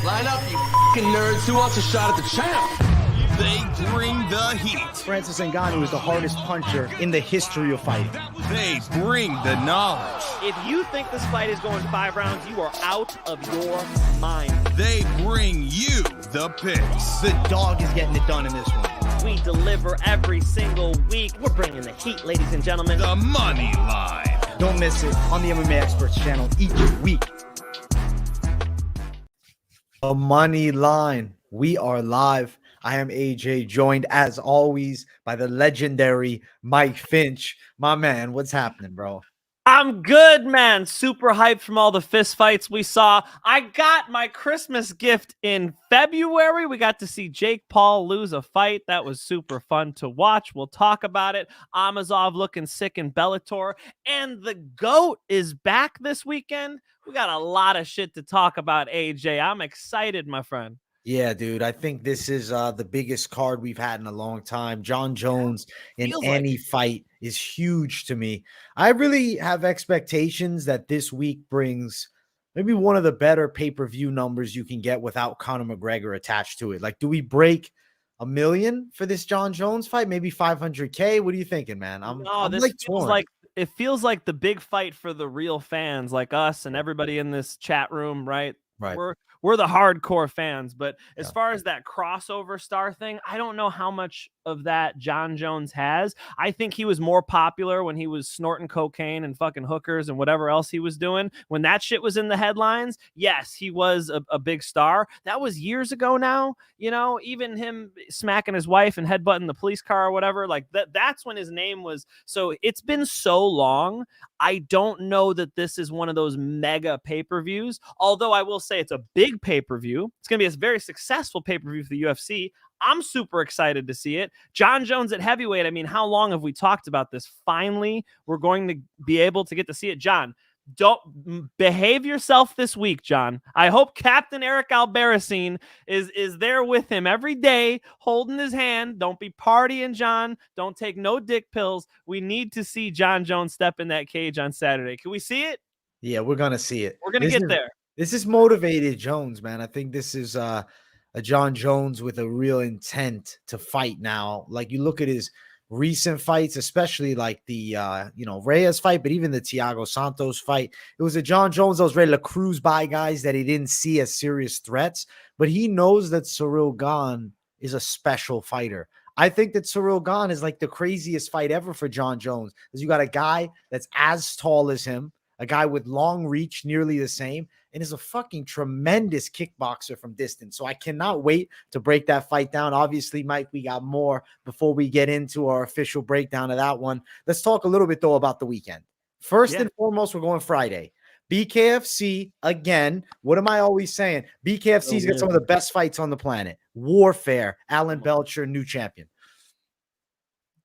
Line up, you fucking nerds. Who wants a shot at the champ? They bring the heat. Francis Ngannou was the hardest puncher in the history of fighting. They bring the knowledge. If you think this fight is going 5 rounds, you are out of your mind. They bring you the picks. The dog is getting it done in this one. We deliver every single week. We're bringing the heat, ladies and gentlemen. The money line. Don't miss it on the MMA Experts channel each week. The money line. We are live. I am AJ, joined as always by the legendary Mike Finch. My man, what's happening, bro? I'm good, man. Super hyped from all the fist fights we saw. I got my Christmas gift in February. We got to see Jake Paul lose a fight. That was super fun to watch. We'll talk about it. Amosov looking sick in Bellator. And the GOAT is back this weekend. We got a lot of shit to talk about, AJ. I'm excited, my friend. Yeah, dude. I think this is the biggest card we've had in a long time. John Jones in any fight is huge to me. I really have expectations that this week brings maybe one of the better pay-per-view numbers you can get without Conor McGregor attached to it. Like, do we break 1 million for this John Jones fight? Maybe 500K? What are you thinking, man? I'm like torn. It feels like the big fight for the real fans like us and everybody in this chat room, right? Right. We're the hardcore fans, but as far as that crossover star thing, I don't know how much of that John Jones has. I think he was more popular when he was snorting cocaine and fucking hookers and whatever else he was doing. When that shit was in the headlines, yes, he was a big star. That was years ago now. You know, even him smacking his wife and headbutting the police car or whatever, like that's when his name was. So it's been so long. I don't know that this is one of those mega pay-per-views, although I will say it's a big pay-per-view. It's going to be a very successful pay-per-view for the UFC. I'm super excited to see it. John Jones at heavyweight. I mean, how long have we talked about this? Finally, we're going to be able to get to see it. John, don't behave yourself this week, John. I hope Captain Eric Albarracin is there with him every day, holding his hand. Don't be partying, John. Don't take no dick pills. We need to see John Jones step in that cage on Saturday. Can we see it? Yeah, we're going to see it. We're going to get there. This is motivated Jones, man. I think this is a John Jones with a real intent to fight now. Like, you look at his recent fights, especially like the Reyes fight, but even the Thiago Santos fight. It was a John Jones that was ready to cruise by guys that he didn't see as serious threats, but he knows that Ciryl Gane is a special fighter. I think that Ciryl Gane is like the craziest fight ever for John Jones, because you got a guy that's as tall as him, a guy with long reach, nearly the same, and is a fucking tremendous kickboxer from distance. So I cannot wait to break that fight down. Obviously, Mike, we got more before we get into our official breakdown of that one. Let's talk a little bit, though, about the weekend. First and foremost, we're going Friday. BKFC, again, what am I always saying? BKFC's got some of the best fights on the planet. Warfare, Alan Belcher, new champion.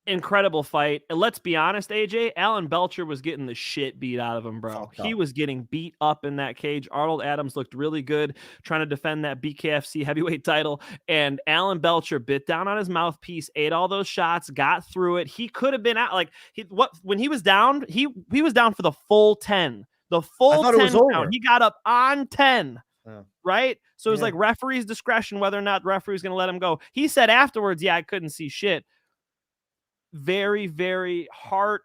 Incredible fight. And let's be honest, AJ, Alan Belcher was getting the shit beat out of him, bro. He was getting beat up in that cage. Arnold Adams looked really good trying to defend that BKFC heavyweight title. And Alan Belcher bit down on his mouthpiece, ate all those shots, got through it. He could have been out. Like, when he was down, he was down for the full 10. The full 10 count. He got up on 10. Right? So it was like referee's discretion whether or not the referee was going to let him go. He said afterwards, I couldn't see shit. Very, very hard,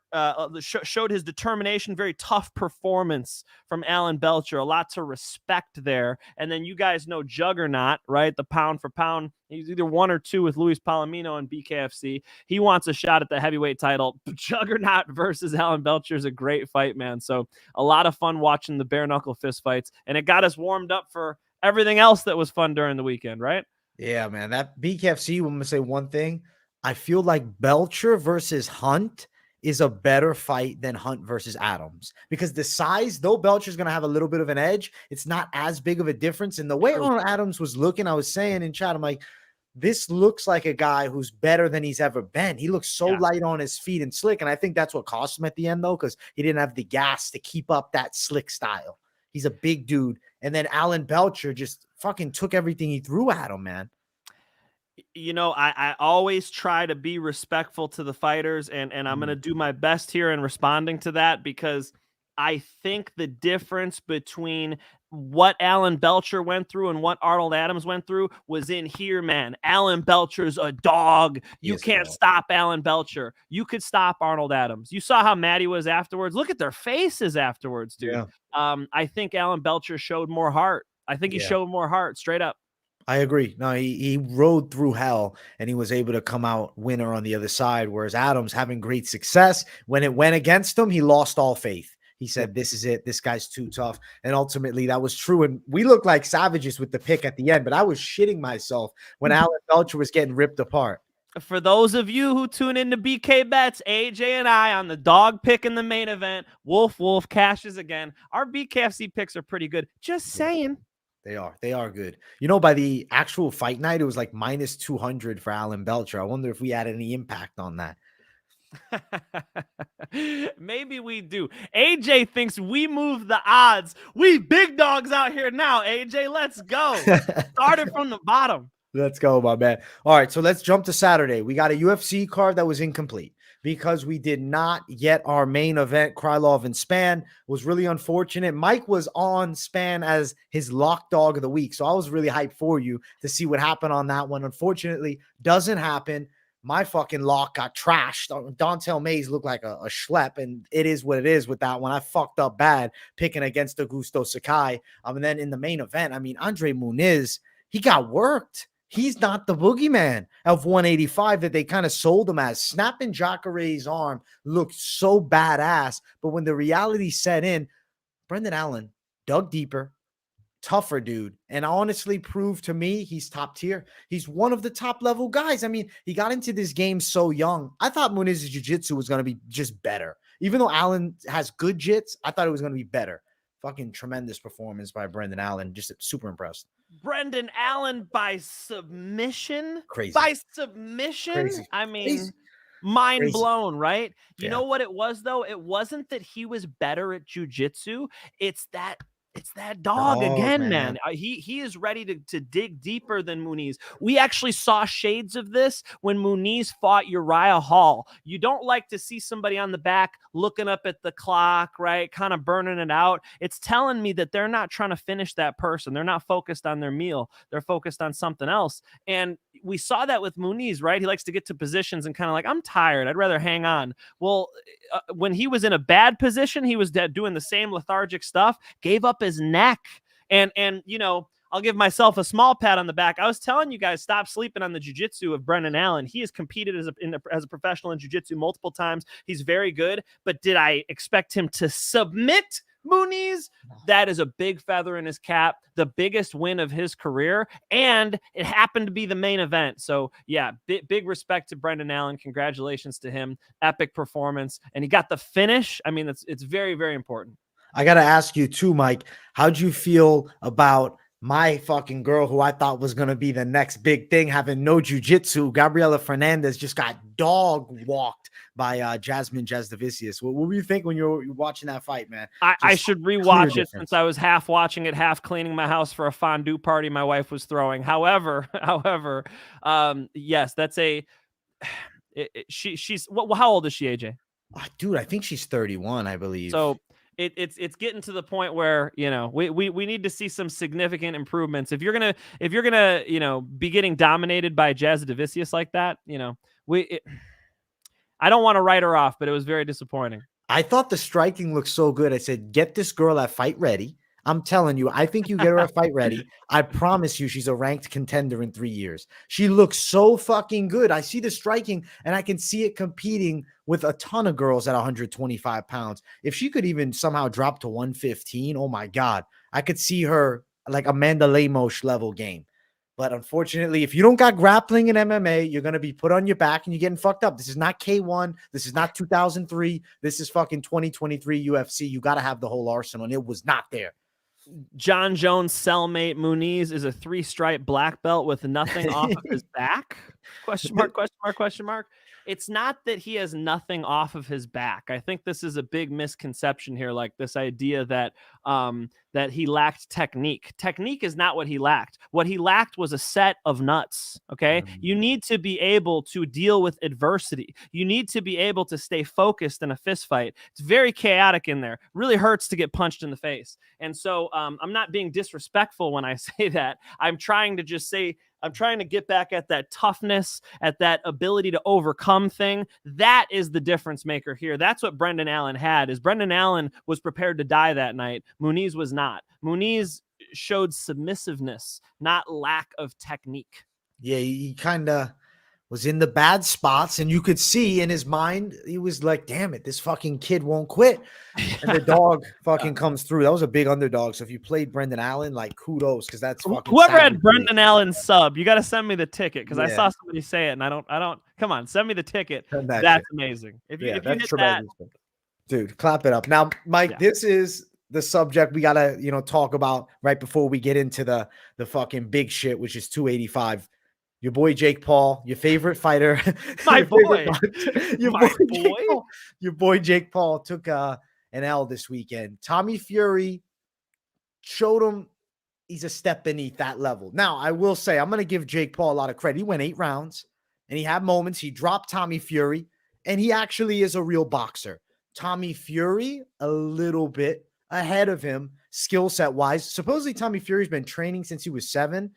showed his determination, very tough performance from Alan Belcher. A lot to respect there. And then you guys know Juggernaut, right? The pound for pound. He's either 1 or 2 with Luis Palomino and BKFC. He wants a shot at the heavyweight title. Juggernaut versus Alan Belcher is a great fight, man. So a lot of fun watching the bare knuckle fist fights. And it got us warmed up for everything else that was fun during the weekend, right? Yeah, man. That BKFC, I'm going to say one thing. I feel like Belcher versus Hunt is a better fight than Hunt versus Adams, because the size, though Belcher's going to have a little bit of an edge, it's not as big of a difference. And the way Arnold Adams was looking, I was saying in chat, I'm like, this looks like a guy who's better than he's ever been. He looks so light on his feet and slick. And I think that's what cost him at the end, though, because he didn't have the gas to keep up that slick style. He's a big dude. And then Alan Belcher just fucking took everything he threw at him, man. You know, I always try to be respectful to the fighters, and I'm going to do my best here in responding to that, because I think the difference between what Alan Belcher went through and what Arnold Adams went through was in here, man. Alan Belcher's a dog. You can't stop Alan Belcher. You could stop Arnold Adams. You saw how mad he was afterwards. Look at their faces afterwards, dude. Yeah. I think Alan Belcher showed more heart. I think he showed more heart, straight up. I agree. No, he rode through hell and he was able to come out winner on the other side, whereas Adams having great success. When it went against him, he lost all faith. He said, this is it. This guy's too tough. And ultimately that was true. And we looked like savages with the pick at the end, but I was shitting myself when Alan Belcher was getting ripped apart. For those of you who tune into BK Bets, AJ and I on the dog pick in the main event, Wolf cashes again. Our BKFC picks are pretty good. Just saying. They are good. You know, by the actual fight night, it was like minus 200 for Alan Belcher. I wonder if we had any impact on that. Maybe we do. AJ thinks we move the odds. We big dogs out here now, AJ. Let's go. Started from the bottom. Let's go, my man. All right, so let's jump to Saturday. We got a UFC card that was incomplete because we did not get our main event. Krylov and Span. It was really unfortunate. Mike was on Span as his lock dog of the week, so I was really hyped for you to see what happened on that one. Unfortunately, doesn't happen. My fucking lock got trashed. Dontel Mays looked like a schlep, and it is what it is with that one. I fucked up bad picking against Augusto Sakai. And then in the main event, I mean, Andre Muniz, he got worked. He's not the boogeyman of 185 that they kind of sold him as. Snapping Jacare's arm looked so badass, but when the reality set in, Brendan Allen dug deeper, tougher dude, and honestly proved to me he's top tier. He's one of the top level guys. I mean, he got into this game so young. I thought Muniz's jiu-jitsu was going to be just better. Even though Allen has good jits, I thought it was going to be better. Fucking tremendous performance by Brendan Allen. Just super impressed. Brendan Allen by submission? Crazy. By submission? Crazy. I mean, Crazy. Mind blown, right? You Yeah. know what it was, though? It wasn't that he was better at jiu-jitsu. It's that dog again, man. He is ready to dig deeper than Muniz. We actually saw shades of this when Muniz fought Uriah Hall. You don't like to see somebody on the back looking up at the clock, right? Kind of burning it out. It's telling me that they're not trying to finish that person. They're not focused on their meal. They're focused on something else. And we saw that with Muniz, right? He likes to get to positions and kind of like, I'm tired. I'd rather hang on. Well, when he was in a bad position, he was doing the same lethargic stuff, gave up his neck. And you know, I'll give myself a small pat on the back. I was telling you guys, stop sleeping on the jiu-jitsu of Brendan Allen. He has competed as a professional in jiu-jitsu multiple times. He's very good. But did I expect him to submit Muniz? That is a big feather in his cap, the biggest win of his career, and it happened to be the main event. So yeah, big respect to Brendan Allen. Congratulations to him. Epic performance, and he got the finish. I mean, it's very, very important. I got to ask you too, Mike, how'd you feel about my fucking girl who I thought was going to be the next big thing, having no jiu-jitsu? Gabriela Fernandez just got dog walked by Jasmine Jasdavicius. What were you think when you were watching that fight, man? I should rewatch it since I was half watching it, half cleaning my house for a fondue party my wife was throwing. However, yes, that's she's how old is she, AJ? Dude, I think she's 31, I believe. So it's getting to the point where, you know, we need to see some significant improvements. If you're gonna you know, be getting dominated by Jasdavicius like that, you know, I don't want to write her off, but it was very disappointing. I thought the striking looked so good. I said, get this girl at Fight Ready. I'm telling you, I think you get her at Fight Ready. I promise you she's a ranked contender in 3 years. She looks so fucking good. I see the striking, and I can see it competing with a ton of girls at 125 pounds. If she could even somehow drop to 115, oh my God, I could see her like Amanda Lemos level game. But unfortunately, if you don't got grappling in MMA, you're going to be put on your back and you're getting fucked up. This is not K1. This is not 2003. This is fucking 2023 UFC. You got to have the whole arsenal, and it was not there. John Jones' cellmate Muniz is a 3-stripe black belt with nothing off of his back. Question mark, question mark, question mark. It's not that he has nothing off of his back. I think this is a big misconception here, like this idea that that he lacked technique. Technique is not what he lacked. What he lacked was a set of nuts, okay? You need to be able to deal with adversity. You need to be able to stay focused in a fist fight. It's very chaotic in there. Really hurts to get punched in the face. And so I'm not being disrespectful when I say that. I'm trying to just say, I'm trying to get back at that toughness, at that ability to overcome thing. That is the difference maker here. That's what Brendan Allen had. Is Brendan Allen was prepared to die that night. Muniz was not. Muniz showed submissiveness, not lack of technique. Yeah, he kind of was in the bad spots, and you could see in his mind, he was like, damn it, this fucking kid won't quit. And the dog fucking comes through. That was a big underdog. So if you played Brendan Allen, like kudos, because that's fucking whoever had savage. Brendan Allen sub, you got to send me the ticket because I Yeah. saw somebody say it and I don't come on, send me the ticket. Send that That's shit. amazing. If you, Yeah, if you that's hit tremendous. that, Dude, clap it up. Now, Mike, Yeah. this is the subject we gotta, talk about right before we get into the fucking big shit, which is 285. Your boy Jake Paul, your favorite fighter. My Your boy. favorite- your My boy, Jake boy. Paul. Your boy Jake Paul took an L this weekend. Tommy Fury showed him he's a step beneath that level. Now, I will say, I'm going to give Jake Paul a lot of credit. He went 8 rounds and he had moments. He dropped Tommy Fury, and he actually is a real boxer. Tommy Fury, a little bit ahead of him, skill set wise. Supposedly, Tommy Fury's been training since he was 7.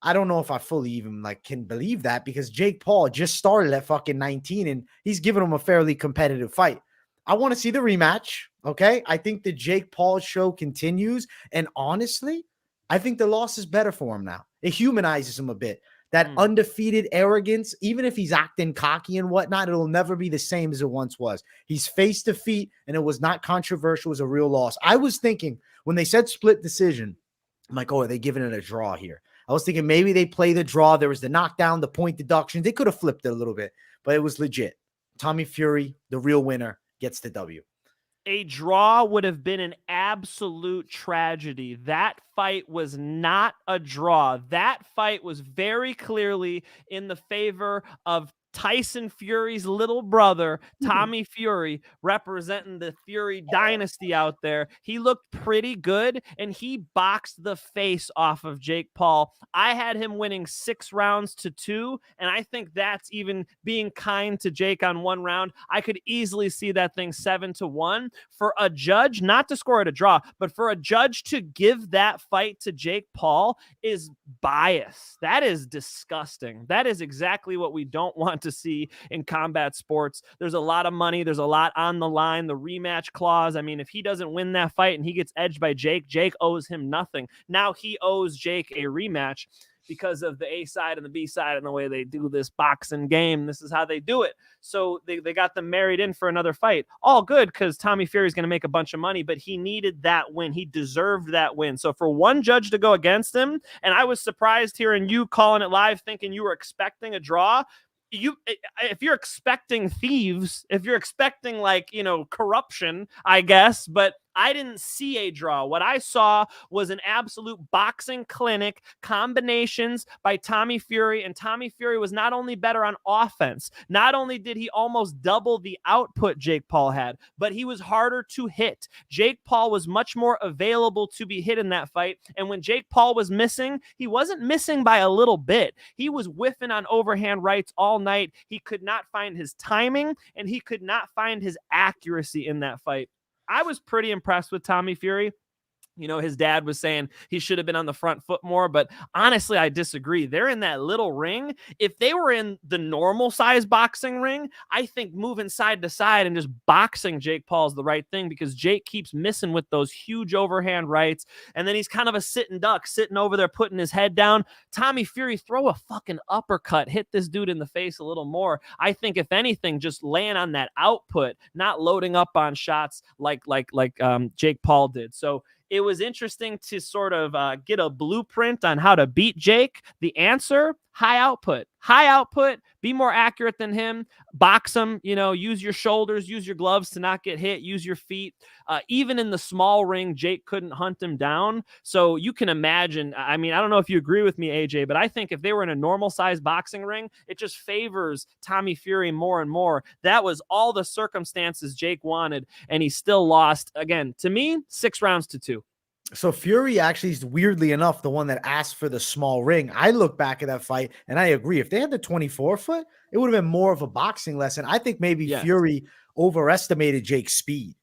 I don't know if I fully even can believe that, because Jake Paul just started at fucking 19 and he's giving him a fairly competitive fight. I want to see the rematch. Okay. I think the Jake Paul show continues. And honestly, I think the loss is better for him now. It humanizes him a bit. That undefeated arrogance, even if he's acting cocky and whatnot, it'll never be the same as it once was. He's faced defeat, and it was not controversial. It was a real loss. I was thinking when they said split decision, I'm like, oh, are they giving it a draw here? I was thinking maybe they play the draw. There was the knockdown, the point deduction. They could have flipped it a little bit, but it was legit. Tommy Fury, the real winner, gets the W. A draw would have been an absolute tragedy. That fight was not a draw. That fight was very clearly in the favor of Tyson Fury's little brother, Tommy Fury, representing the Fury dynasty out there. He looked pretty good, and he boxed the face off of Jake Paul. I had him winning 6 rounds to 2, and I think that's even being kind to Jake on 1 round. I could easily see that thing 7-1. For a judge, not to score at a draw, but for a judge to give that fight to Jake Paul is bias. That is disgusting. That is exactly what we don't want to see in combat sports. There's a lot of money. There's a lot on the line. The rematch clause. I mean, if he doesn't win that fight and he gets edged by Jake, Jake owes him nothing. Now he owes Jake a rematch because of the A side and the B side and the way they do this boxing game. This is how they do it. So they got them married in for another fight. All good, because Tommy Fury is going to make a bunch of money, but he needed that win. He deserved that win. So for one judge to go against him, and I was surprised hearing you calling it live thinking you were expecting a draw. If you're expecting thieves, if you're expecting corruption, I guess, but I didn't see a draw. What I saw was an absolute boxing clinic, combinations by Tommy Fury, and Tommy Fury was not only better on offense, not only did he almost double the output Jake Paul had, but he was harder to hit. Jake Paul was much more available to be hit in that fight, and when Jake Paul was missing, he wasn't missing by a little bit. He was whiffing on overhand rights all night. He could not find his timing, and he could not find his accuracy in that fight. I was pretty impressed with Tommy Fury. You know, his dad was saying he should have been on the front foot more, but honestly, I disagree. They're in that little ring. If they were in the normal size boxing ring, I think moving side to side and just boxing Jake Paul is the right thing, because Jake keeps missing with those huge overhand rights. And then he's kind of a sitting duck, sitting over there, putting his head down. Tommy Fury, throw a fucking uppercut, hit this dude in the face a little more. I think if anything, just laying on that output, not loading up on shots like Jake Paul did. So it was interesting to sort of get a blueprint on how to beat Jake. The answer, high output, be more accurate than him, box him, use your shoulders, use your gloves to not get hit, use your feet. Even in the small ring, Jake couldn't hunt him down. So you can imagine, I mean, I don't know if you agree with me, AJ, but I think if they were in a normal size boxing ring, it just favors Tommy Fury more and more. That was all the circumstances Jake wanted, and he still lost. Again, to me, 6 rounds to 2. So Fury actually is, weirdly enough, the one that asked for the small ring. I look back at that fight and I agree. If they had the 24-foot, it would have been more of a boxing lesson. I think maybe Fury overestimated Jake's speed.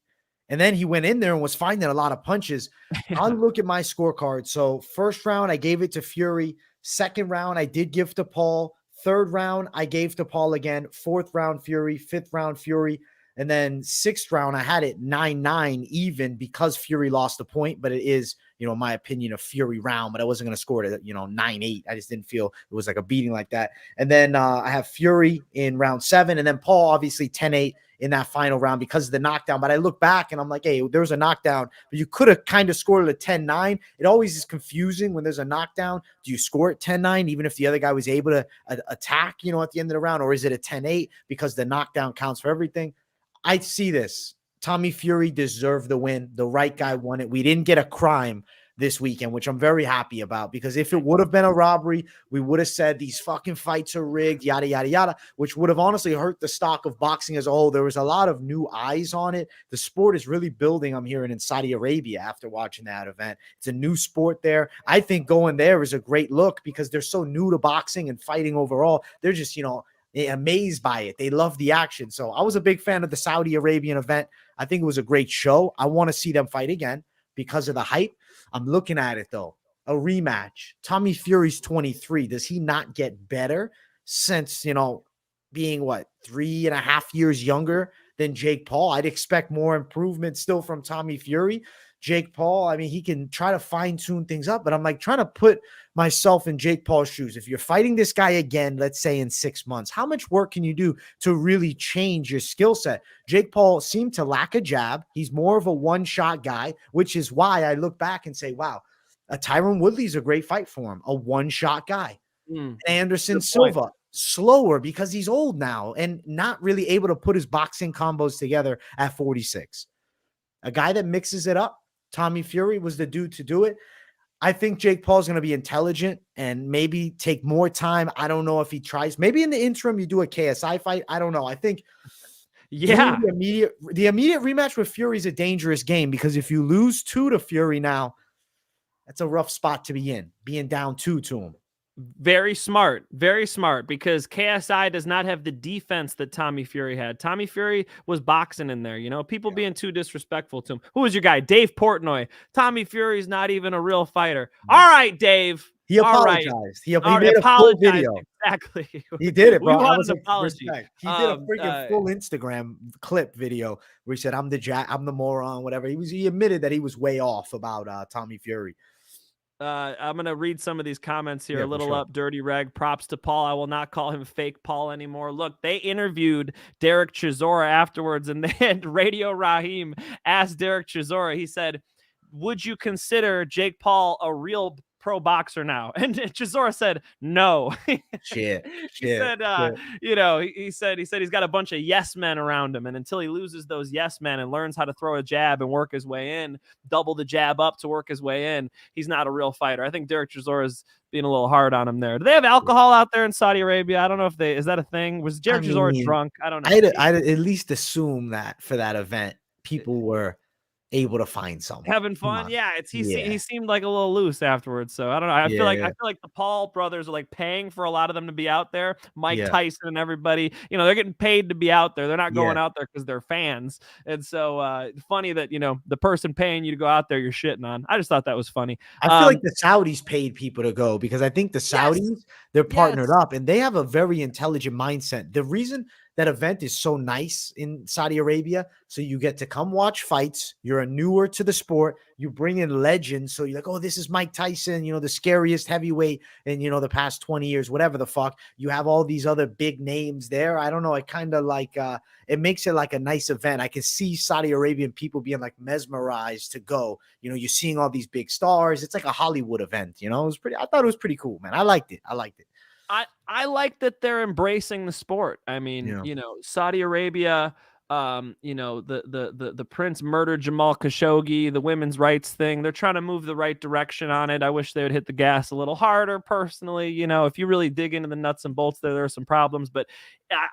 And then he went in there and was finding a lot of punches. I'll look at my scorecard. So first round, I gave it to Fury. Second round, I did give to Paul. Third round, I gave to Paul again. Fourth round, Fury. Fifth round, Fury. And then sixth round, I had it 9-9 even because Fury lost a point, but it is, my opinion, a Fury round, but I wasn't going to score it at, 9-8. I just didn't feel it was like a beating like that. And then I have Fury in round 7, and then Paul, obviously 10-8 in that final round because of the knockdown. But I look back and I'm like, hey, there was a knockdown, but you could have kind of scored it at 10-9. It always is confusing when there's a knockdown. Do you score it 10-9, even if the other guy was able to attack, at the end of the round, or is it a 10-8 because the knockdown counts for everything? I see this. Tommy Fury deserved the win. The right guy won it. We didn't get a crime this weekend, which I'm very happy about, because if it would have been a robbery, we would have said these fucking fights are rigged, yada, yada, yada, which would have honestly hurt the stock of boxing as a whole. There was a lot of new eyes on it. The sport is really building, I'm hearing, in Saudi Arabia after watching that event. It's a new sport there. I think going there is a great look because they're so new to boxing and fighting overall. They're just, amazed by it. They love the action. So I was a big fan of the Saudi Arabian event. I think it was a great show. I want to see them fight again because of the hype. I'm looking at it though. A rematch. Tommy Fury's 23. Does he not get better since, being 3.5 years younger than Jake Paul? I'd expect more improvement still from Tommy Fury. Jake Paul, I mean, he can try to fine tune things up, but I'm like trying to put myself in Jake Paul's shoes. If you're fighting this guy again, let's say in 6 months, how much work can you do to really change your skill set? Jake Paul seemed to lack a jab. He's more of a one-shot guy, which is why I look back and say, wow, a Tyron Woodley's a great fight for him, a one-shot guy. Anderson Silva, slower because he's old now and not really able to put his boxing combos together at 46. A guy that mixes it up, Tommy Fury was the dude to do it. I think Jake Paul's going to be intelligent and maybe take more time. I don't know if he tries. Maybe in the interim, you do a KSI fight. I don't know. I think the immediate rematch with Fury is a dangerous game because if you lose 2 to Fury now, that's a rough spot to be in, being down 2 to him. Very smart because KSI does not have the defense that Tommy Fury had. Tommy Fury was boxing in there, people being too disrespectful to him. Who was your guy? Dave Portnoy. Tommy Fury's not even a real fighter. All right, Dave. He apologized. Right. He made a full video. Exactly. He did it, bro. We want an apology. He did a freaking full Instagram clip video where he said, I'm the moron, whatever. He admitted that he was way off about Tommy Fury. I'm going to read some of these comments here. A little up, Dirty Reg. Props to Paul. I will not call him fake Paul anymore. Look, they interviewed Derek Chisora afterwards, and then Radio Raheem asked Derek Chisora, he said, would you consider Jake Paul a real pro boxer now? And Chisora said no. He said he's got a bunch of yes men around him, and until he loses those yes men and learns how to throw a jab and work his way in, double the jab up to work his way in, he's not a real fighter. I think Derek Chisora is being a little hard on him there. Do they have alcohol out there in Saudi Arabia? I don't know if is that a thing? Was Derek Chisora drunk? I don't know. I'd at least assume that for that event people were able to find something, having fun. Yeah, he seemed like a little loose afterwards. So I don't know. I feel like the Paul brothers are like paying for a lot of them to be out there. Mike Tyson and everybody, they're getting paid to be out there. They're not going out there because they're fans. And so funny that the person paying you to go out there, you're shitting on. I just thought that was funny. I feel like the Saudis paid people to go because I think the Saudis they're partnered up and they have a very intelligent mindset. The reason that event is so nice in Saudi Arabia. So you get to come watch fights. You're a newer to the sport. You bring in legends. So you're like, oh, this is Mike Tyson, the scariest heavyweight in, the past 20 years, whatever the fuck. You have all these other big names there. I don't know. It kind of like, it makes it like a nice event. I can see Saudi Arabian people being like mesmerized to go. You're seeing all these big stars. It's like a Hollywood event, It was pretty, I thought it was pretty cool, man. I liked it. I like that they're embracing the sport. I mean, Yeah. Saudi Arabia, the prince murdered Jamal Khashoggi, the women's rights thing. They're trying to move the right direction on it. I wish they would hit the gas a little harder personally. If you really dig into the nuts and bolts there are some problems, but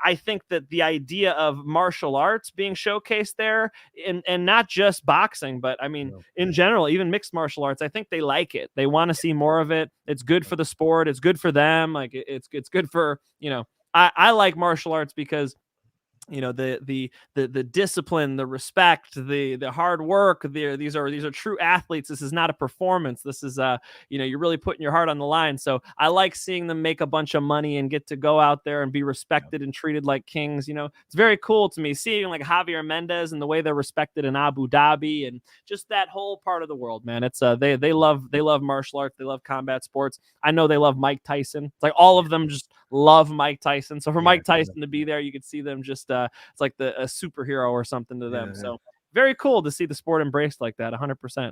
I think that the idea of martial arts being showcased there, and not just boxing, but I mean, in general, even mixed martial arts, I think they like it. They want to see more of it. It's good for the sport. It's good for them. Like it's good for, I like martial arts because the discipline, the respect, the hard work. These are true athletes. This is not a performance. This is you're really putting your heart on the line. So I like seeing them make a bunch of money and get to go out there and be respected and treated like kings. It's very cool to me seeing like Javier Mendez and the way they're respected in Abu Dhabi and just that whole part of the world, man. It's they love martial arts. They love combat sports. I know they love Mike Tyson. It's like all of them just love Mike Tyson. So for Mike Tyson to be there, you could see them just it's like a superhero or something to them. So very cool to see the sport embraced like that. 100%.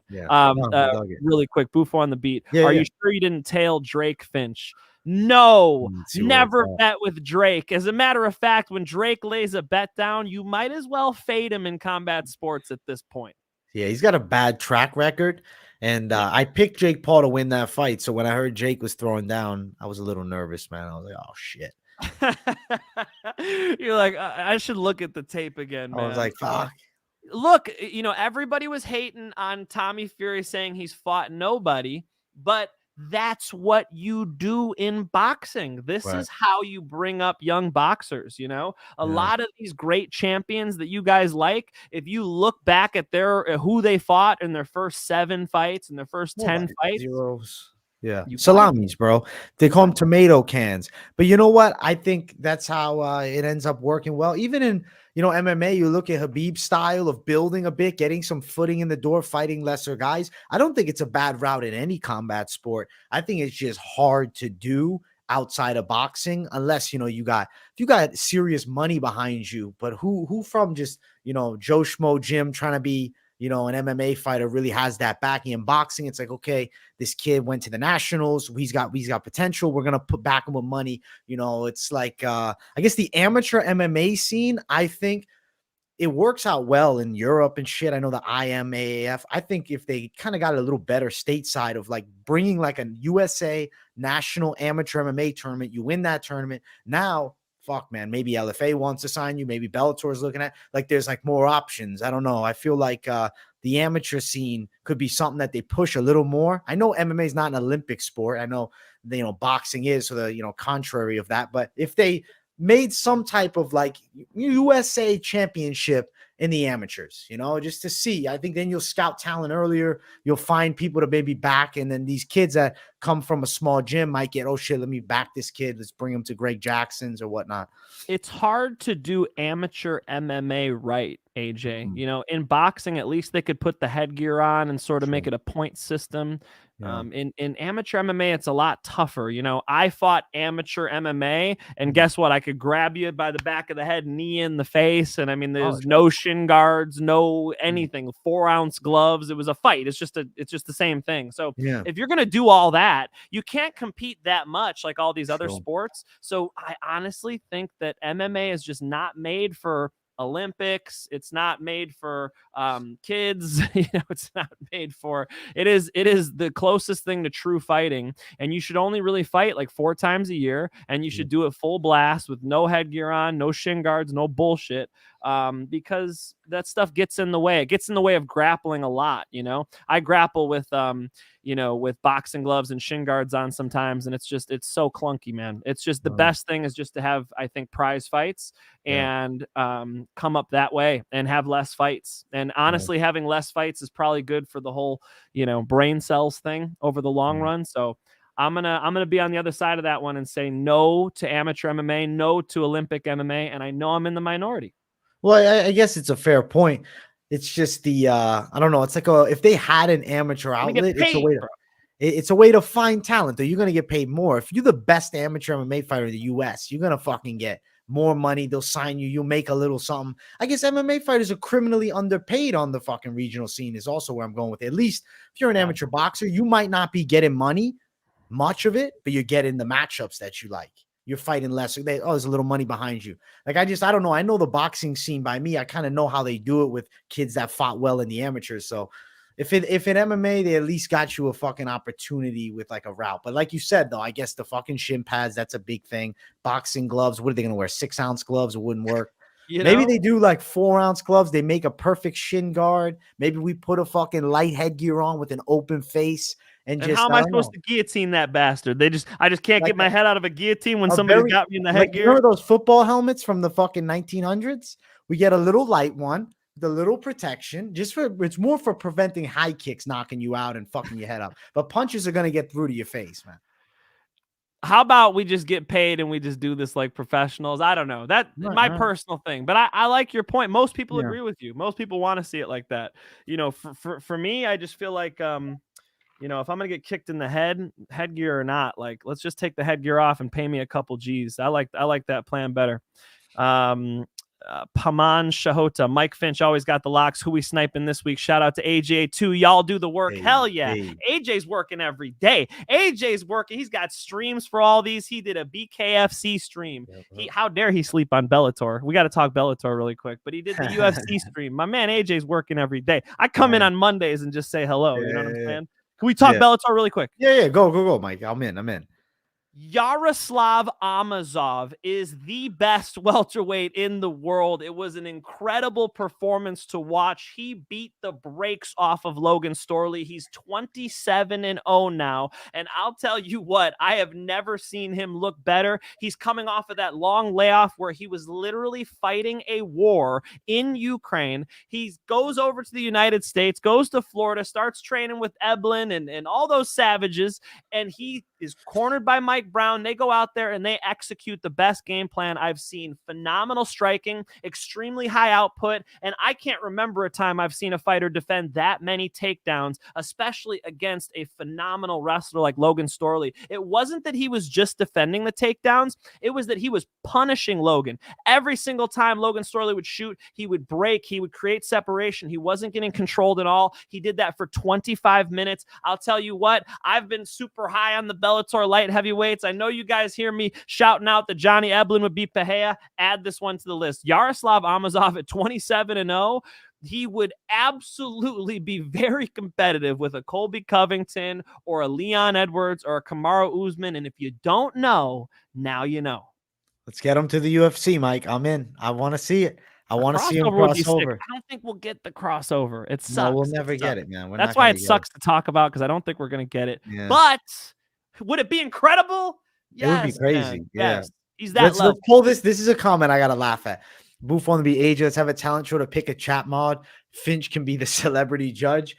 Really quick, Bufo on the beat. Are you sure you didn't tail Drake Finch? No, never bet with Drake. As a matter of fact, when Drake lays a bet down, you might as well fade him in combat sports at this point. Yeah, he's got a bad track record. And I picked Jake Paul to win that fight. So when I heard Jake was throwing down, I was a little nervous, man. I was like, oh, shit. You're like, I should look at the tape again, man. I was like, fuck. Look, everybody was hating on Tommy Fury saying he's fought nobody, but that's what you do in boxing. This is how you bring up young boxers. A lot of these great champions that you guys like, if you look back at who they fought in their first 7 fights and their first 10 fights. Zeros. Yeah. Salamis, bro. They call them tomato cans. But you know what? I think that's how it ends up working well. Even in, MMA, you look at Khabib's style of building a bit, getting some footing in the door, fighting lesser guys. I don't think it's a bad route in any combat sport. I think it's just hard to do outside of boxing unless, if you got serious money behind you. But who from just, Joe Schmo Jim trying to be, an MMA fighter really has that backing. In boxing, it's like, okay, this kid went to the nationals. He's got potential. We're going to back him with money. It's like, I guess the amateur MMA scene, I think it works out well in Europe and shit. I know the IMAAF. I think if they kind of got a little better stateside of like bringing like a USA national amateur MMA tournament, you win that tournament. Now, fuck, man, maybe LFA wants to sign you. Maybe Bellator is looking at, like, there's like more options. I don't know. I feel like the amateur scene could be something that they push a little more. I know MMA is not an Olympic sport. I know, boxing is, so the, contrary of that. But if they made some type of like USA championship in the amateurs, just to see, I think then you'll scout talent earlier. You'll find people to maybe back. And then these kids that come from a small gym might get, oh shit, let me back this kid. Let's bring him to Greg Jackson's or whatnot. It's hard to do amateur MMA right, AJ. In boxing, at least they could put the headgear on and sort of make it a point system. Yeah. In amateur MMA, it's a lot tougher. I fought amateur MMA, and guess what? I could grab you by the back of the head, knee in the face, and I mean, there's no shin guards, no anything. 4-ounce gloves. It was a fight. It's just the same thing. So if you're gonna do all that, you can't compete that much like all these other sports. So I honestly think that MMA is just not made for Olympics. It's not made for kids. It's not made for it is the closest thing to true fighting, and you should only really fight like 4 times a year, and you should do it full blast with no headgear on, no shin guards, no bullshit, because that stuff gets in the way. It gets in the way of grappling a lot. I grapple with with boxing gloves and shin guards on sometimes, and it's so clunky, man. It's just the best thing is just to have, I think, prize fights and come up that way and have less fights. And honestly, having less fights is probably good for the whole, brain cells thing over the long run. So I'm gonna be on the other side of that one and say no to amateur MMA, no to Olympic MMA, and I know I'm in the minority. Well, I guess it's a fair point. It's just the I don't know. It's like if they had an amateur outlet, it's a way to find talent. Though you're gonna get paid more if you're the best amateur MMA fighter in the U.S. You're gonna fucking get more money. They'll sign you. You'll make a little something. I guess MMA fighters are criminally underpaid on the fucking regional scene. Is also where I'm going with it. At least if you're an amateur boxer, you might not be getting money, much of it, but you're getting the matchups that you like. You're fighting less. There's a little money behind you. Like, I don't know. I know the boxing scene by me. I kind of know how they do it with kids that fought well in the amateurs. So if in MMA, they at least got you a fucking opportunity with like a route. But like you said, though, I guess the fucking shin pads, that's a big thing. Boxing gloves. What are they going to wear? 6-ounce gloves? It wouldn't work. Maybe they do like 4-ounce gloves. They make a perfect shin guard. Maybe we put a fucking light headgear on with an open face. And just, how am I supposed to guillotine that bastard? I just can't get my head out of a guillotine when somebody's got me in the headgear. You know those football helmets from the fucking 1900s? We get a little light one, the little protection, it's more for preventing high kicks knocking you out and fucking your head up. But punches are gonna get through to your face, man. How about we just get paid and we just do this like professionals? I don't know. That's my personal thing. But I like your point. Most people agree with you. Most people want to see it like that. You know, for me, I just feel like you know, if I'm gonna get kicked in the headgear or not, like, let's just take the headgear off and pay me a couple G's. I like that plan better. Paman Shahota, Mike Finch always got the locks. Who we sniping this week? Shout out to AJ too. Y'all do the work. Hell yeah. AJ's working every day. AJ's working. He's got streams for all these. He did a BKFC stream. How dare he sleep on Bellator? We got to talk Bellator really quick, but he did the UFC stream. My man AJ's working every day. I come in on Mondays and just say hello. You know what I'm saying? Can we talk Bellator really quick? Yeah. Go, Mike. I'm in. Yaroslav Amosov is the best welterweight in the world. It was an incredible performance to watch. He beat the brakes off of Logan Storley. He's 27-0 now. And I'll tell you what, I have never seen him look better. He's coming off of that long layoff where he was literally fighting a war in Ukraine. He goes over to the United States, goes to Florida, starts training with Eblin and all those savages. And he is cornered by Mike Brown. They go out there and they execute the best game plan I've seen. Phenomenal striking, extremely high output, and I can't remember a time I've seen a fighter defend that many takedowns, especially against a phenomenal wrestler like Logan Storley. It wasn't that he was just defending the takedowns, it was that he was punishing Logan. Every single time Logan Storley would shoot, he would break, he would create separation. He wasn't getting controlled at all. He did that for 25 minutes. I'll tell you what, I've been super high on the Bellator light heavyweights. I know you guys hear me shouting out that Johnny Eblin would beat Pahea. Add this one to the list. Yaroslav Amosov at 27-0. He would absolutely be very competitive with a Colby Covington or a Leon Edwards or a Kamaru Usman. And if you don't know, now you know. Let's get him to the UFC, Mike. I'm in. I want to see it. I want to see him cross over. I don't think we'll get the crossover. It sucks. No, we'll never get it, man. That's why it sucks to talk about, because I don't think we're going to get it. Yeah. But would it be incredible? Yes, it would be crazy. Man. Yeah. Yes. He's that level. Let's pull this. This is a comment I got to laugh at. Boof on the be AJ. Let's have a talent show to pick a chat mod. Finch can be the celebrity judge.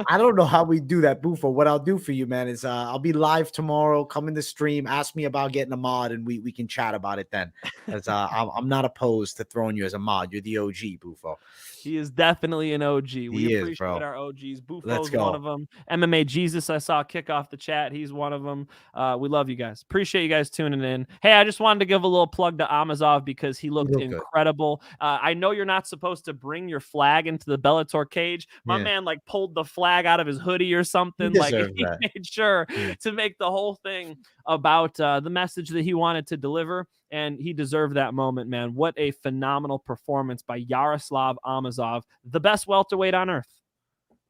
I don't know how we do that, Boof. What I'll do for you, man, is I'll be live tomorrow. Come in the stream. Ask me about getting a mod, and we can chat about it then. Because I'm not opposed to throwing you as a mod. You're the OG, Bufo. He is definitely an OG. We appreciate our OGs. Bufo's one of them. MMA Jesus, I saw kick off the chat. He's one of them. We love you guys. Appreciate you guys tuning in. Hey, I just wanted to give a little plug to Amosov because he looked incredible. I know you're not supposed to bring your flag into the Bellator cage. My man like pulled the flag out of his hoodie or something. He made sure to make the whole thing about the message that he wanted to deliver. And he deserved that moment, man. What a phenomenal performance by Yaroslav Amosov, the best welterweight on earth.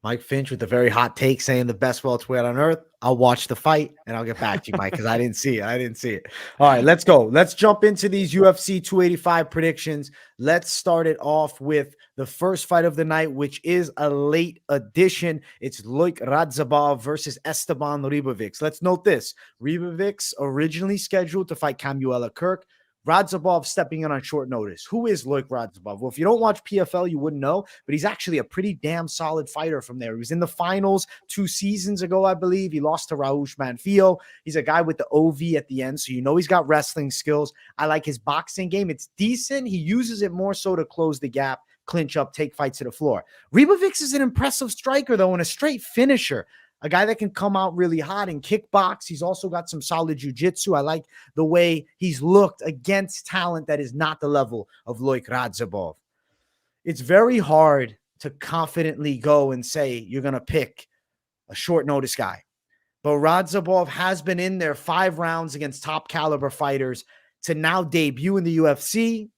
Mike Finch with a very hot take saying the best welterweight on earth. I'll watch the fight and I'll get back to you, Mike, because I didn't see it. All right, let's go. Let's jump into these UFC 285 predictions. Let's start it off with the first fight of the night, which is a late edition. It's Loik Radzhabov versus Esteban Ribovics. Let's note this. Ribovics originally scheduled to fight Camuela Kirk. Radzhabov stepping in on short notice. Who is Loik Radzhabov? Well, if you don't watch PFL, you wouldn't know, but he's actually a pretty damn solid fighter from there. He was in the finals 2 seasons ago, I believe. He lost to Raush Manfio. He's a guy with the OV at the end, so you know he's got wrestling skills. I like his boxing game. It's decent. He uses it more so to close the gap, clinch up, take fights to the floor. Ribovics is an impressive striker, though, and a straight finisher. A guy that can come out really hot and kickbox. He's also got some solid jiu-jitsu. I like the way he's looked against talent that is not the level of Loik Radzhabov. It's very hard to confidently go and say you're going to pick a short notice guy. But Radzhabov has been in there 5 rounds against top caliber fighters to now debut in the UFC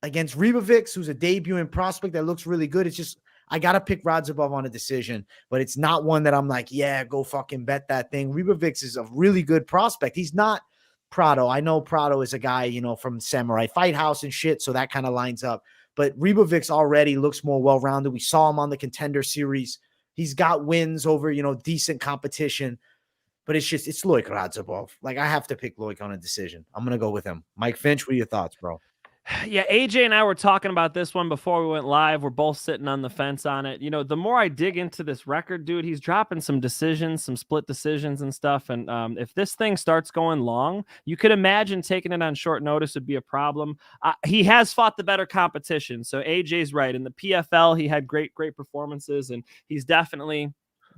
against Ribovics, who's a debuting prospect that looks really good. It's just, I got to pick Radzhabov on a decision, but it's not one that I'm like, yeah, go fucking bet that thing. Ribovics is a really good prospect. He's not Prado. I know Prado is a guy, you know, from Samurai Fight House and shit, so that kind of lines up. But Ribovics already looks more well-rounded. We saw him on the Contender Series. He's got wins over, you know, decent competition. But it's Loik Radzhabov. Like, I have to pick Loik on a decision. I'm going to go with him. Mike Finch, what are your thoughts, bro? Yeah, AJ and I were talking about this one before we went live. We're both sitting on the fence on it. You know, the more I dig into this record, dude, he's dropping some decisions, some split decisions and stuff. And if this thing starts going long, you could imagine taking it on short notice would be a problem. He has fought the better competition. So AJ's right. In the PFL, he had great performances, and he's definitely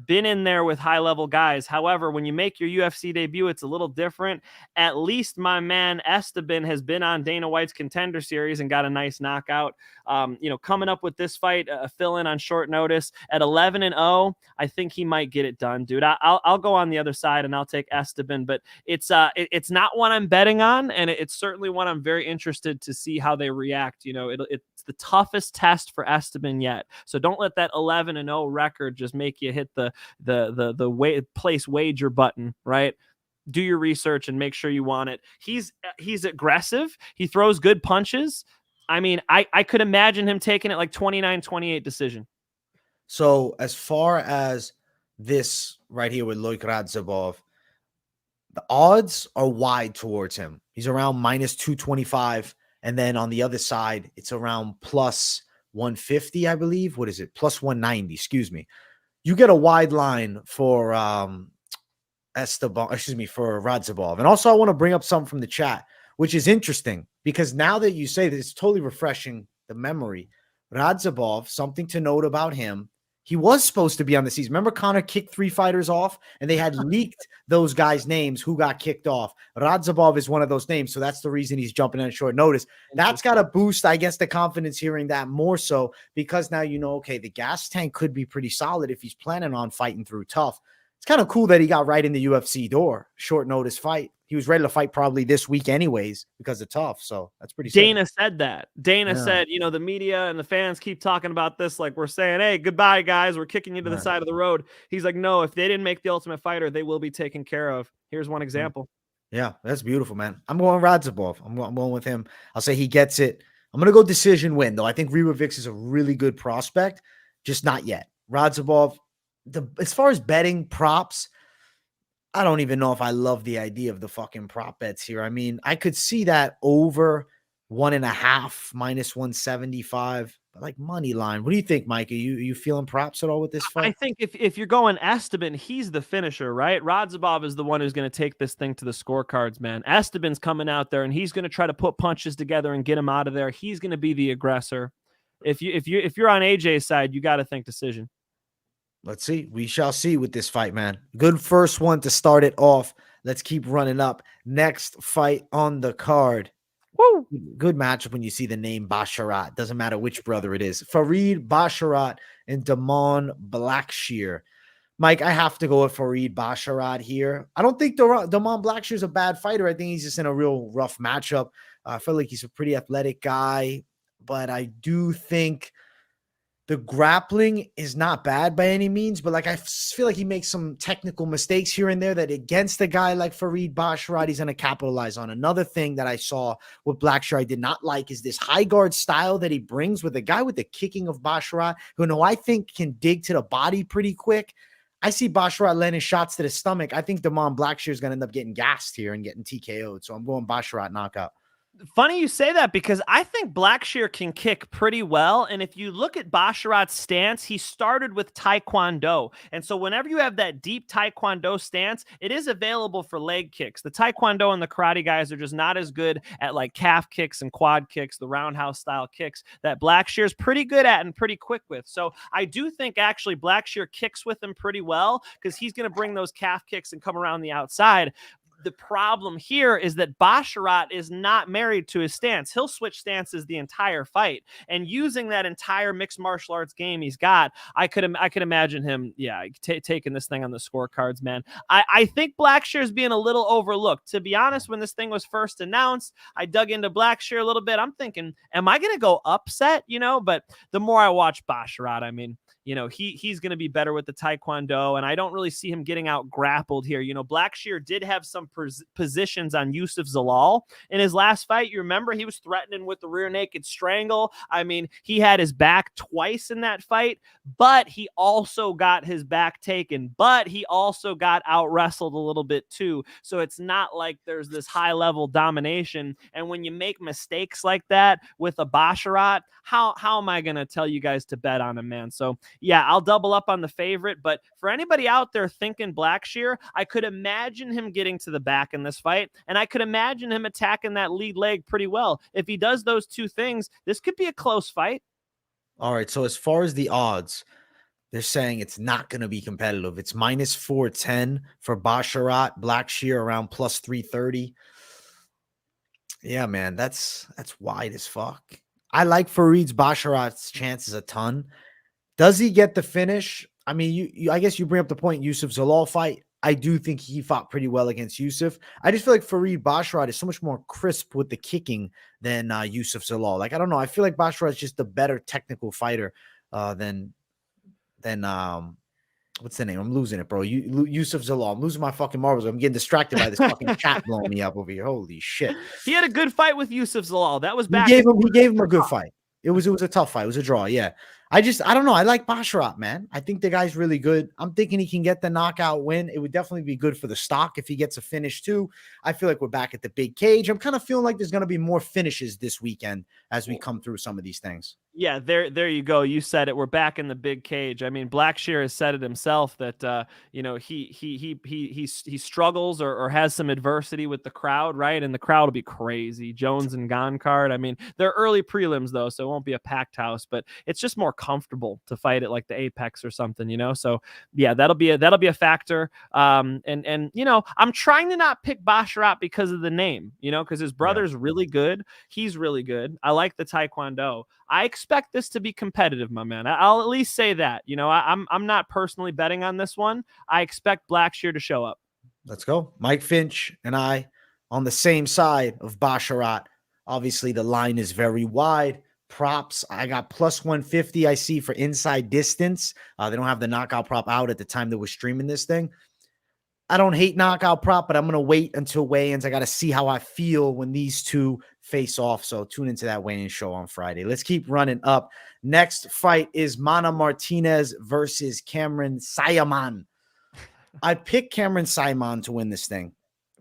been in there with high-level guys. However, when you make your UFC debut, it's a little different. At least my man Esteban has been on Dana White's Contender Series and got a nice knockout. You know, coming up with this fight, fill-in on short notice at 11-0, I think he might get it done, dude. I'll go on the other side and I'll take Esteban, but it's not one I'm betting on, and it's certainly one I'm very interested to see how they react. You know, it's the toughest test for Esteban yet, so don't let that 11-0 record just make you hit the place wager button, right? Do your research and make sure you want it. He's aggressive. He throws good punches. I mean, I could imagine him taking it like 29-28 decision. So as far as this right here with Loik Radzhabov, the odds are wide towards him. He's around minus 225. And then on the other side, it's around plus 150, I believe. What is it? Plus 190, excuse me. You get a wide line for Esteban, for Radzhabov. And also I want to bring up something from the chat, which is interesting because now that you say that, it's totally refreshing the memory. Radzhabov, something to note about him, he was supposed to be on the season. Remember Conor kicked 3 fighters off and they had leaked those guys' names who got kicked off. Radzhabov is one of those names. So that's the reason he's jumping in short notice. That's got to boost, I guess, the confidence hearing that more so because now you know, okay, the gas tank could be pretty solid if he's planning on fighting through tough. It's kind of cool that he got right in the UFC door. Short notice fight. He was ready to fight probably this week anyways because of tough. So that's pretty Dana said that. Dana said, you know, the media and the fans keep talking about this like we're saying, hey, goodbye, guys. We're kicking you to the side of the road. He's like, no, if they didn't make the Ultimate Fighter, they will be taken care of. Here's one example. Yeah, that's beautiful, man. I'm going Radzhabov. I'm going with him. I'll say he gets it. I'm going to go decision win, though. I think Ribovics is a really good prospect, just not yet. Radzhabov, as far as betting props, I don't even know if I love the idea of the fucking prop bets here. I mean, I could see that over 1.5 minus 175, but like money line. What do you think, Mike? Are you feeling props at all with this fight? I think if you're going Esteban, he's the finisher, right? Radzhabov is the one who's going to take this thing to the scorecards, man. Esteban's coming out there and he's going to try to put punches together and get him out of there. He's going to be the aggressor. If you're on AJ's side, you got to think decision. Let's see. We shall see with this fight, man. Good first one to start it off. Let's keep running up. Next fight on the card. Woo! Good matchup when you see the name Basharat. Doesn't matter which brother it is. Farid Basharat and Damon Blackshear. Mike, I have to go with Farid Basharat here. I don't think Damon Blackshear is a bad fighter. I think he's just in a real rough matchup. I feel like he's a pretty athletic guy, but I do think the grappling is not bad by any means, but like I feel like he makes some technical mistakes here and there that against a guy like Farid Basharat, he's going to capitalize on. Another thing that I saw with Blackshear I did not like is this high guard style that he brings with a guy with the kicking of Basharat, who I think can dig to the body pretty quick. I see Basharat landing shots to the stomach. I think Damon Blackshear is going to end up getting gassed here and getting TKO'd. So I'm going Basharat knockout. Funny you say that because I think Blackshear can kick pretty well. And if you look at Basharat's stance, he started with Taekwondo. And so whenever you have that deep Taekwondo stance, it is available for leg kicks. The Taekwondo and the karate guys are just not as good at like calf kicks and quad kicks, the roundhouse style kicks that Blackshear is pretty good at and pretty quick with. So I do think actually Blackshear kicks with him pretty well because he's going to bring those calf kicks and come around the outside. The problem here is that Basharat is not married to his stance. He'll switch stances the entire fight, and using that entire mixed martial arts game he's got, I could imagine him, taking this thing on the scorecards, man. I think Blackshear is being a little overlooked. To be honest, when this thing was first announced, I dug into Blackshear a little bit. I'm thinking, am I going to go upset? But the more I watch Basharat, I mean, he's going to be better with the Taekwondo, and I don't really see him getting out grappled here. Blackshear did have some positions on Yusuf Zalal in his last fight. You remember he was threatening with the rear naked strangle. I mean, he had his back twice in that fight, but he also got his back taken, but he also got out wrestled a little bit too. So it's not like there's this high level domination. And when you make mistakes like that with a Basharat, how am I going to tell you guys to bet on him, man? So yeah, I'll double up on the favorite, but for anybody out there thinking Blackshear, I could imagine him getting to the back in this fight, and I could imagine him attacking that lead leg pretty well. If he does those two things, this could be a close fight. All right, so as far as the odds, they're saying it's not going to be competitive. It's minus 410 for Basharat, Blackshear around plus 330. Yeah, man, that's wide as fuck. I like Farid's Basharat's chances a ton. Does he get the finish? I mean, I guess you bring up the point, Yusuf Zalal fight. I do think he fought pretty well against Yusuf. I just feel like Farid Basharat is so much more crisp with the kicking than Yusuf Zalal. Like, I don't know. I feel like Basharat is just a better technical fighter than what's the name? I'm losing it, bro. Yusuf Zalal. I'm losing my fucking marbles. I'm getting distracted by this fucking chat blowing me up over here. Holy shit. He had a good fight with Yusuf Zalal. That was back. He gave him a good fight. It was a tough fight. It was a draw. Yeah. I don't know. I like Basharat, man. I think the guy's really good. I'm thinking he can get the knockout win. It would definitely be good for the stock if he gets a finish too. I feel like we're back at the big cage. I'm kind of feeling like there's going to be more finishes this weekend as we come through some of these things. Yeah, there you go. You said it. We're back in the big cage. I mean, Blackshear has said it himself that he struggles or has some adversity with the crowd, right? And the crowd will be crazy. Jones and Gane card. I mean, they're early prelims though, so it won't be a packed house, but it's just more comfortable to fight it like the Apex or something, So yeah, that'll be a factor. And I'm trying to not pick Basharat because of the name, because his brother's really good. He's really good. I like the Taekwondo. I expect this to be competitive, my man. I'll at least say that. I'm not personally betting on this one. I expect Blackshear to show up. Let's go. Mike Finch and I on the same side of Basharat. Obviously, the line is very wide. Props, I got plus 150, I see, for inside distance. They don't have the knockout prop out at the time that we're streaming this thing. I don't hate knockout prop, but I'm going to wait until weigh-ins. I got to see how I feel when these two face off. So tune into that weigh-in show on Friday. Let's keep running up. Next fight is Mana Martinez versus Cameron Saaiman. I picked Cameron Saaiman to win this thing,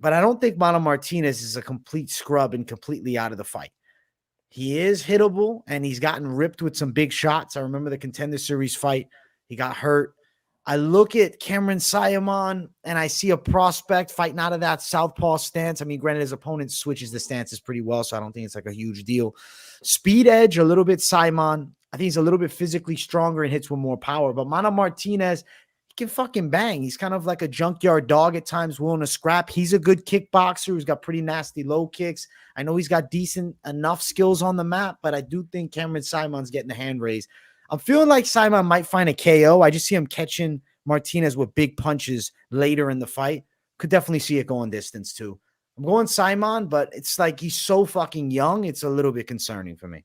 but I don't think Mana Martinez is a complete scrub and completely out of the fight. He is hittable, and he's gotten ripped with some big shots. I remember the Contender Series fight. He got hurt. I look at Cameron Saaiman, and I see a prospect fighting out of that southpaw stance. I mean, granted, his opponent switches the stances pretty well, so I don't think it's like a huge deal. Speed edge, a little bit Saaiman. I think he's a little bit physically stronger and hits with more power. But Mana Martinez, he can fucking bang. He's kind of like a junkyard dog at times, willing to scrap. He's a good kickboxer who's got pretty nasty low kicks. I know he's got decent enough skills on the mat, but I do think Cameron Saaiman's getting the hand raised. I'm feeling like Saaiman might find a KO. I just see him catching Martinez with big punches later in the fight. Could definitely see it going distance too. I'm going Saaiman, but it's like he's so fucking young. It's a little bit concerning for me.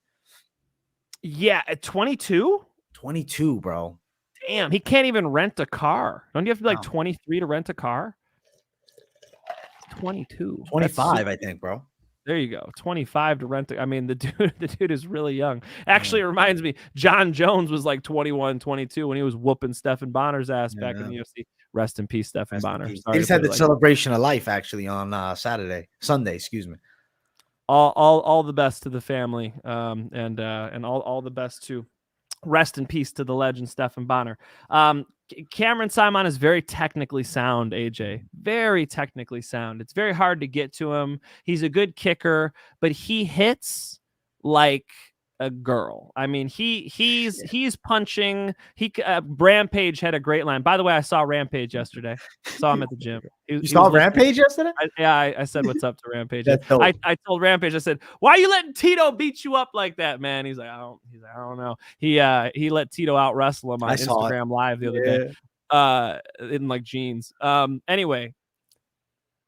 Yeah, at 22? 22, bro. Damn, he can't even rent a car. Don't you have to be like 23 to rent a car? 22. 25, I think, bro. There you go. 25 to rent. I mean, the dude is really young. Actually, it reminds me, John Jones was like 21, 22 when he was whooping Stephan Bonner's ass back in the UFC. Rest in peace, Stephan Bonner. He just had the celebration of life actually on Sunday, excuse me. All the best to the family, and all the best to rest in peace to the legend Stephan Bonner. Cameron Saaiman is very technically sound, AJ. Very technically sound. It's very hard to get to him. He's a good kicker, but he hits like a girl. I mean, he's punching. Rampage had a great line. By the way, I saw Rampage yesterday. Saw him at the gym. You saw Rampage yesterday? I said what's up to Rampage. That's dope. I told Rampage, I said, why are you letting Tito beat you up like that, man? He's like, I don't know. He let Tito out wrestle him on Instagram Live the other day. In like jeans. Anyway.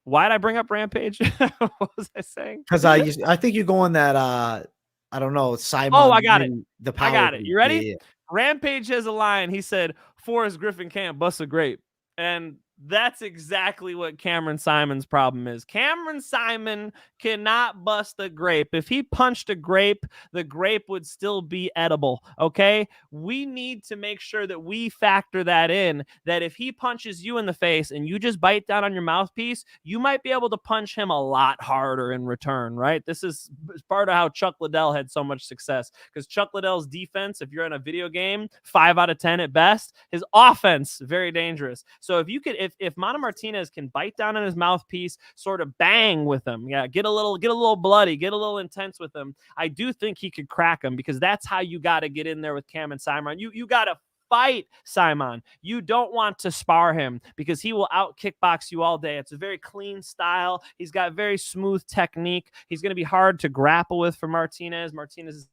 Why did I bring up Rampage? What was I saying? Because I think you're going that I don't know, Saaiman. Oh, I got it. I got it. You ready? Yeah. Rampage has a line. He said, Forrest Griffin can't bust a grape. And that's exactly what Cameron Saaiman's problem is. Cameron Saaiman cannot bust a grape. If he punched a grape, the grape would still be edible, okay? We need to make sure that we factor that in, that if he punches you in the face and you just bite down on your mouthpiece, you might be able to punch him a lot harder in return, right? This is part of how Chuck Liddell had so much success, because Chuck Liddell's defense, if you're in a video game, 5 out of 10 at best. His offense, very dangerous. So if Mana Martinez can bite down on his mouthpiece, sort of bang with him, get a little bloody, get a little intense with him, I do think he could crack him, because that's how you got to get in there with Cameron Saaiman. You got to fight Saaiman. You don't want to spar him, because he will out kickbox you all day. It's a very clean style. He's got very smooth technique. He's going to be hard to grapple with for Martinez. Martinez is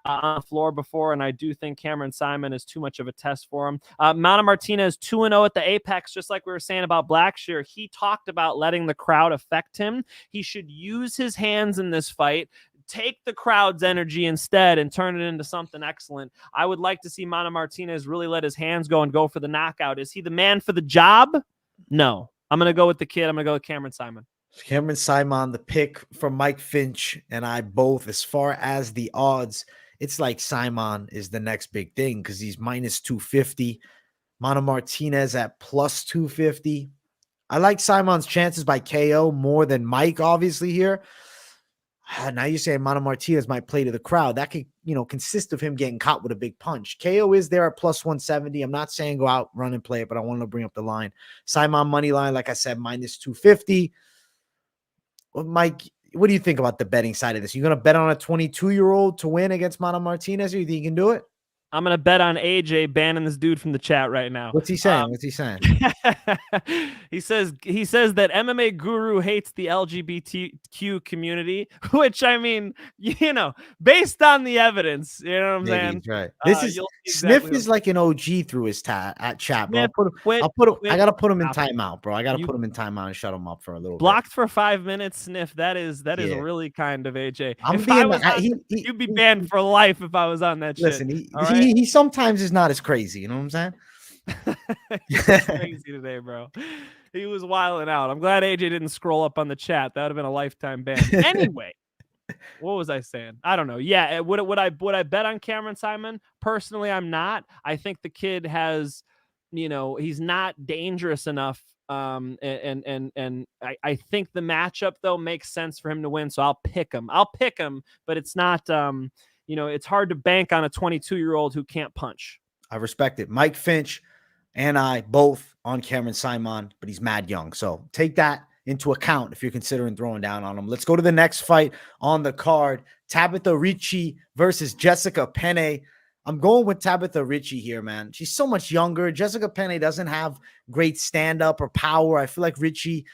on the floor before, and I do think Cameron Saaiman is too much of a test for him. Mana Martinez 2-0 at the Apex, just like we were saying about Blackshear. He talked about letting the crowd affect him. He should use his hands in this fight, take the crowd's energy instead, and turn it into something excellent. I would like to see Mana Martinez really let his hands go and go for the knockout. Is he the man for the job? No. I'm going to go with the kid. I'm going to go with Cameron Saaiman. Cameron Saaiman, the pick from Mike Finch and I both. As far as the odds, it's like Saaiman is the next big thing, because he's minus 250. Mana Martinez at plus 250. I like Saaiman's chances by KO more than Mike, obviously, here. Now you're saying Mana Martinez might play to the crowd. That could, consist of him getting caught with a big punch. KO is there at plus 170. I'm not saying go out, run and play it, but I want to bring up the line. Saaiman money line, like I said, minus 250. Well, Mike, what do you think about the betting side of this? You going to bet on a 22-year-old to win against Mana Martinez, or you think you can do it? I'm going to bet on AJ banning this dude from the chat right now. What's he saying? He says that MMA Guru hates the LGBTQ community, which, I mean, based on the evidence, you know what I'm saying? Right. This is Sniff is like an OG through his at chat, bro. I got to put him in timeout, bro. I got to put him in timeout and shut him up for a little blocked bit. For 5 minutes, Sniff. That is really kind of AJ. You'd be banned for life if I was on that shit. Listen, he sometimes is not as crazy. You know what I'm saying? He's crazy today, bro. He was wilding out. I'm glad AJ didn't scroll up on the chat. That would have been a lifetime ban. Anyway, what was I saying? I don't know. Yeah, would I bet on Cameron Saaiman? Personally, I'm not. I think the kid has, he's not dangerous enough. And I think the matchup though makes sense for him to win. So I'll pick him, but it's not. It's hard to bank on a 22-year-old who can't punch. I respect it. Mike Finch and I both on Cameron Saaiman, but he's mad young. So take that into account if you're considering throwing down on him. Let's go to the next fight on the card. Tabatha Ricci versus Jessica Penne. I'm going with Tabatha Ricci here, man. She's so much younger. Jessica Penne doesn't have great stand-up or power. I feel like Ricci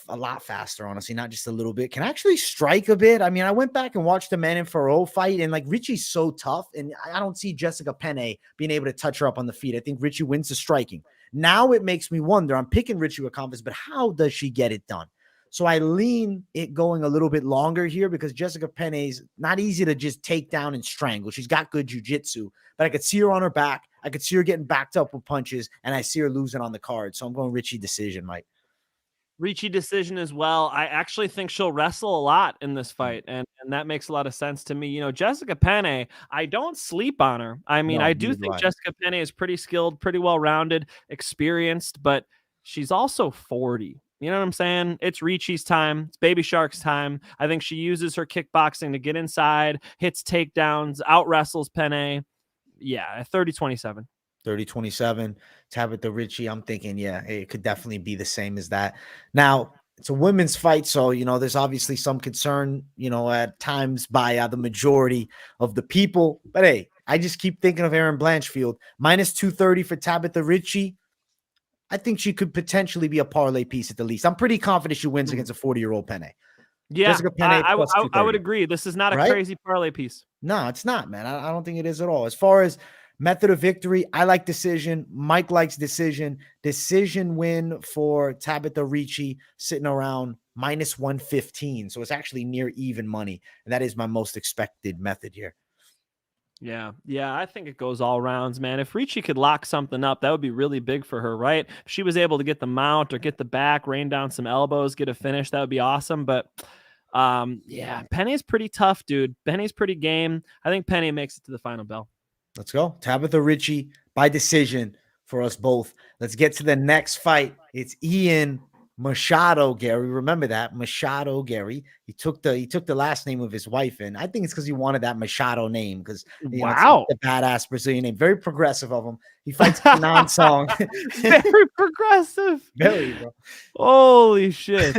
a lot faster, honestly, not just a little bit. Can actually strike a bit. I mean, I went back and watched the Manon Farrow fight, and like Ricci's so tough, and I don't see Jessica Penne being able to touch her up on the feet. I think Ricci wins the striking. Now it makes me wonder. I'm picking Ricci with confidence, but how does she get it done? So I lean it going a little bit longer here, because Jessica Penne's not easy to just take down and strangle. She's got good jiu-jitsu, but I could see her on her back. I could see her getting backed up with punches, and I see her losing on the card. So I'm going Ricci decision, Mike. Ricci decision as well. I actually think she'll wrestle a lot in this fight, and that makes a lot of sense to me. Jessica Penne, I don't sleep on her. I mean, I do think Jessica Penne is pretty skilled, pretty well-rounded, experienced, but she's also 40. You know what I'm saying? It's Ricci's time. It's Baby Shark's time. I think she uses her kickboxing to get inside, hits takedowns, out-wrestles Penne. Yeah, 30-27. 30-27, Tabatha Ricci. I'm thinking, yeah, it could definitely be the same as that. Now, it's a women's fight, so there's obviously some concern, at times by the majority of the people. But hey, I just keep thinking of Erin Blanchfield minus 230 for Tabatha Ricci. I think she could potentially be a parlay piece at the least. I'm pretty confident she wins against a 40-year-old Penne. Yeah, Penne I would agree. This is not a crazy parlay piece. No, it's not, man. I don't think it is at all. As far as method of victory, I like decision. Mike likes decision. Decision win for Tabatha Ricci, sitting around minus 115. So it's actually near even money. And that is my most expected method here. Yeah, I think it goes all rounds, man. If Ricci could lock something up, that would be really big for her, right? If she was able to get the mount or get the back, rain down some elbows, get a finish, that would be awesome. But yeah, Penne's pretty tough, dude. Penne's pretty game. I think Penne makes it to the final bell. Let's go. Tabatha Ricci by decision for us both. Let's get to the next fight. It's Ian Machado Gary. Remember that Machado Gary. He took the last name of his wife, and I think it's because he wanted that Machado name because wow, it's a badass Brazilian name. Very progressive of him. He fights Gane song. Very progressive. Very, bro. Holy shit,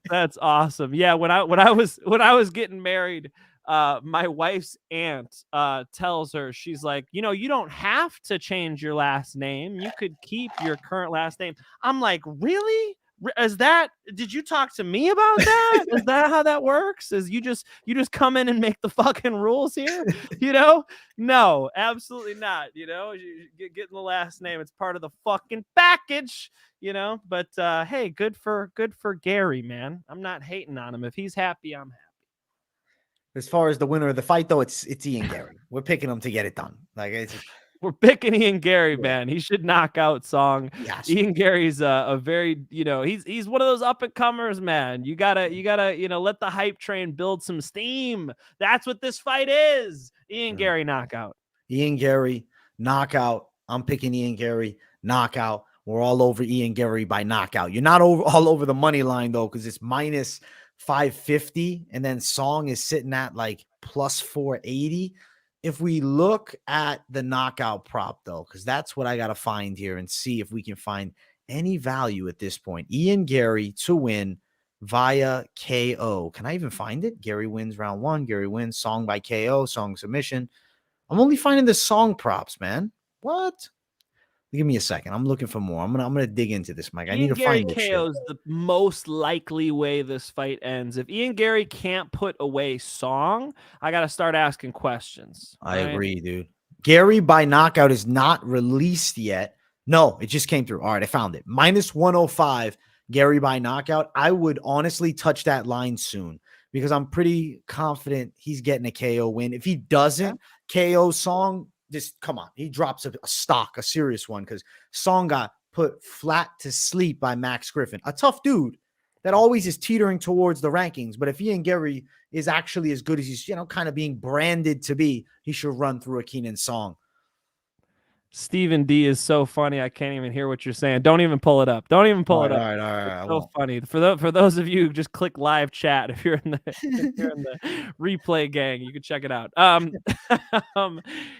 that's awesome. Yeah, when I was getting married, my wife's aunt tells her, she's like, you don't have to change your last name. You could keep your current last name. I'm like, really? Did you talk to me about that? Is that how that works? Is you just come in and make the fucking rules here? No, absolutely not. Getting the last name, it's part of the fucking package, but hey, good for Gary, man. I'm not hating on him. If he's happy, I'm happy. As far as the winner of the fight, though, it's Ian Gary. We're picking him to get it done. We're picking Ian Gary, man. He should knock out Song. Yes. Ian Gary's a very, he's one of those up and comers, man. You gotta, let the hype train build some steam. That's what this fight is. Ian Gary knockout. Ian Gary knockout. I'm picking Ian Gary knockout. We're all over Ian Gary by knockout. You're not all over the money line though, because it's minus 550, and then Song is sitting at like plus 480. If we look at the knockout prop, though, because that's what I got to find here and see if we can find any value at this point. Ian Gary to win via KO. Can I even find it? Gary wins round 1. Gary wins Song by KO, Song submission. I'm only finding the Song props, man. What? Give me a second. I'm looking for more. I'm gonna dig into this, Mike. I need to find it. Ian Gary KO's the most likely way this fight ends. If Ian Gary can't put away Song, I gotta start asking questions. I agree, dude. Gary by knockout is not released yet. No, it just came through. All right, I found it. Minus 105. Gary by knockout. I would honestly touch that line soon because I'm pretty confident he's getting a KO win. If he doesn't KO Song, just come on. He drops a stock, a serious one, because Song got put flat to sleep by Max Griffin, a tough dude that always is teetering towards the rankings. But if Ian Gary is actually as good as he's, kind of being branded to be, he should run through a Keenan Song. Stephen D is so funny. I can't even hear what you're saying. Don't even pull it up. Don't even pull it up. All right. It's so funny. For those of you who just click live chat, if you're in the replay gang, you can check it out.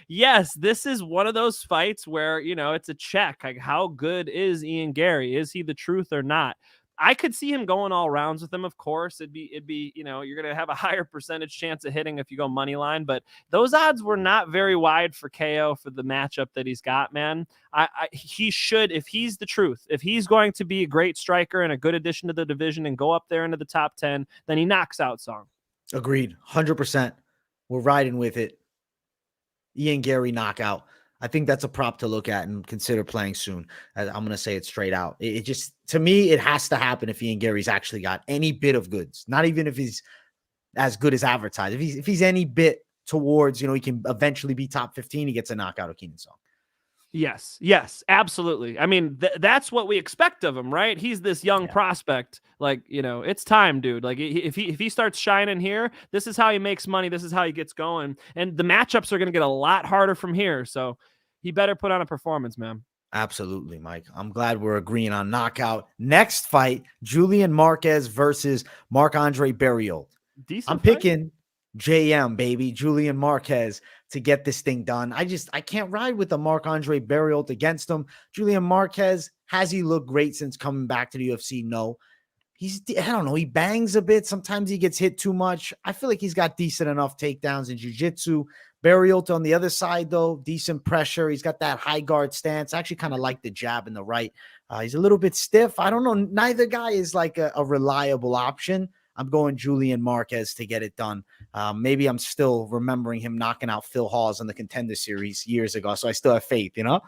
Yes, this is one of those fights where, it's a check. Like, how good is Ian Gary? Is he the truth or not? I could see him going all rounds with him. Of course, it'd be, you're going to have a higher percentage chance of hitting if you go money line, but those odds were not very wide for KO for the matchup that he's got, man. He should, if he's the truth, if he's going to be a great striker and a good addition to the division and go up there into the top 10, then he knocks out Song. Agreed. 100%. We're riding with it. Ian Gary knockout. I think that's a prop to look at and consider playing soon. I'm going to say it straight out. It just, to me, it has to happen if Ian Gary's actually got any bit of goods, not even if he's as good as advertised. If he's any bit towards, he can eventually be top 15, he gets a knockout of Keenan Song. Yes, absolutely. I mean, that's what we expect of him, right? He's this young prospect. Like, it's time, dude. Like, if he starts shining here, this is how he makes money. This is how he gets going. And the matchups are going to get a lot harder from here. So he better put on a performance, man. Absolutely, Mike. I'm glad we're agreeing on knockout. Next fight, Julian Marquez versus Marc-Andre Barriault. I'm picking JM, baby, Julian Marquez, to get this thing done. I can't ride with the Marc-Andre Barriault against him. Julian Marquez, has he looked great since coming back to the UFC? No. I don't know, he bangs a bit. Sometimes he gets hit too much. I feel like he's got decent enough takedowns in jiu-jitsu. Barriota on the other side, though, decent pressure. He's got that high guard stance. I actually kind of like the jab and the right. He's a little bit stiff. I don't know. Neither guy is like a reliable option. I'm going Julian Marquez to get it done. Maybe I'm still remembering him knocking out Phil Hawes in the Contender Series years ago, so I still have faith, you know?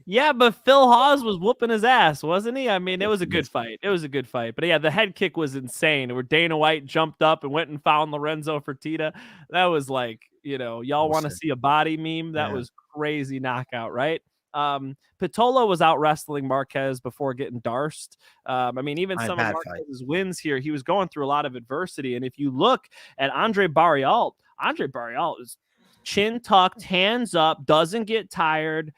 Yeah, but Phil Hawes was whooping his ass, wasn't he? I mean, it was a good fight. It was a good fight. But yeah, the head kick was insane. Where Dana White jumped up and went and found Lorenzo Fertitta. That was like, y'all want to see a body meme? That was crazy knockout, right? Pitola was out wrestling Marquez before getting darsed. I mean, even some of Marquez's wins here, he was going through a lot of adversity. And if you look at Andre Barriault is chin tucked, hands up, doesn't get tired,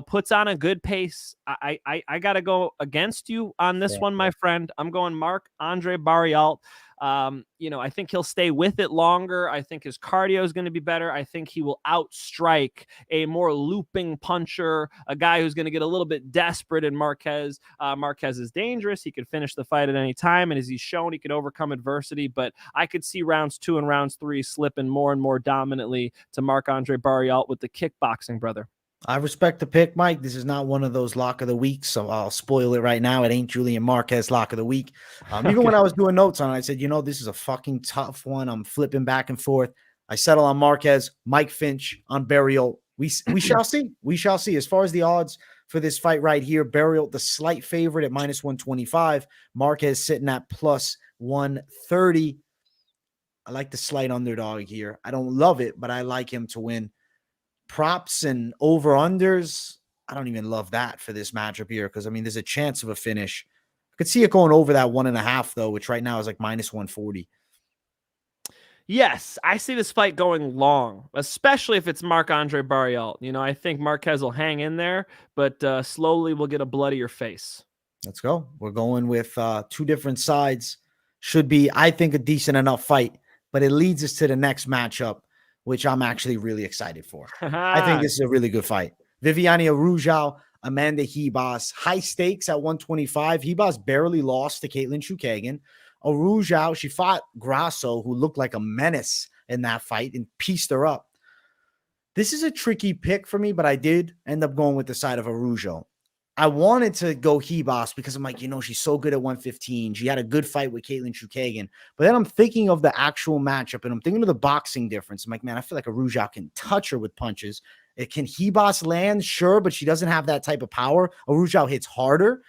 puts on a good pace. I got to go against you on this one, my friend. I'm going Marc-Andre Barriault. I think he'll stay with it longer. I think his cardio is going to be better. I think he will outstrike a more looping puncher, a guy who's going to get a little bit desperate in Marquez. Marquez is dangerous. He could finish the fight at any time. And as he's shown, he could overcome adversity. But I could see rounds 2 and rounds 3 slipping more and more dominantly to Marc-Andre Barriault with the kickboxing brother. I respect the pick, Mike. This is not one of those lock of the week, so I'll spoil it right now. It ain't Julian Marquez lock of the week. Even when I was doing notes on it, I said, this is a fucking tough one. I'm flipping back and forth. I settle on Marquez, Mike Finch on Barriault. We shall see. We shall see. As far as the odds for this fight right here, Barriault, the slight favorite at -125. Marquez sitting at +130. I like the slight underdog here. I don't love it, but I like him to win. Props and over-unders, I don't even love that for this matchup here because, there's a chance of a finish. I could see it going over that 1.5, though, which right now is like -140. Yes, I see this fight going long, especially if it's Marc-Andre Barriault. I think Marquez will hang in there, but slowly we'll get a bloodier face. Let's go. We're going with 2 different sides. Should be, I think, a decent enough fight, but it leads us to the next matchup, which I'm actually really excited for. I think this is a really good fight. Viviane Araujo, Amanda Ribas, high stakes at 125. Ribas barely lost to Caitlin Chukagian. Araujo, she fought Grasso, who looked like a menace in that fight, and pieced her up. This is a tricky pick for me, but I did end up going with the side of Araujo. I wanted to go Ribas because I'm like, she's so good at 115. She had a good fight with Caitlin Chukagian. But then I'm thinking of the actual matchup, and I'm thinking of the boxing difference. I'm like, man, I feel like Araujo can touch her with punches. Can Ribas land? Sure, but she doesn't have that type of power. Araujo hits harder.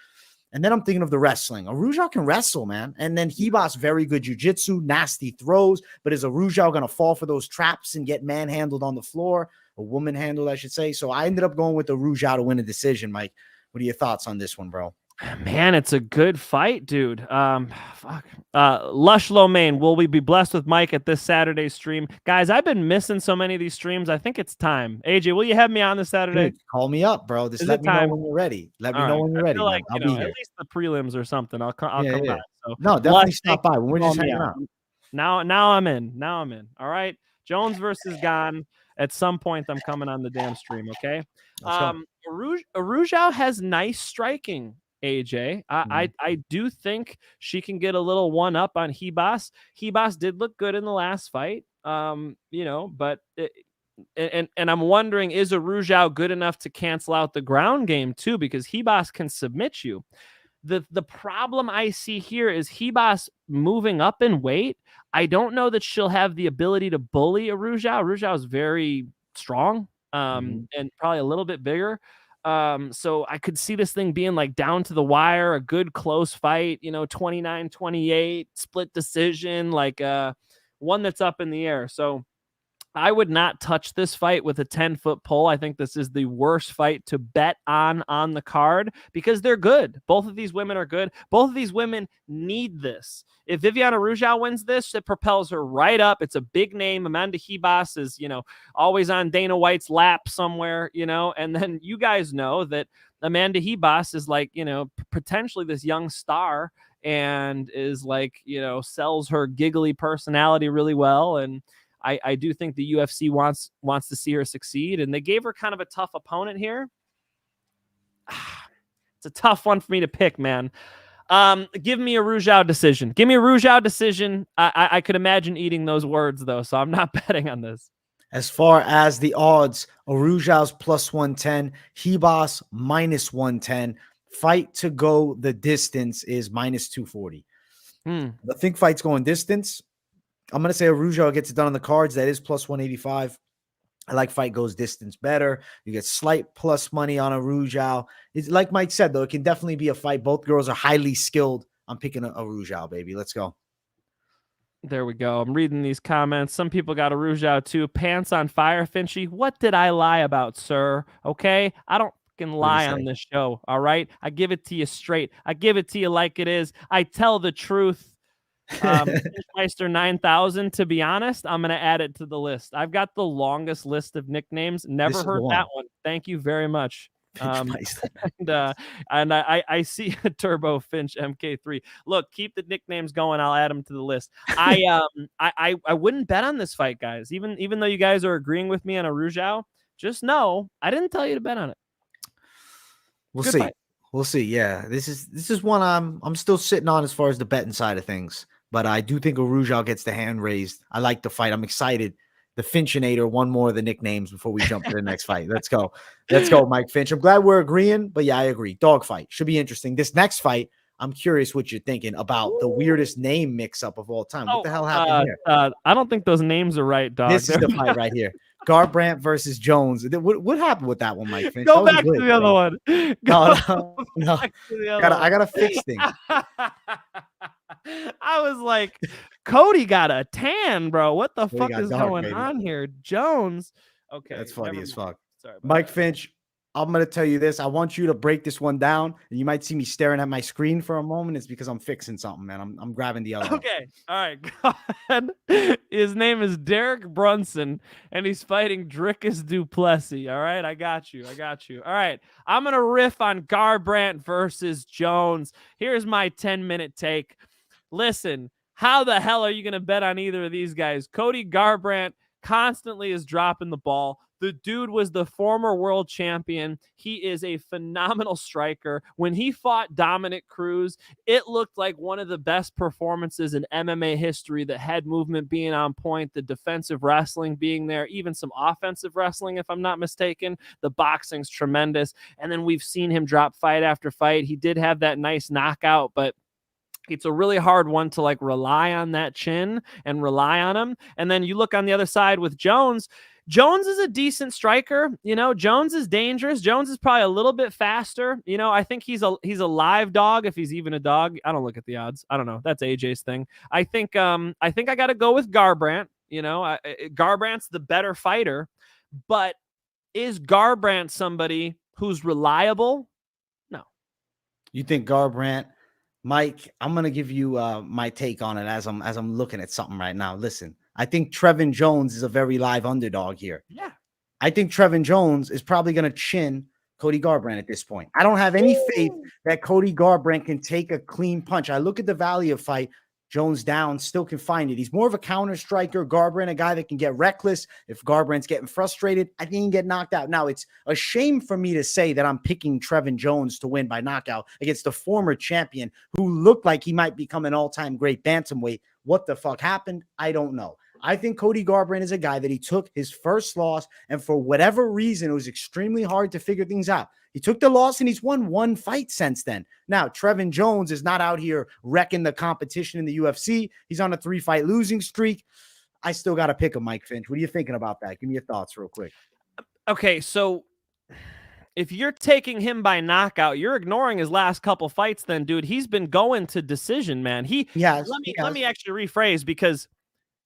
And then I'm thinking of the wrestling. Araujo can wrestle, man. And then Ribas, very good jiu-jitsu, nasty throws. But is Araujo going to fall for those traps and get manhandled on the floor? A woman handled, I should say. So I ended up going with Araujo to win a decision, Mike. What are your thoughts on this one, bro? Man, it's a good fight, dude. Lush Lomain, will we be blessed with Mike at this Saturday stream? Guys, I've been missing so many of these streams. I think it's time. AJ, will you have me on this Saturday? Dude, call me up, bro. Just let me know when you're ready. Let me know when you're ready. Like, I'll be here. At least the prelims or something. I'll come back. So, no, definitely stop by when we're just hanging out. Now I'm in. All right. Jones versus Gane. At some point, I'm coming on the damn stream, okay? Araujo has nice striking, AJ. I do think she can get a little one up on Ribas. Ribas did look good in the last fight, but I'm wondering, is Araujo good enough to cancel out the ground game too? Because Ribas can submit you. The problem I see here is Ribas moving up in weight. I don't know that she'll have the ability to bully Araujo. Araujo is very strong and probably a little bit bigger. So I could see this thing being like down to the wire, a good close fight, 29-28, split decision, like one that's up in the air. So I would not touch this fight with a 10-foot pole. I think this is the worst fight to bet on the card because they're good. Both of these women are good. Both of these women need this. If Viviane Araujo wins this, it propels her right up. It's a big name. Amanda Ribas is, always on Dana White's lap somewhere, and then you guys know that Amanda Ribas is like, potentially this young star and is like, sells her giggly personality really well. And I do think the UFC wants to see her succeed, and they gave her kind of a tough opponent here. It's a tough one for me to pick, man. Give me a Radzhabov decision. Give me a Radzhabov decision. I could imagine eating those words though, so I'm not betting on this. As far as the odds, Arujau's plus 110, Hebos minus 110. Fight to go the distance is minus 240. I think fight's going distance. I'm going to say Arujau gets it done on the cards. That is plus 185. I like fight goes distance better. You get slight plus money on Arujau. It's like Mike said, though, it can definitely be a fight. Both girls are highly skilled. I'm picking Arujau, baby. Let's go. There we go. I'm reading these comments. Some people got Arujau too. Pants on fire, Finchy. What did I lie about, sir? Okay? I don't fucking lie on this show, all right? I give it to you straight. I give it to you like it is. I tell the truth. Meister 9000, to be honest, I'm going to add it to the list. I've got the longest list of nicknames. Never heard that one. Thank you very much. And I see a Turbo Finch MK3. Look, keep the nicknames going. I'll add them to the list. I wouldn't bet on this fight, guys. Even though you guys are agreeing with me on Arujau, just know I didn't tell you to bet on it. We'll see. We'll see. Yeah, this is one I'm still sitting on as far as the betting side of things. But I do think Arujau gets the hand raised. I like the fight. I'm excited. The Finchinator, one more of the nicknames before we jump to the next fight. Let's go. Let's go, Mike Finch. I'm glad we're agreeing, but yeah, I agree. Dog fight. Should be interesting. This next fight, I'm curious what you're thinking about the weirdest name mix-up of all time. What the hell happened here? I don't think those names are right, dog. This is the fight right here. Garbrandt versus Jones. What happened with that one, Mike Finch? Go back to the other one. No. I gotta fix things. I was like, Cody got a tan, bro. What the fuck is going on here? Jones. Okay. That's funny as fuck. Sorry, Mike Finch, I'm going to tell you this. I want you to break this one down, and you might see me staring at my screen for a moment. It's because I'm fixing something, man. I'm grabbing the other one. Okay. All right. Go ahead. His name is Derek Brunson, and he's fighting Dricus du Plessis. All right. I got you. All right. I'm going to riff on Garbrandt versus Jones. Here's my 10-minute take. Listen, how the hell are you going to bet on either of these guys? Cody Garbrandts constantly is dropping the ball. The dude was the former world champion. He is a phenomenal striker. When he fought Dominic Cruz, it looked like one of the best performances in MMA history. The head movement being on point, the defensive wrestling being there, even some offensive wrestling, if I'm not mistaken. The boxing's tremendous. And then we've seen him drop fight after fight. He did have that nice knockout, but it's a really hard one to like rely on that chin and rely on him. And then you look on the other side with Jones. Jones is a decent striker. You know, Jones is dangerous. Jones is probably a little bit faster. You know, I think he's a live dog, if he's even a dog. I don't look at the odds. I don't know. That's AJ's thing. I think I got to go with Garbrandt. You know, Garbrandt's the better fighter, but is Garbrandt somebody who's reliable? No. You think Garbrandt? Mike, I'm going to give you my take on it as I'm looking at something right now. Listen, I think Trevin Jones is a very live underdog here. Yeah. I think Trevin Jones is probably going to chin Cody Garbrandts at this point. I don't have any faith that Cody Garbrandts can take a clean punch. I look at the value of fight. Jones down, still can find it. He's more of a counter striker. Garbrandts, a guy that can get reckless. If Garbrandt's getting frustrated, I think he can get knocked out. Now, it's a shame for me to say that I'm picking Trevin Jones to win by knockout against the former champion who looked like he might become an all-time great bantamweight. What the fuck happened? I don't know. I think Cody Garbrandts is a guy that he took his first loss, and for whatever reason, it was extremely hard to figure things out. He took the loss, and he's won one fight since then. Now, Trevin Jones is not out here wrecking the competition in the UFC. He's on a 3-fight losing streak. I still got to pick him, Mike Finch. What are you thinking about that? Give me your thoughts real quick. Okay, so if you're taking him by knockout, you're ignoring his last couple fights then, dude. He's been going to decision, man. Let me actually rephrase, because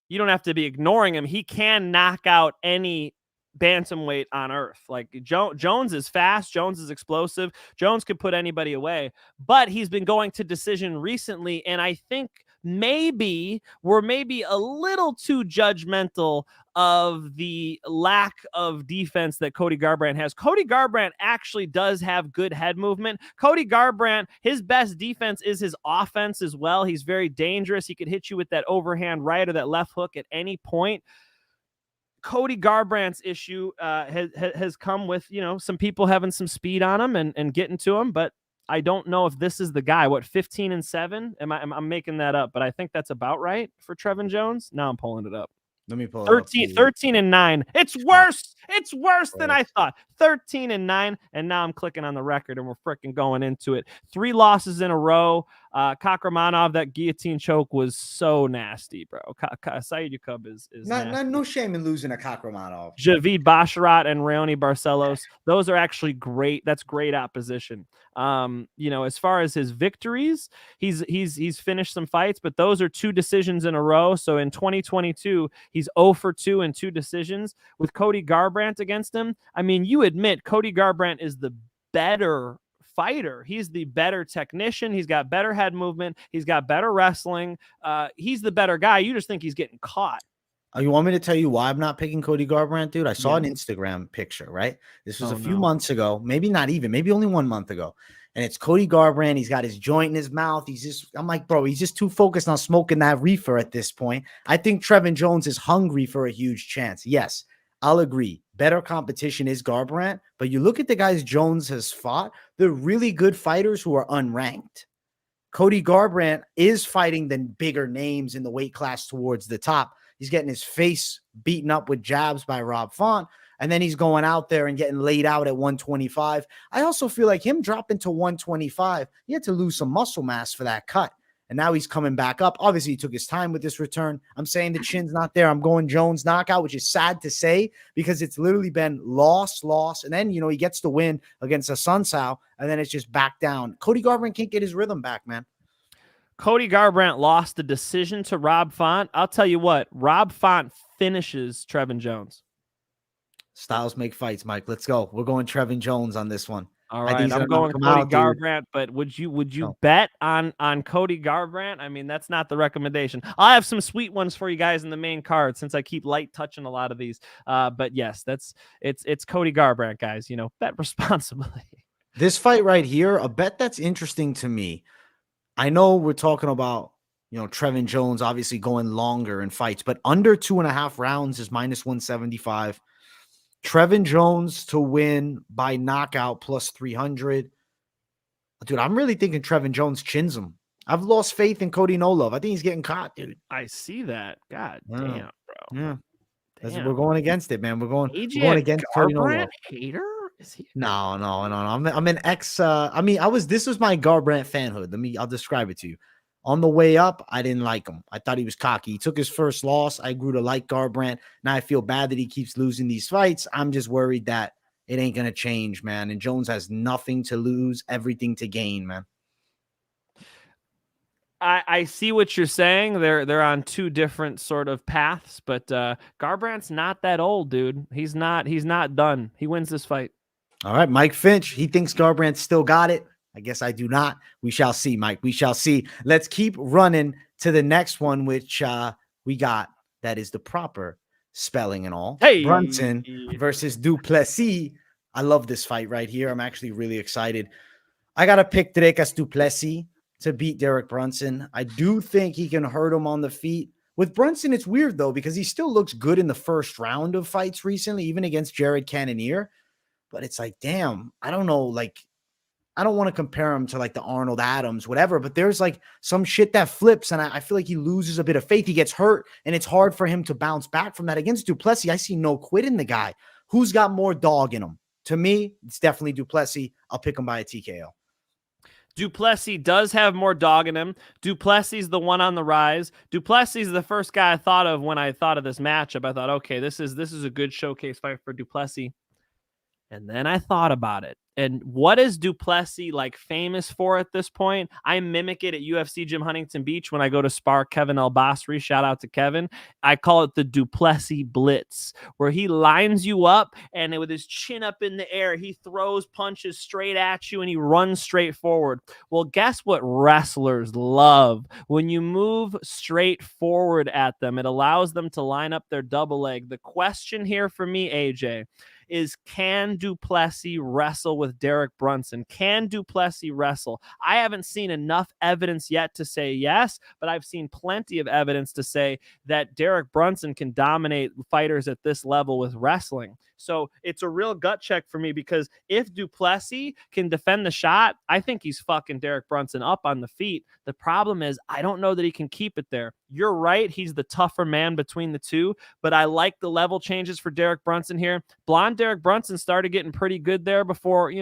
you don't have to be ignoring him. He can knock out any bantamweight on earth. Like Jones is fast. Jones is explosive. Jones could put anybody away, but he's been going to decision recently. And I think maybe we're a little too judgmental of the lack of defense that Cody Garbrandts has. Cody Garbrandts actually does have good head movement. Cody Garbrandts, his best defense is his offense as well. He's very dangerous. He could hit you with that overhand right or that left hook at any point. Cody Garbrandts' issue has come with, you know, some people having some speed on him and getting to him, but I don't know if this is the guy. What, 15-7? I'm making that up, but I think that's about right for Trevin Jones. Now I'm pulling it up. Let me pull it 13, up. 13-9. It's worse. It's worse than I thought. 13-9, and now I'm clicking on the record, and we're freaking going into it. 3 losses in a row. Rakhmonov, that guillotine choke was so nasty, bro. Saeed Yukub is no shame in losing a Rakhmonov. Javid Basharat and Raoni Barcelos, those are actually great. That's great opposition. As far as his victories, he's finished some fights, but those are 2 decisions in a row. So in 2022, he's 0-2 in 2 decisions with Cody Garbrandts against him. I mean, you admit Cody Garbrandts is the better fighter. He's the better technician. He's got better head movement. He's got better wrestling. He's the better guy. You just think he's getting caught. You want me to tell you why I'm not picking Cody Garbrandts, dude? I saw an Instagram picture, right? This was a few months ago, maybe not even, maybe only 1 month ago. And it's Cody Garbrandts. He's got his joint in his mouth. I'm like, bro, he's just too focused on smoking that reefer at this point. I think Trevin Jones is hungry for a huge chance. Yes, I'll agree. Better competition is Garbrandt, but you look at the guys Jones has fought, they're really good fighters who are unranked. Cody Garbrandts is fighting the bigger names in the weight class towards the top. He's getting his face beaten up with jabs by Rob Font, and then he's going out there and getting laid out at 125. I also feel like him dropping to 125, he had to lose some muscle mass for that cut. And now he's coming back up. Obviously, he took his time with this return. I'm saying the chin's not there. I'm going Jones knockout, which is sad to say because it's literally been loss. And then, he gets the win against a Sunsao, and then it's just back down. Cody Garbrandts can't get his rhythm back, man. Cody Garbrandts lost the decision to Rob Font. I'll tell you what, Rob Font finishes Trevin Jones. Styles make fights, Mike. Let's go. We're going Trevin Jones on this one. All right, I'm going Cody Garbrandts, but would you bet on Cody Garbrandts? I mean, that's not the recommendation. I'll have some sweet ones for you guys in the main card since I keep light touching a lot of these. But yes, it's Cody Garbrandts, guys. Bet responsibly. This fight right here, a bet that's interesting to me. I know we're talking about, Trevin Jones obviously going longer in fights, but under 2.5 rounds is -175. Trevin Jones to win by knockout plus 300. Dude, I'm really thinking Trevin Jones chins him. I've lost faith in Cody No Love. I think he's getting caught, dude. I see that. God damn, bro. Yeah. We're going against it, man. We're going against Cody No Love. Hater? Is he? No. I'm an ex. This was my Garbrandt fanhood. I'll describe it to you. On the way up, I didn't like him. I thought he was cocky. He took his first loss. I grew to like Garbrandt. Now I feel bad that he keeps losing these fights. I'm just worried that it ain't going to change, man. And Jones has nothing to lose, everything to gain, man. I see what you're saying. They're on 2 different sort of paths, but Garbrandt's not that old, dude. He's not done. He wins this fight. All right, Mike Finch. He thinks Garbrandt still got it. I guess I do not. We shall see, Mike. We shall see. Let's keep running to the next one, which we got. That is the proper spelling and all. Hey, Brunson versus Du Plessis. I love this fight right here. I'm actually really excited. I got to pick Dricus Du Plessis to beat Derek Brunson. I do think he can hurt him on the feet. With Brunson, it's weird, though, because he still looks good in the first round of fights recently, even against Jared Cannonier. But it's like, damn, I don't know, I don't want to compare him to the Arnold Adams, whatever, but there's some shit that flips, and I feel like he loses a bit of faith. He gets hurt, and it's hard for him to bounce back from that. Against Du Plessis, I see no quit in the guy. Who's got more dog in him? To me, it's definitely Du Plessis. I'll pick him by a TKO. Du Plessis does have more dog in him. Du Plessis is the one on the rise. Du Plessis is the first guy I thought of when I thought of this matchup. I thought, okay, this is a good showcase fight for Du Plessis. And then I thought about it. And what is Du Plessis famous for at this point? I mimic it at UFC Gym Huntington Beach when I go to spar Kevin El Basri. Shout out to Kevin. I call it the Du Plessis Blitz, where he lines you up and with his chin up in the air, he throws punches straight at you and he runs straight forward. Well, guess what wrestlers love? When you move straight forward at them, it allows them to line up their double leg. The question here for me, AJ, is, can du Plessis wrestle with Derek Brunson? Can du Plessis wrestle? I haven't seen enough evidence yet to say yes, but I've seen plenty of evidence to say that Derek Brunson can dominate fighters at this level with wrestling. So it's a real gut check for me, because if du Plessis can defend the shot, I think he's fucking Derek Brunson up on the feet. The problem is, I don't know that he can keep it there. You're right, he's the tougher man between the two, but I like the level changes for Derek Brunson here. Blonde Derek Brunson started getting pretty good there before,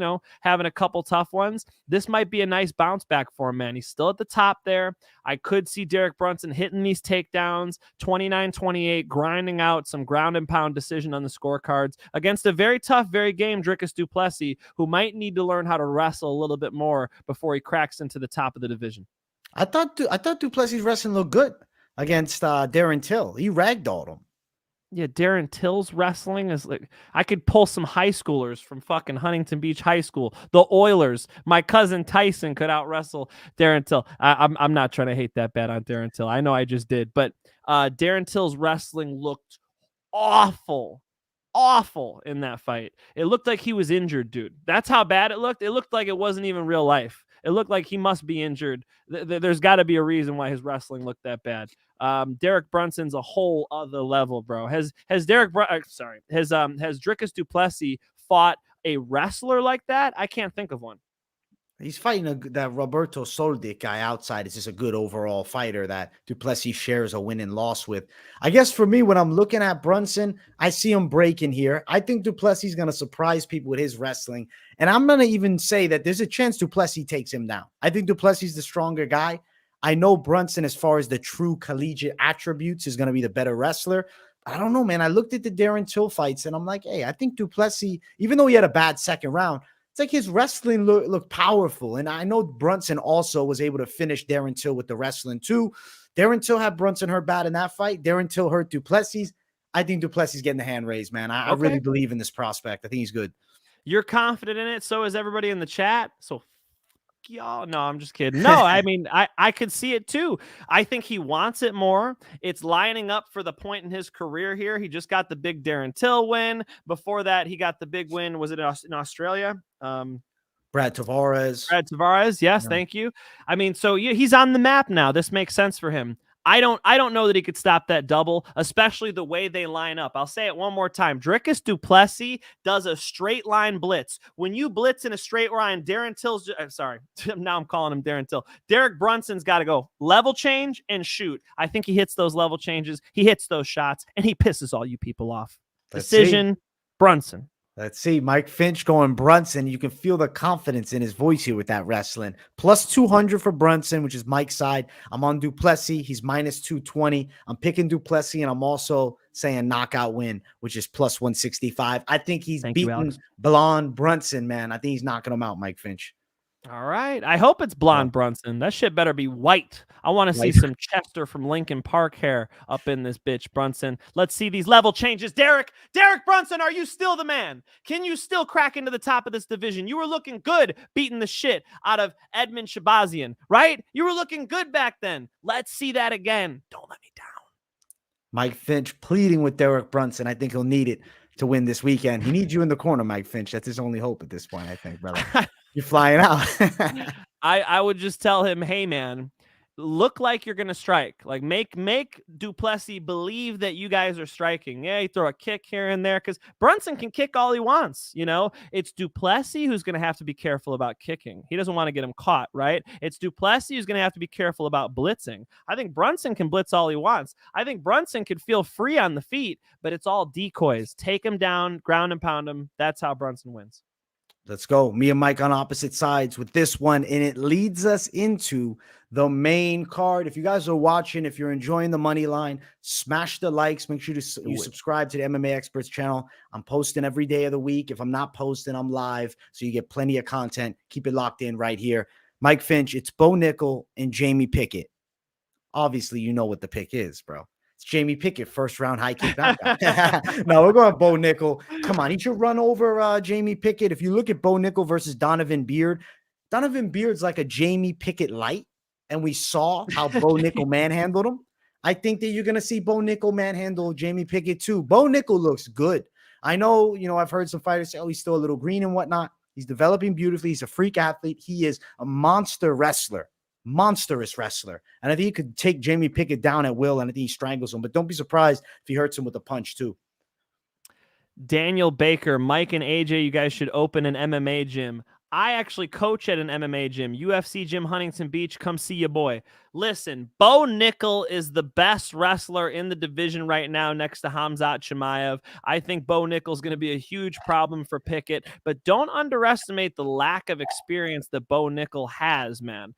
having a couple tough ones. This might be a nice bounce back for him, man. He's still at the top there. I could see Derek Brunson hitting these takedowns, 29-28, grinding out some ground and pound decision on the scorecards against a very tough, very game Dricus du Plessis, who might need to learn how to wrestle a little bit more before he cracks into the top of the division. I thought du Plessis' wrestling looked good against Darren Till. He ragdolled him. Yeah, Darren Till's wrestling is like, I could pull some high schoolers from fucking Huntington Beach High School. The Oilers, my cousin Tyson could out wrestle Darren Till. I'm not trying to hate that bad on Darren Till. I know I just did, but Darren Till's wrestling looked awful in that fight. It looked like he was injured, dude. That's how bad it looked. It looked like it wasn't even real life. It looked like he must be injured. There's got to be a reason why his wrestling looked that bad. Derek Brunson's a whole other level, bro. Has Dricus du Plessis fought a wrestler like that? I can't think of one. He's fighting that Roberto Soldic guy outside. Is just a good overall fighter that du Plessis shares a win and loss with. I guess for me, when I'm looking at Brunson, I see him breaking here. I think du Plessis is going to surprise people with his wrestling. And I'm going to even say that there's a chance du Plessis takes him down. I think du Plessis is the stronger guy. I know Brunson, as far as the true collegiate attributes, is going to be the better wrestler. I don't know, man. I looked at the Darren Till fights, and I'm like, hey, I think du Plessis, even though he had a bad second round, it's like his wrestling looked powerful. And I know Brunson also was able to finish Darren Till with the wrestling too. Darren Till had Brunson hurt bad in that fight. Darren Till hurt du Plessis. I think du Plessis getting the hand raised, man. I really believe in this prospect. I think he's good. You're confident in it. So is everybody in the chat. So y'all. No, I'm just kidding. No, I mean, I could see it too. I think he wants it more. It's lining up for the point in his career here. He just got the big Darren Till win. Before that, he got the big win. Was it in Australia? Brad Tavares. Yes, thank you. I mean, so he's on the map now. This makes sense for him. I don't know that he could stop that double, especially the way they line up. I'll say it one more time. Dricus du Plessis does a straight line blitz. When you blitz in a straight line, Darren Till's, sorry, now I'm calling him Darren Till. Derek Brunson's got to go level change and shoot. I think he hits those level changes. He hits those shots, and he pisses all you people off. Decision, Brunson. Let's see. Mike Finch going Brunson. You can feel the confidence in his voice here with that wrestling. Plus 200 for Brunson, which is Mike's side. I'm on du Plessis. He's minus 220. I'm picking du Plessis, and I'm also saying knockout win, which is plus 165. I think he's beating Blonde Brunson, man. I think he's knocking him out, Mike Finch. All right. I hope it's blonde Brunson. That shit better be white. I want to see some Chester from Lincoln Park hair up in this bitch, Brunson. Let's see these level changes. Derek Brunson, are you still the man? Can you still crack into the top of this division? You were looking good beating the shit out of Edmund Shabazian, right? You were looking good back then. Let's see that again. Don't let me down. Mike Finch pleading with Derek Brunson. I think he'll need it to win this weekend. He needs you in the corner, Mike Finch. That's his only hope at this point, I think, brother. You're flying out. I would just tell him, hey, man, look like you're going to strike. Like, make du Plessis believe that you guys are striking. Yeah, you throw a kick here and there, because Brunson can kick all he wants, you know? It's du Plessis who's going to have to be careful about kicking. He doesn't want to get him caught, right? It's du Plessis who's going to have to be careful about blitzing. I think Brunson can blitz all he wants. I think Brunson could feel free on the feet, but it's all decoys. Take him down, ground and pound him. That's how Brunson wins. Let's go. Me and Mike on opposite sides with this one, and it leads us into the main card. If you guys are watching, if you're enjoying the money line, smash the likes. Make sure you subscribe to the MMA Experts channel. I'm posting every day of the week. If I'm not posting, I'm live, so you get plenty of content. Keep it locked in right here. Mike Finch, it's Bo Nickal and Jamie Pickett. Obviously, you know what the pick is, bro. It's Jamie Pickett, first round high kick knockout. No, we're going Bo Nickal. Come on, he should run over Jamie Pickett. If you look at Bo Nickal versus Donovan Beard, Donovan Beard's like a Jamie Pickett light, and we saw how Bo Nickal manhandled him. I think that you're going to see Bo Nickal manhandle Jamie Pickett too. Bo Nickal looks good. I know, I've heard some fighters say, oh, he's still a little green and whatnot. He's developing beautifully. He's a freak athlete. He is a monster wrestler, monstrous wrestler. And I think he could take Jamie Pickett down at will, and I think he strangles him. But don't be surprised if he hurts him with a punch too. Daniel Baker, Mike and AJ, you guys should open an MMA gym. I actually coach at an MMA gym, UFC gym, Huntington Beach. Come see your boy. Listen, Bo Nickal is the best wrestler in the division right now next to Khamzat Chimaev. I think Bo Nickal is going to be a huge problem for Pickett, but don't underestimate the lack of experience that Bo Nickal has, man.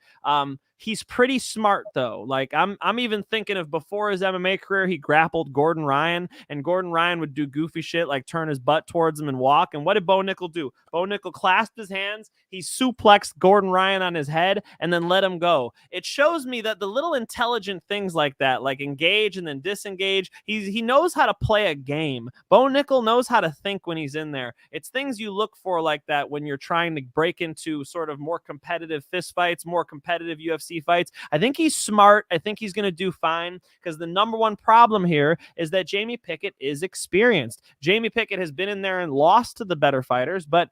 He's pretty smart though. Like I'm even thinking of before his MMA career, he grappled Gordon Ryan, and Gordon Ryan would do goofy shit like turn his butt towards him and walk. And what did Bo Nickal do? Bo Nickal clasped his hands, he suplexed Gordon Ryan on his head, and then let him go. It shows me that the little intelligent things like that, like engage and then disengage, he knows how to play a game. Bo Nickal knows how to think when he's in there. It's things you look for like that when you're trying to break into sort of more competitive fist fights, more competitive UFC fights. I think he's smart. I think he's going to do fine, because the number one problem here is that Jamie Pickett is experienced. Jamie Pickett has been in there and lost to the better fighters, but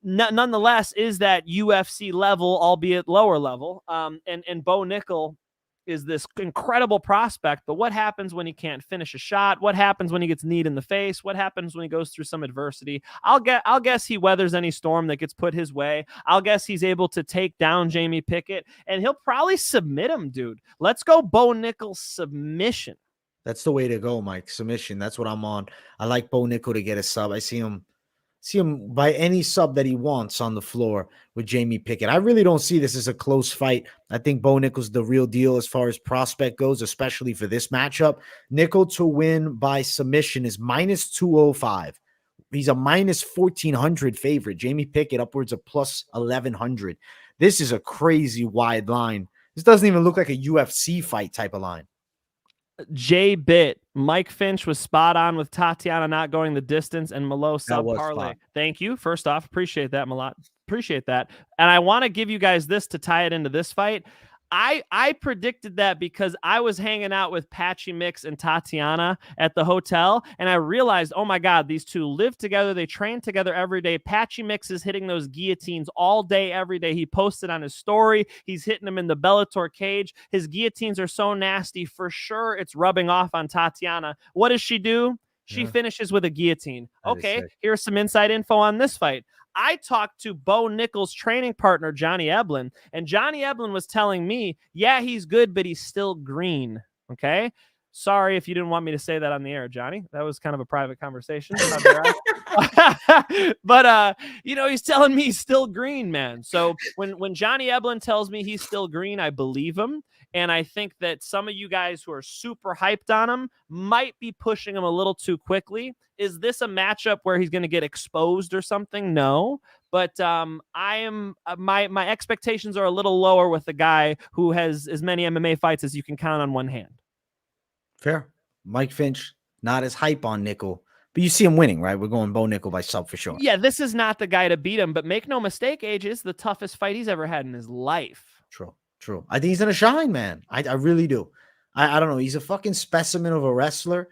nonetheless is that UFC level, albeit lower level. And Bo Nickal is this incredible prospect, but what happens when he can't finish a shot? What happens when he gets kneed in the face? What happens when he goes through some adversity? I'll guess he weathers any storm that gets put his way. I'll guess he's able to take down Jamie Pickett, and he'll probably submit him, dude. Let's go Bo Nickal submission. That's the way to go, Mike. Submission. That's what I'm on. I like Bo Nickal to get a sub. I see him by any sub that he wants on the floor with Jamie Pickett. I really don't see this as a close fight. I think Bo Nickal's the real deal as far as prospect goes, especially for this matchup. Nickal to win by submission is minus 205. He's a minus 1,400 favorite. Jamie Pickett upwards of plus 1,100. This is a crazy wide line. This doesn't even look like a UFC fight type of line. J-Bit, Mike Finch was spot on with Tatiana not going the distance, and Malo sub parlay. Thank you. First off, appreciate that, Malot. Appreciate that. And I want to give you guys this to tie it into this fight. I predicted that because I was hanging out with Patchy Mix and Tatiana at the hotel, and I realized, oh my God, these two live together. They train together every day. Patchy Mix is hitting those guillotines all day, every day. He posted on his story. He's hitting them in the Bellator cage. His guillotines are so nasty. For sure, it's rubbing off on Tatiana. What does she do? She finishes with a guillotine. Okay, here's some inside info on this fight. I talked to Bo Nickal's training partner, Johnny Eblin, and Johnny Eblin was telling me, yeah, he's good, but he's still green. Okay. Sorry if you didn't want me to say that on the air, Johnny. That was kind of a private conversation. But he's telling me he's still green, man. So when Johnny Eblin tells me he's still green, I believe him. And I think that some of you guys who are super hyped on him might be pushing him a little too quickly. Is this a matchup where he's going to get exposed or something? No. But my expectations are a little lower with the guy who has as many MMA fights as you can count on one hand. Fair. Mike Finch, not as hype on Nickal, but you see him winning, right? We're going Bo Nickal by sub for sure. Yeah, this is not the guy to beat him, but make no mistake, AJ, is the toughest fight he's ever had in his life. True. I think he's going to shine, man. I really do. I don't know. He's a fucking specimen of a wrestler.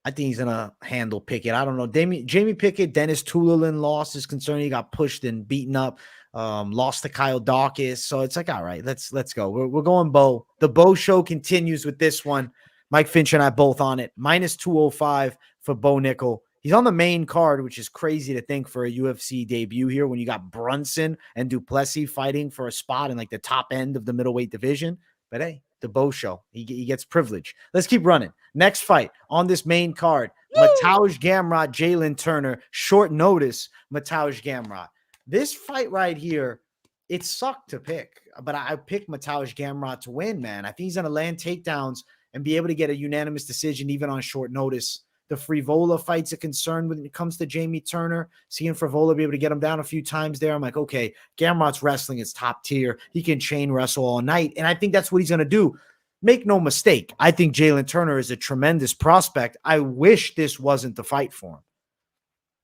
I think he's going to handle Pickett. I don't know. Jamie Pickett, Dennis Tulilin lost is concerned. He got pushed and beaten up. Lost to Kyle Dawkins. So it's like, all right, let's go. We're going Bo. The Bo show continues with this one. Mike Finch and I both on it. Minus 205 for Bo Nickal. He's on the main card, which is crazy to think for a UFC debut here when you got Brunson and Plessis fighting for a spot in like the top end of the middleweight division. But hey, the Bo show. He gets privilege. Let's keep running. Next fight on this main card. Mateusz Gamrot, Jalen Turner. Short notice, Mateusz Gamrot. This fight right here, it sucked to pick. But I picked Mateusz Gamrot to win, man. I think he's going to land takedowns and be able to get a unanimous decision even on short notice. The Frivola fight's a concern when it comes to Jamie Turner. Seeing Frivola be able to get him down a few times there, I'm like, okay, Gamrot's wrestling is top tier. He can chain wrestle all night, and I think that's what he's going to do. Make no mistake, I think Jalen Turner is a tremendous prospect. I wish this wasn't the fight for him.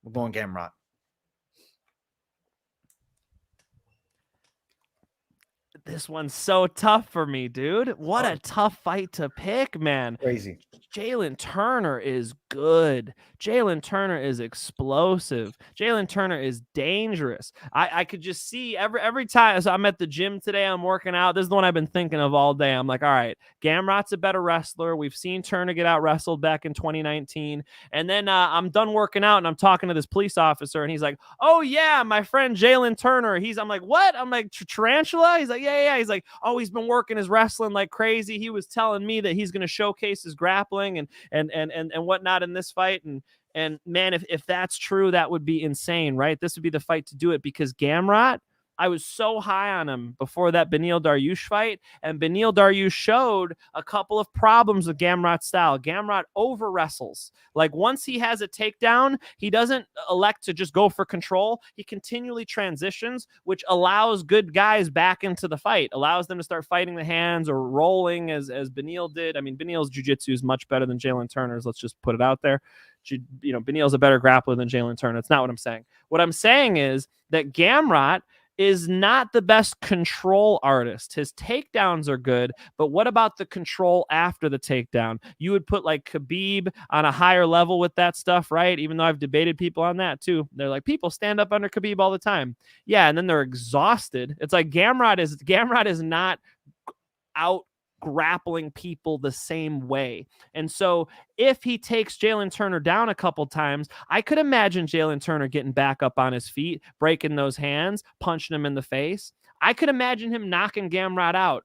We're going Gamrot. This one's so tough for me, dude. What a tough fight to pick, man. Crazy. Jalen Turner is good. Jalen Turner is explosive. Jalen Turner is dangerous. I could just see every time. So I'm at the gym today. I'm working out. This is the one I've been thinking of all day. I'm like, all right, Gamrot's a better wrestler. We've seen Turner get out wrestled back in 2019. And then I'm done working out and I'm talking to this police officer and he's like, oh yeah, my friend Jalen Turner. I'm like, what? I'm like, Tarantula? He's like, yeah. He's like, oh, he's been working his wrestling like crazy. He was telling me that he's going to showcase his grappling and whatnot in this fight. And man, if that's true, that would be insane, right? This would be the fight to do it because Gamrot, I was so high on him before that Beneil Dariush fight, and Beneil Dariush showed a couple of problems with Gamrot's style. Gamrot over wrestles. Like once he has a takedown, he doesn't elect to just go for control. He continually transitions, which allows good guys back into the fight, allows them to start fighting the hands or rolling as Beneil did. I mean, Beneil's jiu-jitsu is much better than Jalen Turner's. Let's just put it out there. Beneil's a better grappler than Jalen Turner. That's not what I'm saying. What I'm saying is that Gamrot is not the best control artist. His takedowns are good, but what about the control after the takedown? You would put like Khabib on a higher level with that stuff, right? Even though I've debated people on that too. They're like, people stand up under Khabib all the time. Yeah, and then they're exhausted. It's like Gamrot is not out grappling people the same way. And so if he takes Jalen Turner down a couple times, I could imagine Jalen Turner getting back up on his feet, breaking those hands, punching him in the face. I could imagine him knocking Gamrot out.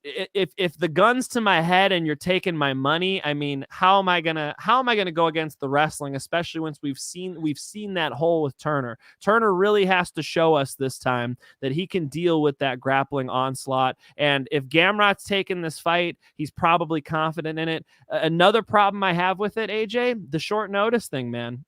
If the gun's to my head and you're taking my money, I mean, how am I gonna go against the wrestling, especially once we've seen that hole with Turner. Turner really has to show us this time that he can deal with that grappling onslaught. And if Gamrot's taking this fight, he's probably confident in it. Another problem I have with it, AJ, the short notice thing, man.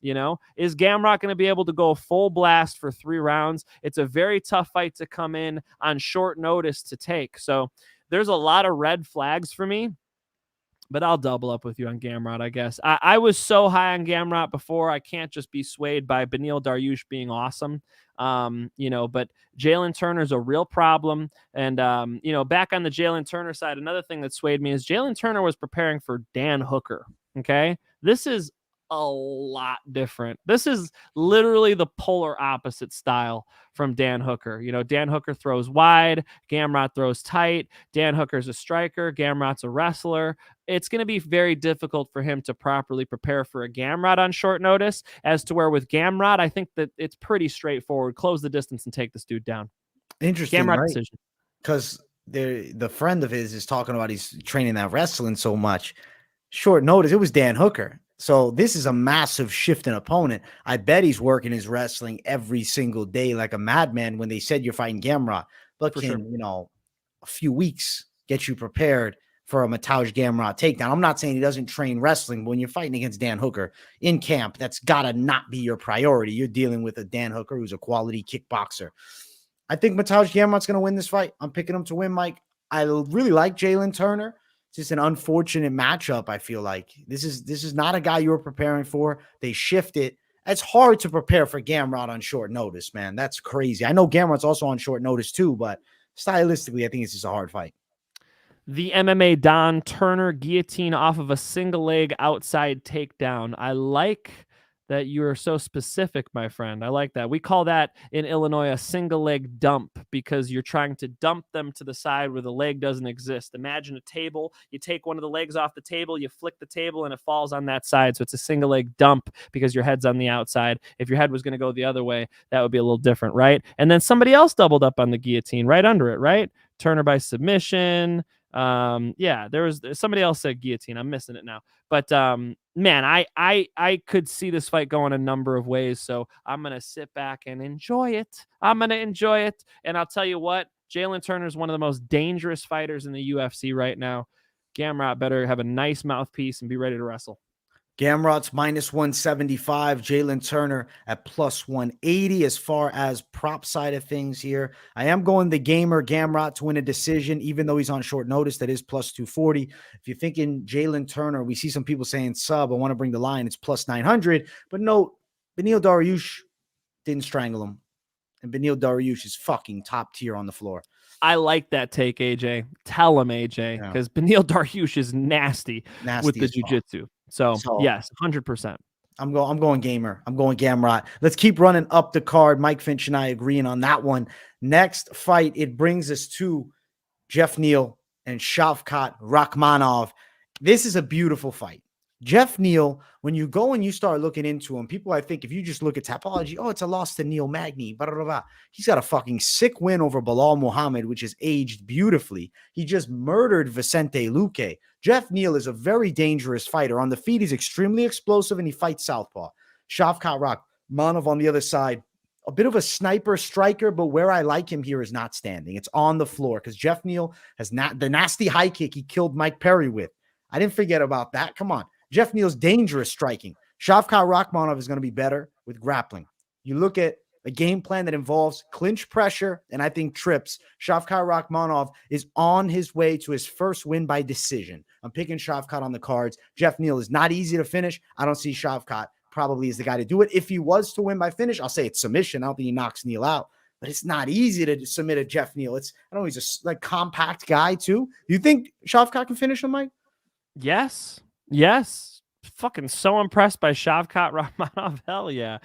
Is Gamrot going to be able to go full blast for 3 rounds? It's a very tough fight to come in on short notice to take. So there's a lot of red flags for me, but I'll double up with you on Gamrot, I guess. I was so high on Gamrot before. I can't just be swayed by Beneil Dariush being awesome. But Jalen Turner's a real problem. And, back on the Jalen Turner side, another thing that swayed me is Jalen Turner was preparing for Dan Hooker. Okay. This is a lot different. This is literally the polar opposite style from Dan Hooker. Dan Hooker throws wide, Gamrot throws tight. Dan Hooker's a striker, Gamrot's a wrestler. It's going to be very difficult for him to properly prepare for a Gamrot on short notice, as to where with Gamrot, I think that it's pretty straightforward. Close the distance and take this dude down. Interesting, Gamrot right? decision. Because the friend of his is talking about he's training that wrestling so much. Short notice, it was Dan Hooker. So this is a massive shift in opponent. I bet he's working his wrestling every single day like a madman when they said you're fighting Gamrot. But a few weeks get you prepared for a Mateusz Gamrot takedown. I'm not saying he doesn't train wrestling, but when you're fighting against Dan Hooker in camp, that's got to not be your priority. You're dealing with a Dan Hooker who's a quality kickboxer. I think Mateusz Gamrot's going to win this fight. I'm picking him to win, Mike. I really like Jalen Turner. It's just an unfortunate matchup. I feel like this is not a guy you were preparing for. They shift it. It's hard to prepare for Gamrot on short notice, man. That's crazy. I know Gamrot's also on short notice too, but stylistically, I think it's just a hard fight. The MMA Don Turner guillotine off of a single leg outside takedown. I like that you are so specific, my friend. I like that. We call that in Illinois a single leg dump, because you're trying to dump them to the side where the leg doesn't exist. Imagine a table. You take one of the legs off the table, you flick the table, and it falls on that side. So it's a single leg dump because your head's on the outside. If your head was going to go the other way, that would be a little different, right? And then somebody else doubled up on the guillotine right under it, right? Turner by submission. There was somebody else said guillotine. I'm missing it now. But man, I could see this fight going a number of ways. So I'm gonna sit back and enjoy it. And I'll tell you what, Jalen Turner is one of the most dangerous fighters in the UFC right now. Gamrot better have a nice mouthpiece and be ready to wrestle. Gamrot's -175, Jalen Turner at +180 as far as prop side of things here. I am going the gamer Gamrot to win a decision, even though he's on short notice. That is +240. If you're thinking Jalen Turner, we see some people saying sub. I want to bring the line. It's +900. But note, Beneil Dariush didn't strangle him. And Beneil Dariush is fucking top tier on the floor. I like that take, AJ. Tell him, AJ, Yeah. because Beneil Dariush is nasty with the as fuck. jiu-jitsu. So yes, 100%. I'm going Gamer. I'm going Gamrot. Let's keep running up the card. Mike Finch and I agreeing on that one. Next fight, it brings us to Jeff Neal and Shavkat Rakhmonov. This is a beautiful fight. Jeff Neal, when you go and you start looking into him, people, I think if you just look at Tapology, oh, it's a loss to Neil Magny. Blah, blah, blah. He's got a fucking sick win over Bilal Muhammad, which is aged beautifully. He just murdered Vicente Luque. Jeff Neal is a very dangerous fighter. On the feet, he's extremely explosive, and he fights southpaw. Shavkat Rakhmonov on the other side, a bit of a sniper striker, but where I like him here is not standing. It's on the floor because Jeff Neal has the nasty high kick he killed Mike Perry with. I didn't forget about that. Come on. Jeff Neal's dangerous striking. Shavkat Rakhmonov is going to be better with grappling. You look at a game plan that involves clinch pressure and I think trips. Shavkat Rakhmonov is on his way to his first win by decision. I'm picking Shavkat on the cards. Jeff Neal is not easy to finish. I don't see Shavkat probably is the guy to do it. If he was to win by finish, I'll say it's submission. I don't think he knocks Neal out, but it's not easy to submit a Jeff Neal. I know he's a compact guy too. Do you think Shavkat can finish him, Mike? Yes. Fucking so impressed by Shavkat Rakhmonov. Hell yeah.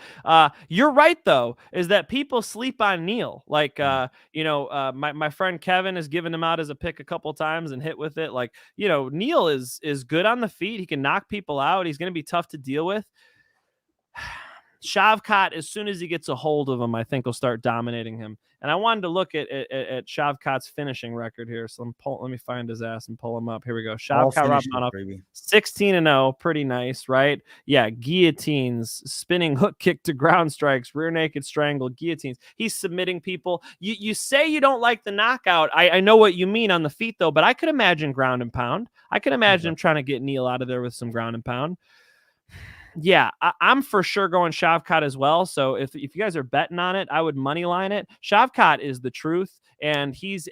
You're right though, is that people sleep on Neal. Like, my friend Kevin has given him out as a pick a couple times and hit with it. Like, Neal is good on the feet. He can knock people out. He's going to be tough to deal with. Shavkat, as soon as he gets a hold of him, I think will start dominating him. And I wanted to look at Shavkat's finishing record here. So let me find his ass and pull him up. Here we go. Shavkat Rakhmonov, 16-0, pretty nice, right? Yeah, guillotines, spinning hook kick to ground strikes, rear naked strangle, guillotines. He's submitting people. You say you don't like the knockout. I know what you mean on the feet though, but I could imagine ground and pound. I could imagine him trying to get Neal out of there with some ground and pound. Yeah, I'm for sure going Shavkat as well. So if you guys are betting on it, I would money line it. Shavkat is the truth, and he's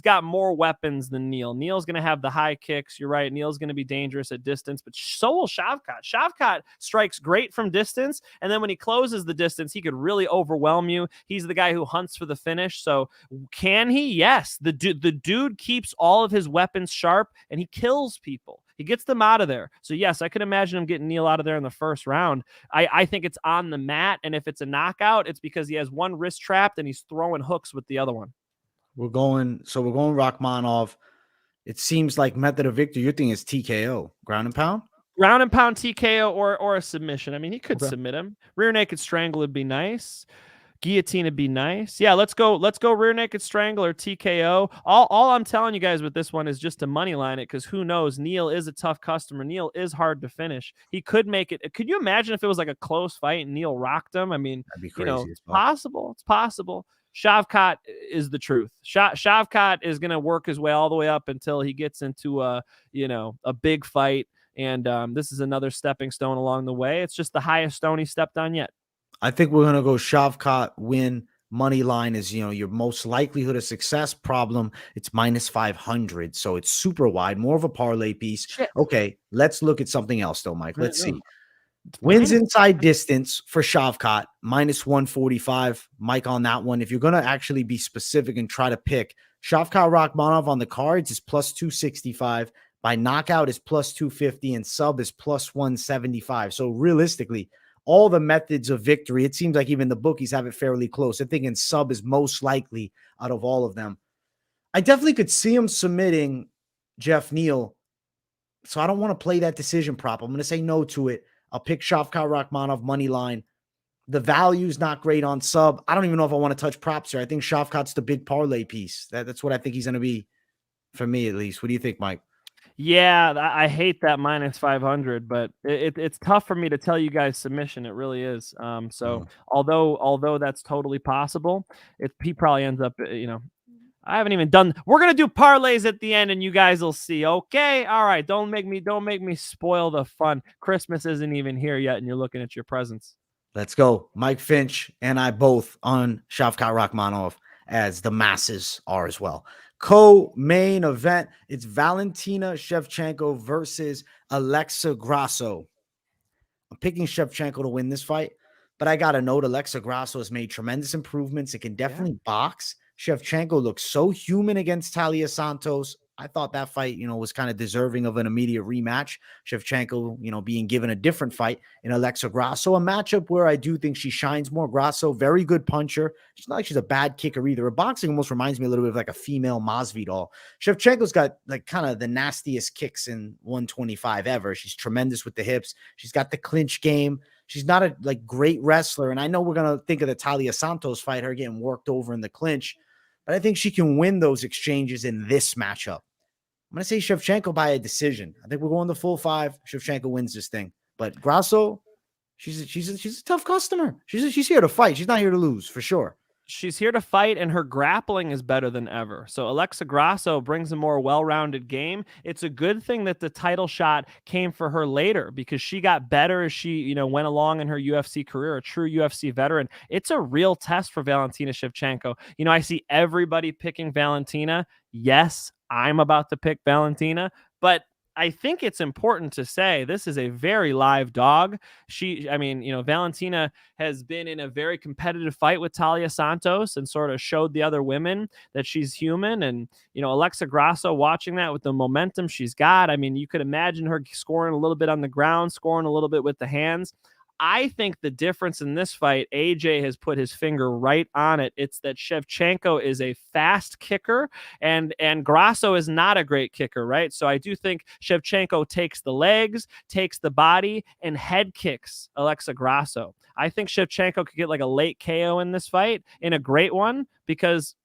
got more weapons than Neal. Neal's going to have the high kicks. You're right. Neal's going to be dangerous at distance, but so will Shavkat. Shavkat strikes great from distance, and then when he closes the distance, he could really overwhelm you. He's the guy who hunts for the finish. So can he? Yes. The dude keeps all of his weapons sharp, and he kills people. He gets them out of there. So, yes, I could imagine him getting Neal out of there in the first round. I think it's on the mat, and if it's a knockout, it's because he has one wrist trapped and he's throwing hooks with the other one. We're going Rakhmonov. It seems like method of victory. Your thing is TKO, ground and pound? Ground and pound TKO or a submission. I mean, he could submit him. Rear naked strangle would be nice. Guillotine would be nice. Yeah, let's go rear naked strangle or TKO. All I'm telling you guys with this one is just to money line it, because who knows? Neal is a tough customer. Neal is hard to finish. He could make it. Could you imagine if it was like a close fight and Neal rocked him? I mean, that'd be crazy. It's possible. It's possible. Shavkat is the truth. Shavkat is going to work his way all the way up until he gets into a big fight. And this is another stepping stone along the way. It's just the highest stone he stepped on yet. I think we're going to go Shavkat win. Money line is, your most likelihood of success. Problem, it's -500. So it's super wide, more of a parlay piece. Shit. Okay, let's look at something else though, Mike. Let's see. Wins inside distance for Shavkat, -145. Mike on that one. If you're going to actually be specific and try to pick, Shavkat Rakhmonov on the cards is +265. By knockout is +250 and sub is +175. So realistically, all the methods of victory, it seems like even the bookies have it fairly close. I'm thinking sub is most likely out of all of them. I definitely could see him submitting Jeff Neal. So I don't want to play that decision prop. I'm going to say no to it. I'll pick Shavkat Rakhmonov money line. The value's not great on sub. I don't even know if I want to touch props here. I think Shavkat's the big parlay piece. That's what I think he's going to be, for me at least. What do you think, Mike? Yeah, I hate that -500, but it's tough for me to tell you guys submission. It really is. Although that's totally possible, he probably ends up, I haven't even done. We're gonna do parlays at the end, and you guys will see. Okay, all right. Don't make me spoil the fun. Christmas isn't even here yet, and you're looking at your presents. Let's go. Mike Finch and I both on Shavkat Rakhmonov, as the masses are as well. Co-main event, it's Valentina Shevchenko versus Alexa Grasso. I'm picking Shevchenko to win this fight, but I got to note Alexa Grasso has made tremendous improvements. It can definitely box. Shevchenko looks so human against Talia Santos. I thought that fight, was kind of deserving of an immediate rematch. Shevchenko, being given a different fight in Alexa Grasso, a matchup where I do think she shines more. Grasso, very good puncher. She's not like she's a bad kicker either. Her boxing almost reminds me a little bit of like a female Masvidal. Shevchenko's got like kind of the nastiest kicks in 125 ever. She's tremendous with the hips. She's got the clinch game. She's not a like great wrestler. And I know we're going to think of the Talia Santos fight, her getting worked over in the clinch, but I think she can win those exchanges in this matchup. I'm going to say Shevchenko by a decision. I think we're going the full 5. Shevchenko wins this thing. But Grasso, she's a tough customer. She's here to fight. She's not here to lose, for sure. She's here to fight, and her grappling is better than ever. So Alexa Grasso brings a more well-rounded game. It's a good thing that the title shot came for her later, because she got better as she, went along in her UFC career, a true UFC veteran. It's a real test for Valentina Shevchenko. I see everybody picking Valentina. Yes, I'm about to pick Valentina, but I think it's important to say this is a very live dog. Valentina has been in a very competitive fight with Talia Santos and sort of showed the other women that she's human. And, Alexa Grasso, watching that with the momentum she's got, you could imagine her scoring a little bit on the ground, scoring a little bit with the hands. I think the difference in this fight, AJ has put his finger right on it. It's that Shevchenko is a fast kicker and Grasso is not a great kicker, right? So I do think Shevchenko takes the legs, takes the body, and head kicks Alexa Grasso. I think Shevchenko could get like a late KO in this fight, in a great one, because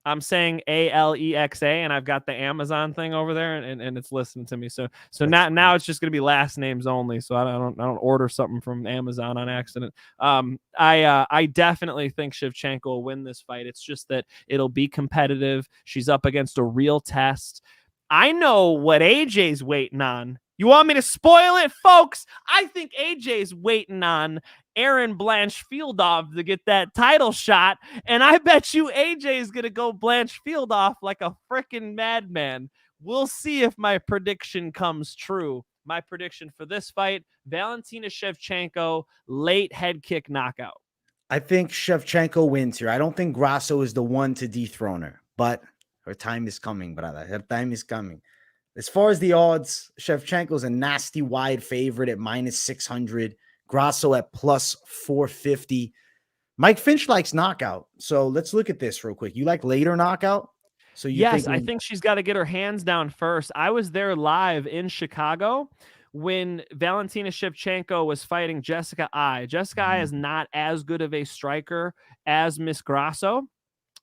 I'm saying Alexa, and I've got the Amazon thing over there, and it's listening to me. So now it's just gonna be last names only. So I don't order something from Amazon on accident. I definitely think Shevchenko will win this fight. It's just that it'll be competitive. She's up against a real test. I know what AJ's waiting on. You want me to spoil it, folks? I think AJ's waiting on Aaron Blanchfieldov to get that title shot, and I bet you AJ is going to go Blanchfieldov like a freaking madman. We'll see if my prediction comes true. My prediction for this fight, Valentina Shevchenko, late head kick knockout. I think Shevchenko wins here. I don't think Grasso is the one to dethrone her, but her time is coming, brother. Her time is coming. As far as the odds, Shevchenko's a nasty wide favorite at -600. Grasso at +450. Mike Finch likes knockout. So let's look at this real quick. You like later knockout? So I think she's got to get her hands down first. I was there live in Chicago when Valentina Shevchenko was fighting Jessica Ai. Jessica Ai is not as good of a striker as Miss Grasso,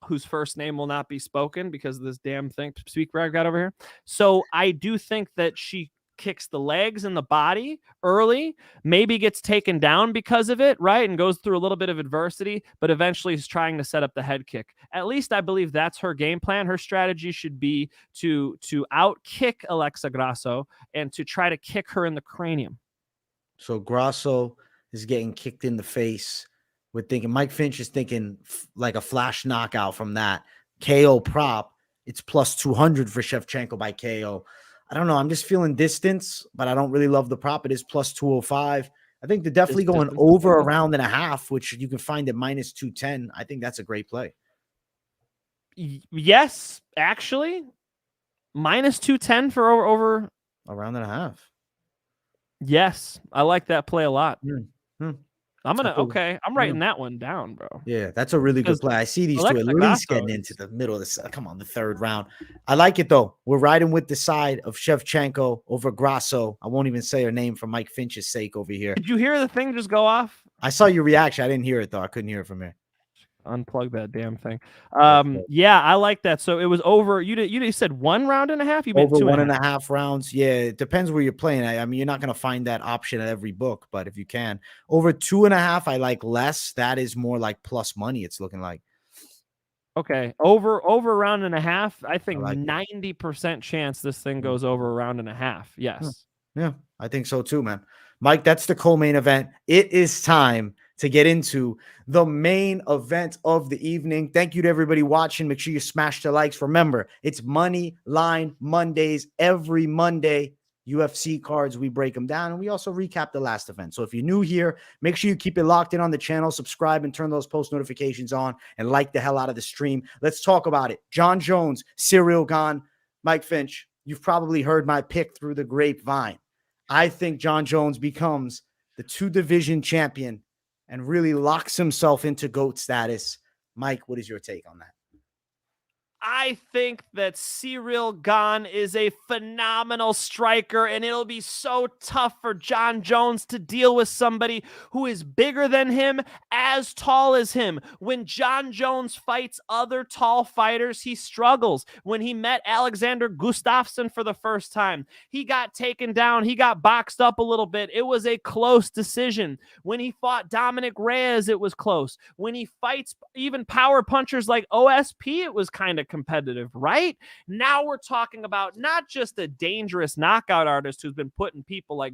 whose first name will not be spoken because of this damn thing speaker I've got over here. So I do think that she kicks the legs and the body early, maybe gets taken down because of it, right? And goes through a little bit of adversity, but eventually is trying to set up the head kick. At least I believe that's her game plan. Her strategy should be to out kick Alexa Grasso and to try to kick her in the cranium. So Grasso is getting kicked in the face. We're thinking Mike Finch is thinking like a flash knockout from that KO prop. It's +200 for Shevchenko by KO. I don't know. I'm just feeling distance, but I don't really love the prop. It is +205. I think they're definitely going over a round and a half, which you can find at -210. I think that's a great play. Yes, actually, -210 for over a round and a half. Yes, I like that play a lot. I'm writing that one down, bro. Yeah, that's a really good play. I see these two at least getting into the middle of the third round. I like it though. We're riding with the side of Shevchenko over Grasso. I won't even say her name for Mike Finch's sake over here. Did you hear the thing just go off? I saw your reaction. I didn't hear it though. I couldn't hear it from here. Unplug that damn thing. Yeah, I like that. So it was over. You said 1 round and a half. You meant over 1.5 rounds. Yeah, it depends where you're playing. I mean, you're not going to find that option at every book, but if you can, over 2.5, I like less. That is more like plus money. It's looking like. Okay, over a round and a half. I think 90% chance this thing goes over a round and a half. Yes. Yeah, I think so too, man. Mike, that's the co-main event. It is time to get into the main event of the evening. Thank you to everybody watching. Make sure you smash the likes. Remember, it's Moneyline Mondays every Monday. UFC cards, we break them down, and we also recap the last event. So if you're new here, make sure you keep it locked in on the channel, subscribe and turn those post notifications on, and like the hell out of the stream. Let's talk about it. Jon Jones, Ciryl Gane. Mike Finch, you've probably heard my pick through the grapevine. I think Jon Jones becomes the 2-division champion and really locks himself into GOAT status. Mike, what is your take on that? I think that Ciryl Gane is a phenomenal striker, and it'll be so tough for Jon Jones to deal with somebody who is bigger than him, as tall as him. When Jon Jones fights other tall fighters, he struggles. When he met Alexander Gustafsson for the first time, he got taken down. He got boxed up a little bit. It was a close decision. When he fought Dominic Reyes, it was close. When he fights even power punchers like OSP, it was kind of competitive, right? Now we're talking about not just a dangerous knockout artist who's been putting people like,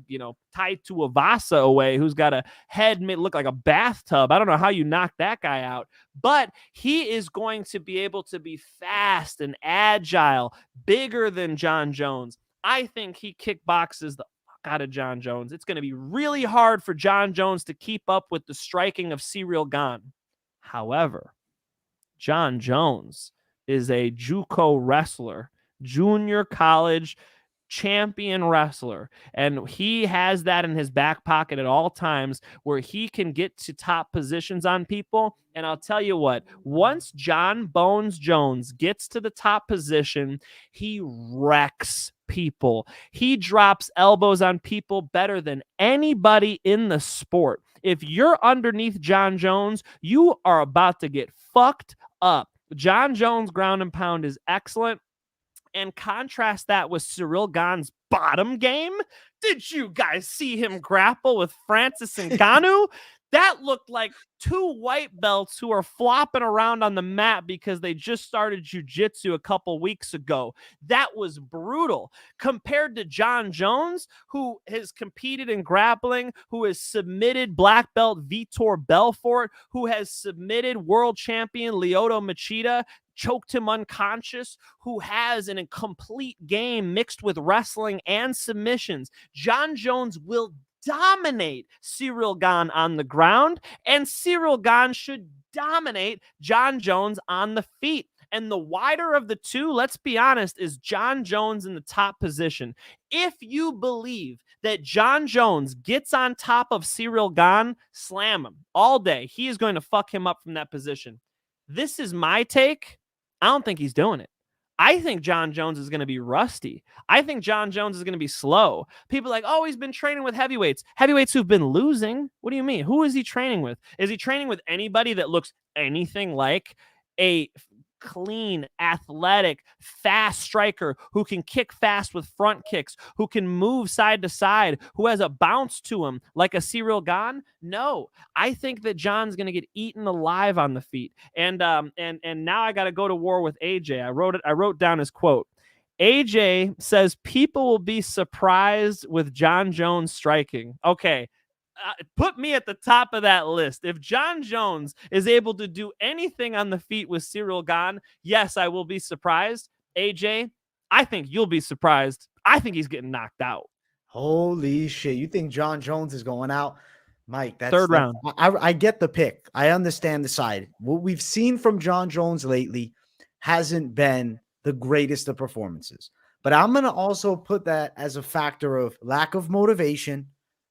Tai Tuivasa away, who's got a head made look like a bathtub. I don't know how you knock that guy out, but he is going to be able to be fast and agile, bigger than Jon Jones. I think he kickboxes the fuck out of Jon Jones. It's going to be really hard for Jon Jones to keep up with the striking of Ciryl Gane. However, Jon Jones is a JUCO wrestler, junior college champion wrestler. And he has that in his back pocket at all times where he can get to top positions on people. And I'll tell you what, once Jon Bones Jones gets to the top position, he wrecks people. He drops elbows on people better than anybody in the sport. If you're underneath Jon Jones, you are about to get fucked up. Jon Jones' ground and pound is excellent. And contrast that with Ciryl Gane's bottom game. Did you guys see him grapple with Francis Ngannou? That looked like two white belts who are flopping around on the mat because they just started jiu-jitsu a couple weeks ago. That was brutal. Compared to Jon Jones, who has competed in grappling, who has submitted black belt Vitor Belfort, who has submitted world champion Lyoto Machida, choked him unconscious, who has an incomplete game mixed with wrestling and submissions. Jon Jones will dominate Ciryl Gane on the ground, and Ciryl Gane should dominate Jon Jones on the feet. And the wider of the two, let's be honest, is Jon Jones in the top position. If you believe that Jon Jones gets on top of Ciryl Gane, slam him all day. He is going to fuck him up from that position. This is my take. I don't think he's doing it. I think Jon Jones is going to be rusty. I think Jon Jones is going to be slow. People are like, oh, he's been training with heavyweights. Heavyweights who've been losing? What do you mean? Who is he training with? Is he training with anybody that looks anything like a clean, athletic, fast striker who can kick fast with front kicks, who can move side to side, who has a bounce to him like a Ciryl Gane? No, I think that Jon's going to get eaten alive on the feet. And now I got to go to war with AJ. I wrote down his quote. AJ says people will be surprised with Jon Jones striking. Okay. Put me at the top of that list. If Jon Jones is able to do anything on the feet with Ciryl Gane, yes, I will be surprised. AJ, I think you'll be surprised. I think he's getting knocked out. Holy shit. You think Jon Jones is going out? Mike, that's third round. I get the pick. I understand the side. What we've seen from Jon Jones lately hasn't been the greatest of performances. But I'm going to also put that as a factor of lack of motivation,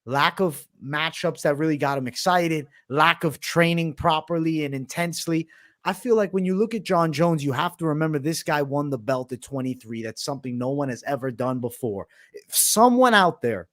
lack of matchups that really got him excited, lack of training properly and intensely. I feel like when you look at Jon Jones, you have to remember this guy won the belt at 23. That's something no one has ever done before. If someone out there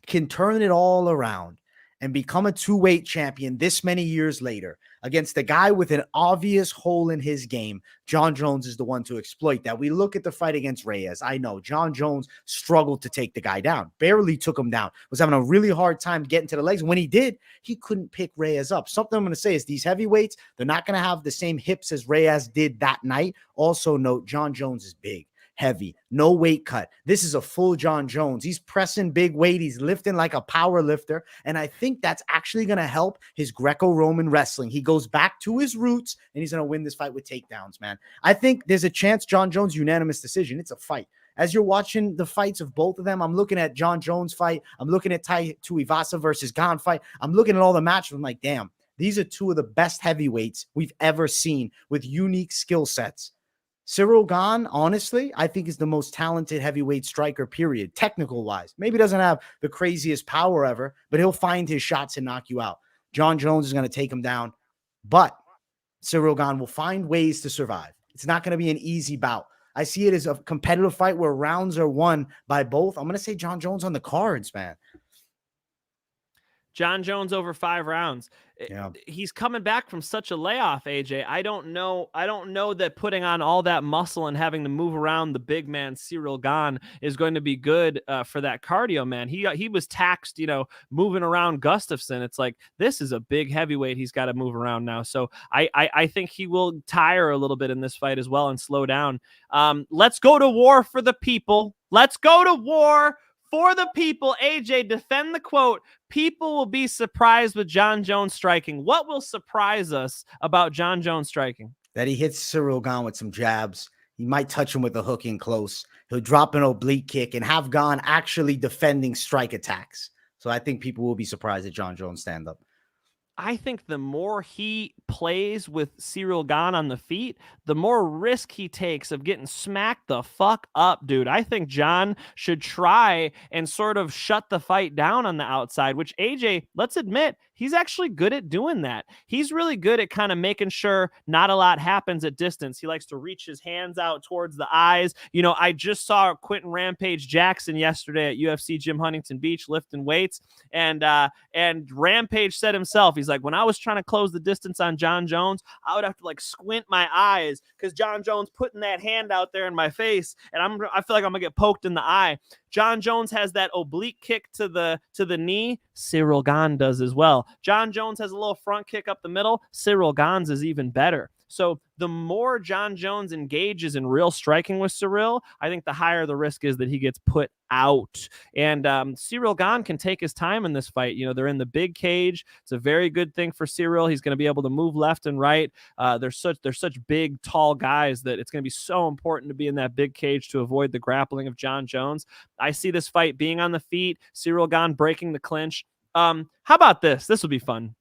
can turn it all around and become a two-weight champion this many years later against a guy with an obvious hole in his game, Jon Jones is the one to exploit that. We look at the fight against Reyes. I know Jon Jones struggled to take the guy down, barely took him down, was having a really hard time getting to the legs. When he did, he couldn't pick Reyes up. Something I'm going to say is these heavyweights, they're not going to have the same hips as Reyes did that night. Also note, Jon Jones is big, heavy, no weight cut. This is a full Jon Jones. He's pressing big weight. He's lifting like a power lifter. And I think that's actually going to help his Greco-Roman wrestling. He goes back to his roots and he's going to win this fight with takedowns, man. I think there's a chance Jon Jones unanimous decision. It's a fight. as you're watching the fights of both of them, I'm looking at John Jones fight. I'm looking at Tai Tuivasa versus Gane fight. I'm looking at all the matches. I'm like, damn, these are two of the best heavyweights we've ever seen with unique skill sets. Ciryl Gane, honestly, I think is the most talented heavyweight striker, period, technical wise. Maybe doesn't have the craziest power ever, but he'll find his shots and knock you out. John Jones is going to take him down, but Ciryl Gane will find ways to survive. It's not going to be an easy bout. I see it as a competitive fight where rounds are won by both. I'm going to say John Jones on the cards, man. John Jones over 5 rounds. Yeah. He's coming back from such a layoff, AJ. I don't know that putting on all that muscle and having to move around the big man Ciryl Gane is going to be good for that cardio, man. He was taxed, moving around Gustafsson. It's like, this is a big heavyweight he's got to move around now. So I think he will tire a little bit in this fight as well and slow down. Let's go to war for the people. Let's go to war for the people. AJ, defend the quote. People will be surprised with John Jones striking. What will surprise us about John Jones striking? That he hits Ciryl Gane with some jabs. He might touch him with a hook in close. He'll drop an oblique kick and have Gane actually defending strike attacks. So I think people will be surprised at John Jones stand-up. I think the more he plays with Ciryl Gane on the feet, the more risk he takes of getting smacked the fuck up, dude. I think John should try and sort of shut the fight down on the outside, which AJ, let's admit, he's actually good at doing that. He's really good at kind of making sure not a lot happens at distance. He likes to reach his hands out towards the eyes. I just saw Quentin Rampage Jackson yesterday at UFC Gym Huntington Beach lifting weights, and Rampage said himself, he's like, when I was trying to close the distance on John Jones, I would have to like squint my eyes because John Jones putting that hand out there in my face, and I feel like I'm gonna get poked in the eye. John Jones has that oblique kick to the knee. Ciryl Gane does as well. John Jones has a little front kick up the middle. Ciryl Gane's is even better. So the more John Jones engages in real striking with Ciryl, I think the higher the risk is that he gets put out. And Ciryl Gane can take his time in this fight. They're in the big cage. It's a very good thing for Ciryl. He's going to be able to move left and right. They're such big, tall guys that it's going to be so important to be in that big cage to avoid the grappling of John Jones. I see this fight being on the feet, Ciryl Gane breaking the clinch. How about this? This will be fun.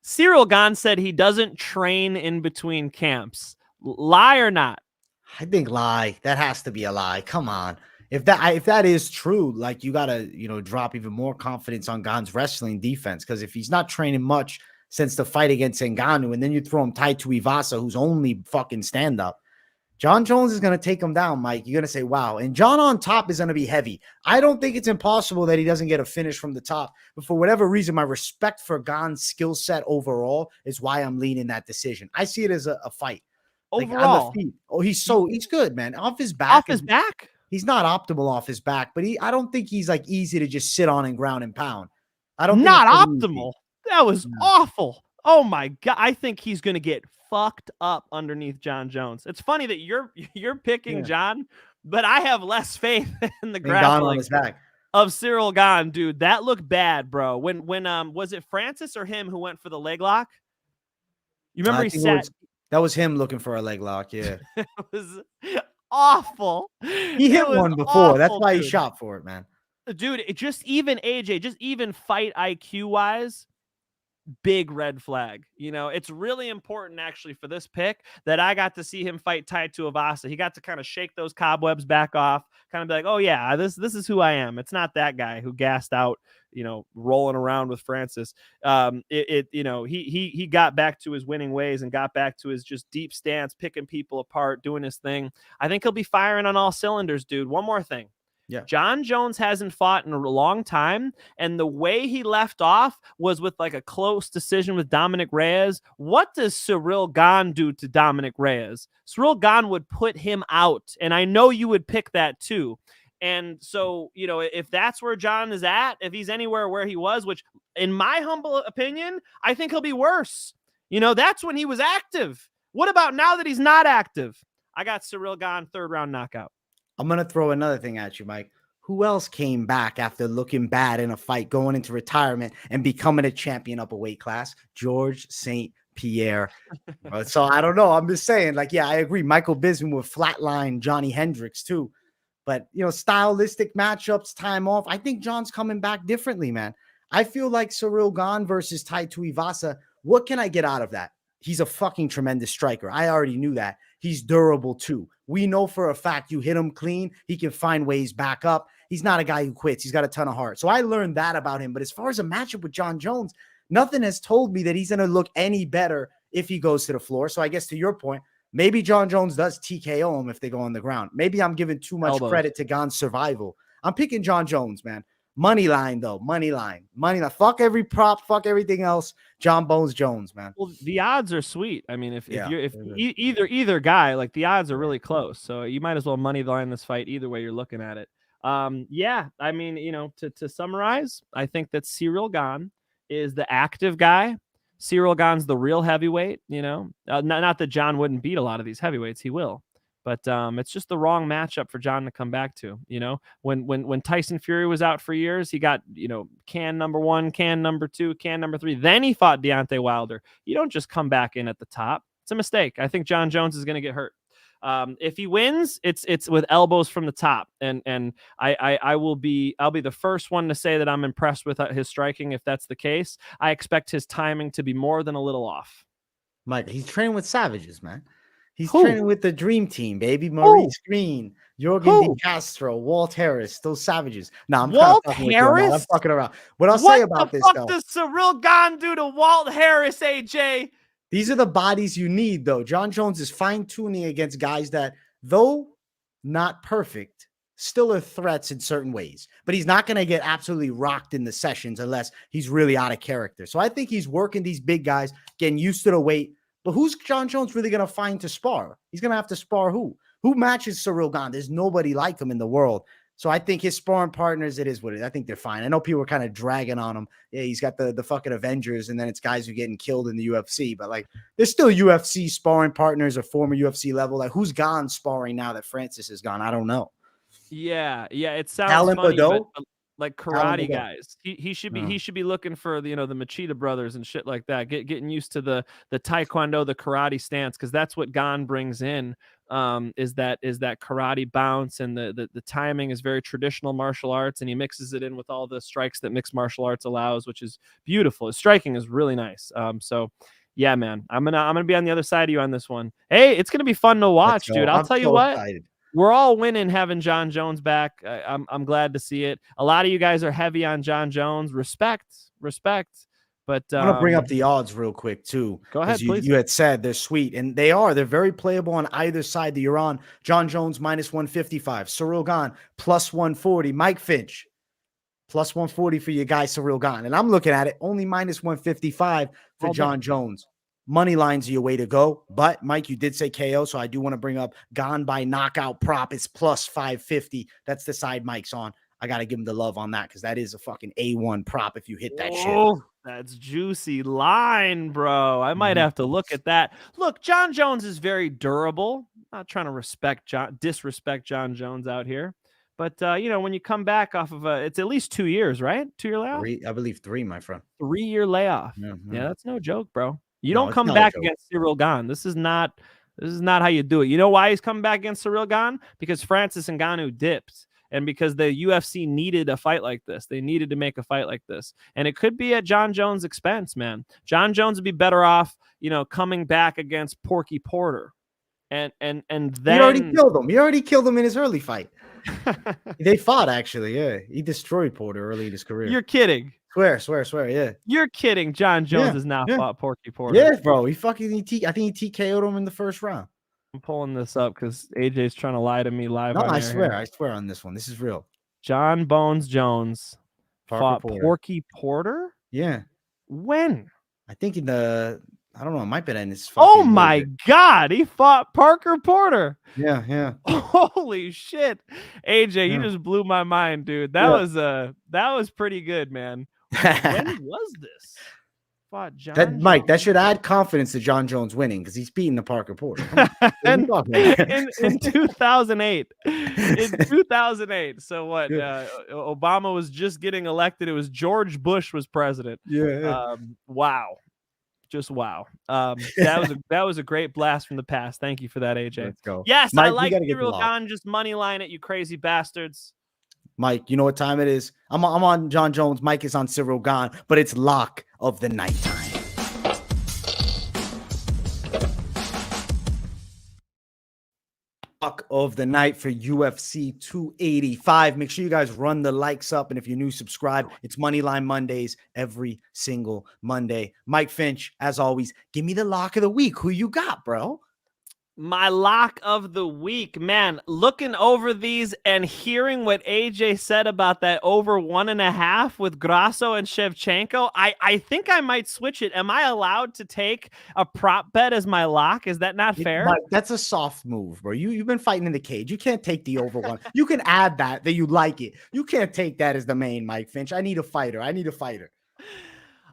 Ciryl Gane said he doesn't train in between camps. Lie or not? I think lie. That has to be a lie. Come on. If that is true, like, you got to, drop even more confidence on Gane's wrestling defense, because if he's not training much since the fight against Ngannou, and then you throw him Tai Tuivasa, who's only fucking stand-up, John Jones is going to take him down, Mike. You're going to say, wow. And John on top is going to be heavy. I don't think it's impossible that he doesn't get a finish from the top. But for whatever reason, my respect for Gane's skill set overall is why I'm leaning that decision. I see it as a fight. Overall. Like, on the feet. Oh, he's good, man. Off his back. Off his back? He's not optimal off his back, but I don't think he's like easy to just sit on and ground and pound. I don't. Not optimal. That was awful. Oh my God. I think he's going to get fucked up underneath John Jones. It's funny that you're picking John, but I have less faith in the grappling on his back of Ciryl Gane, dude. That looked bad, bro. When was it Francis or him who went for the leg lock? You remember that was him looking for a leg lock. Yeah. It was awful. He hit one before. Awful, that's why he shot for it, man. Dude, just even fight IQ wise, big red flag. It's really important actually for this pick that I got to see him fight Tai Tuivasa. He got to kind of shake those cobwebs back off, kind of be like, oh yeah, this is who I am. It's not that guy who gassed out, rolling around with Francis. He got back to his winning ways and got back to his just deep stance, picking people apart, doing his thing. I think he'll be firing on all cylinders, dude. One more thing. Yeah. John Jones hasn't fought in a long time, and the way he left off was with like a close decision with Dominic Reyes. What does Ciryl Gane do to Dominic Reyes? Ciryl Gane would put him out, and I know you would pick that too. And so, if that's where John is at, if he's anywhere where he was, which in my humble opinion, I think he'll be worse. That's when he was active. What about now that he's not active? I got Ciryl Gane 3rd round knockout. I'm going to throw another thing at you, Mike. Who else came back after looking bad in a fight, going into retirement and becoming a champion up a weight class? George St. Pierre. So I don't know. I'm just saying, like, yeah, I agree. Michael Bisping would flatline Johnny Hendricks too. But, you know, stylistic matchups, time off. I think John's coming back differently, man. I feel like Ciryl Gane versus Tai Tuivasa. What can I get out of that? He's a fucking tremendous striker. I already knew that. He's durable too. We know for a fact you hit him clean, he can find ways back up. He's not a guy who quits. He's got a ton of heart. So I learned that about him. But as far as a matchup with Jon Jones, nothing has told me that he's going to look any better if he goes to the floor. So I guess to your point, maybe Jon Jones does TKO him if they go on the ground. Maybe I'm giving too much credit to Gane's survival. I'm picking Jon Jones, man. Money line, though. Money line. Fuck every prop. Fuck everything else. Jon Bones Jones, man. Well, the odds are sweet. I mean, if either guy, like, the odds are really close. So you might as well money line this fight either way you're looking at it. Yeah, I mean, you know, to summarize, I think that Ciryl Gane is the active guy. Ciryl Gane's the real heavyweight, you know. Not that Jon wouldn't beat a lot of these heavyweights, he will. But it's just the wrong matchup for Jon to come back to, you know. When Tyson Fury was out for years, he got, you know, can number 1, can number 2, can number 3. Then he fought Deontay Wilder. You don't just come back in at the top. It's a mistake. I think Jon Jones is going to get hurt. If he wins, it's with elbows from the top, and I'll be the first one to say that I'm impressed with his striking. If that's the case, I expect his timing to be more than a little off. Mike, he's training with savages, man. He's training with the dream team, baby. Maurice Green, Jorgen De Castro, Walt Harris, those savages. No, I'm Walt kind of Harris. I'm fucking around. What I'll say about this, though. What the fuck does Ciryl Gane do to Walt Harris, AJ? These are the bodies you need, though. Jon Jones is fine-tuning against guys that, though not perfect, still are threats in certain ways. But he's not going to get absolutely rocked in the sessions unless he's really out of character. So I think he's working these big guys, getting used to the weight. But who's Jon Jones really going to find to spar? He's going to have to spar who? Who matches Ciryl Gane? There's nobody like him in the world. So I think his sparring partners, it is what it is. I think they're fine. I know people are kind of dragging on him. Yeah, he's got the fucking Avengers, and then it's guys who are getting killed in the UFC. But, like, there's still UFC sparring partners or former UFC level. Like, who's Gane sparring now that Francis is gone? I don't know. Yeah. It sounds Alan funny, Badeau? but like karate guys. He should be looking for the, you know, the Machida brothers and shit like that. Getting used to the taekwondo, the karate stance, because that's what Gane brings in. Is that karate bounce, and the timing is very traditional martial arts, and he mixes it in with all the strikes that mixed martial arts allows, which is beautiful. His striking is really nice. So yeah, man, I'm gonna be on the other side of you on this one. Hey, it's gonna be fun to watch, dude. I'll tell you what. Excited. We're all winning having Jon Jones back. I'm glad to see it. A lot of you guys are heavy on Jon Jones. Respect. But I'm gonna bring up the odds real quick too. Go ahead, please. You had said they're sweet, and they're very playable on either side that you're on. Jon Jones -155, Ciryl Gane +140, Mike Finch +140 for your guy Ciryl Gane, and I'm looking at it only -155 for Jon Jones. Money lines are your way to go. But Mike, you did say KO, so I do want to bring up Gane by knockout prop. It's +550. That's the side Mike's on. I got to give him the love on that because that is a fucking A1 prop if you hit that shit. That's juicy line, bro. I might have to look at that. Look, Jon Jones is very durable. I'm not trying to disrespect Jon Jones out here. But, you know, when you come back off of it's at least 2 years, right? 2-year layoff? I believe 3, my friend. 3-year layoff. Yeah, that's no joke, bro. You don't come back against Ciryl Gane. This is not how you do it. You know why he's coming back against Ciryl Gane? Because Francis Ngannou dipped, and because the UFC needed a fight like this. They needed to make a fight like this, and it could be at Jon Jones' expense, man. Jon Jones would be better off, you know, coming back against Porky Porter, and then he already killed him. He already killed him in his early fight. They fought, actually. Yeah, he destroyed Porter early in his career. You're kidding. Swear. Yeah. You're kidding. Jon Jones has now fought Porky Porter. Yeah, bro. I think he TKO'd him in the first round. I'm pulling this up because AJ's trying to lie to me live. No, I swear on this one. This is real. Jon Bones Jones fought Porky Porter? Yeah. When? I think I don't know. It might be in his. Oh my God. He fought Parker Porter. Yeah. Holy shit. AJ, you just blew my mind, dude. That was pretty good, man. When was this? Fought Jon Mike, that should add confidence to Jon Jones winning because he's beating the Parker Porter. in 2008. In 2008. So what? Obama was just getting elected. It was George Bush was president. Yeah. Wow. Just wow. That was a great blast from the past. Thank you for that, AJ. Let's go. Yes, Mike, I we like gotta get the Cyril lock. Gane. Just money line it, you crazy bastards. Mike, you know what time it is? I'm on John Jones. Mike is on Cyril Gane, but it's lock of the night time. Lock of the night for UFC 285. Make sure you guys run the likes up, and if you're new, subscribe. It's Moneyline Mondays every single Monday. Mike Finch, as always, give me the lock of the week. Who you got, bro? My lock of the week, man, looking over these and hearing what AJ said about that over 1.5 with Grasso and Shevchenko, I think I might switch it. Am I allowed to take a prop bet as my lock? Is that not fair? Mike, that's a soft move, bro. You've been fighting in the cage. You can't take the over one. You can add that you like it. You can't take that as the main, Mike Finch. I need a fighter.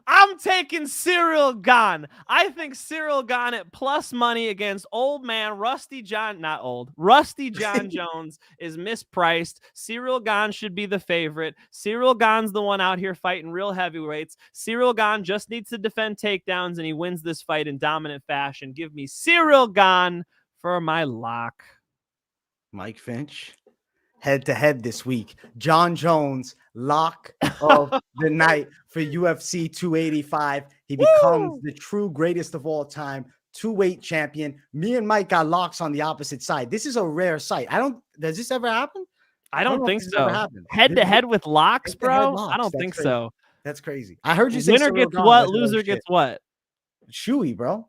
I'm taking Cyril Gane. I think Cyril Gane at plus money against old man Rusty John Jones is mispriced. Cyril Gane should be the favorite. Cyril Gane's the one out here fighting real heavyweights. Cyril Gane just needs to defend takedowns, and he wins this fight in dominant fashion. Give me Cyril Gane for my lock. Mike Finch, head-to-head this week. John Jones, lock of the night for UFC 285. He becomes the true greatest of all time, two-weight champion. Me and Mike got locks on the opposite side. This is a rare sight. Does this ever happen? I don't think so. Head-to-head with locks, bro? I don't think so. That's crazy. I heard you say winner gets what, loser gets what? Shoey, bro.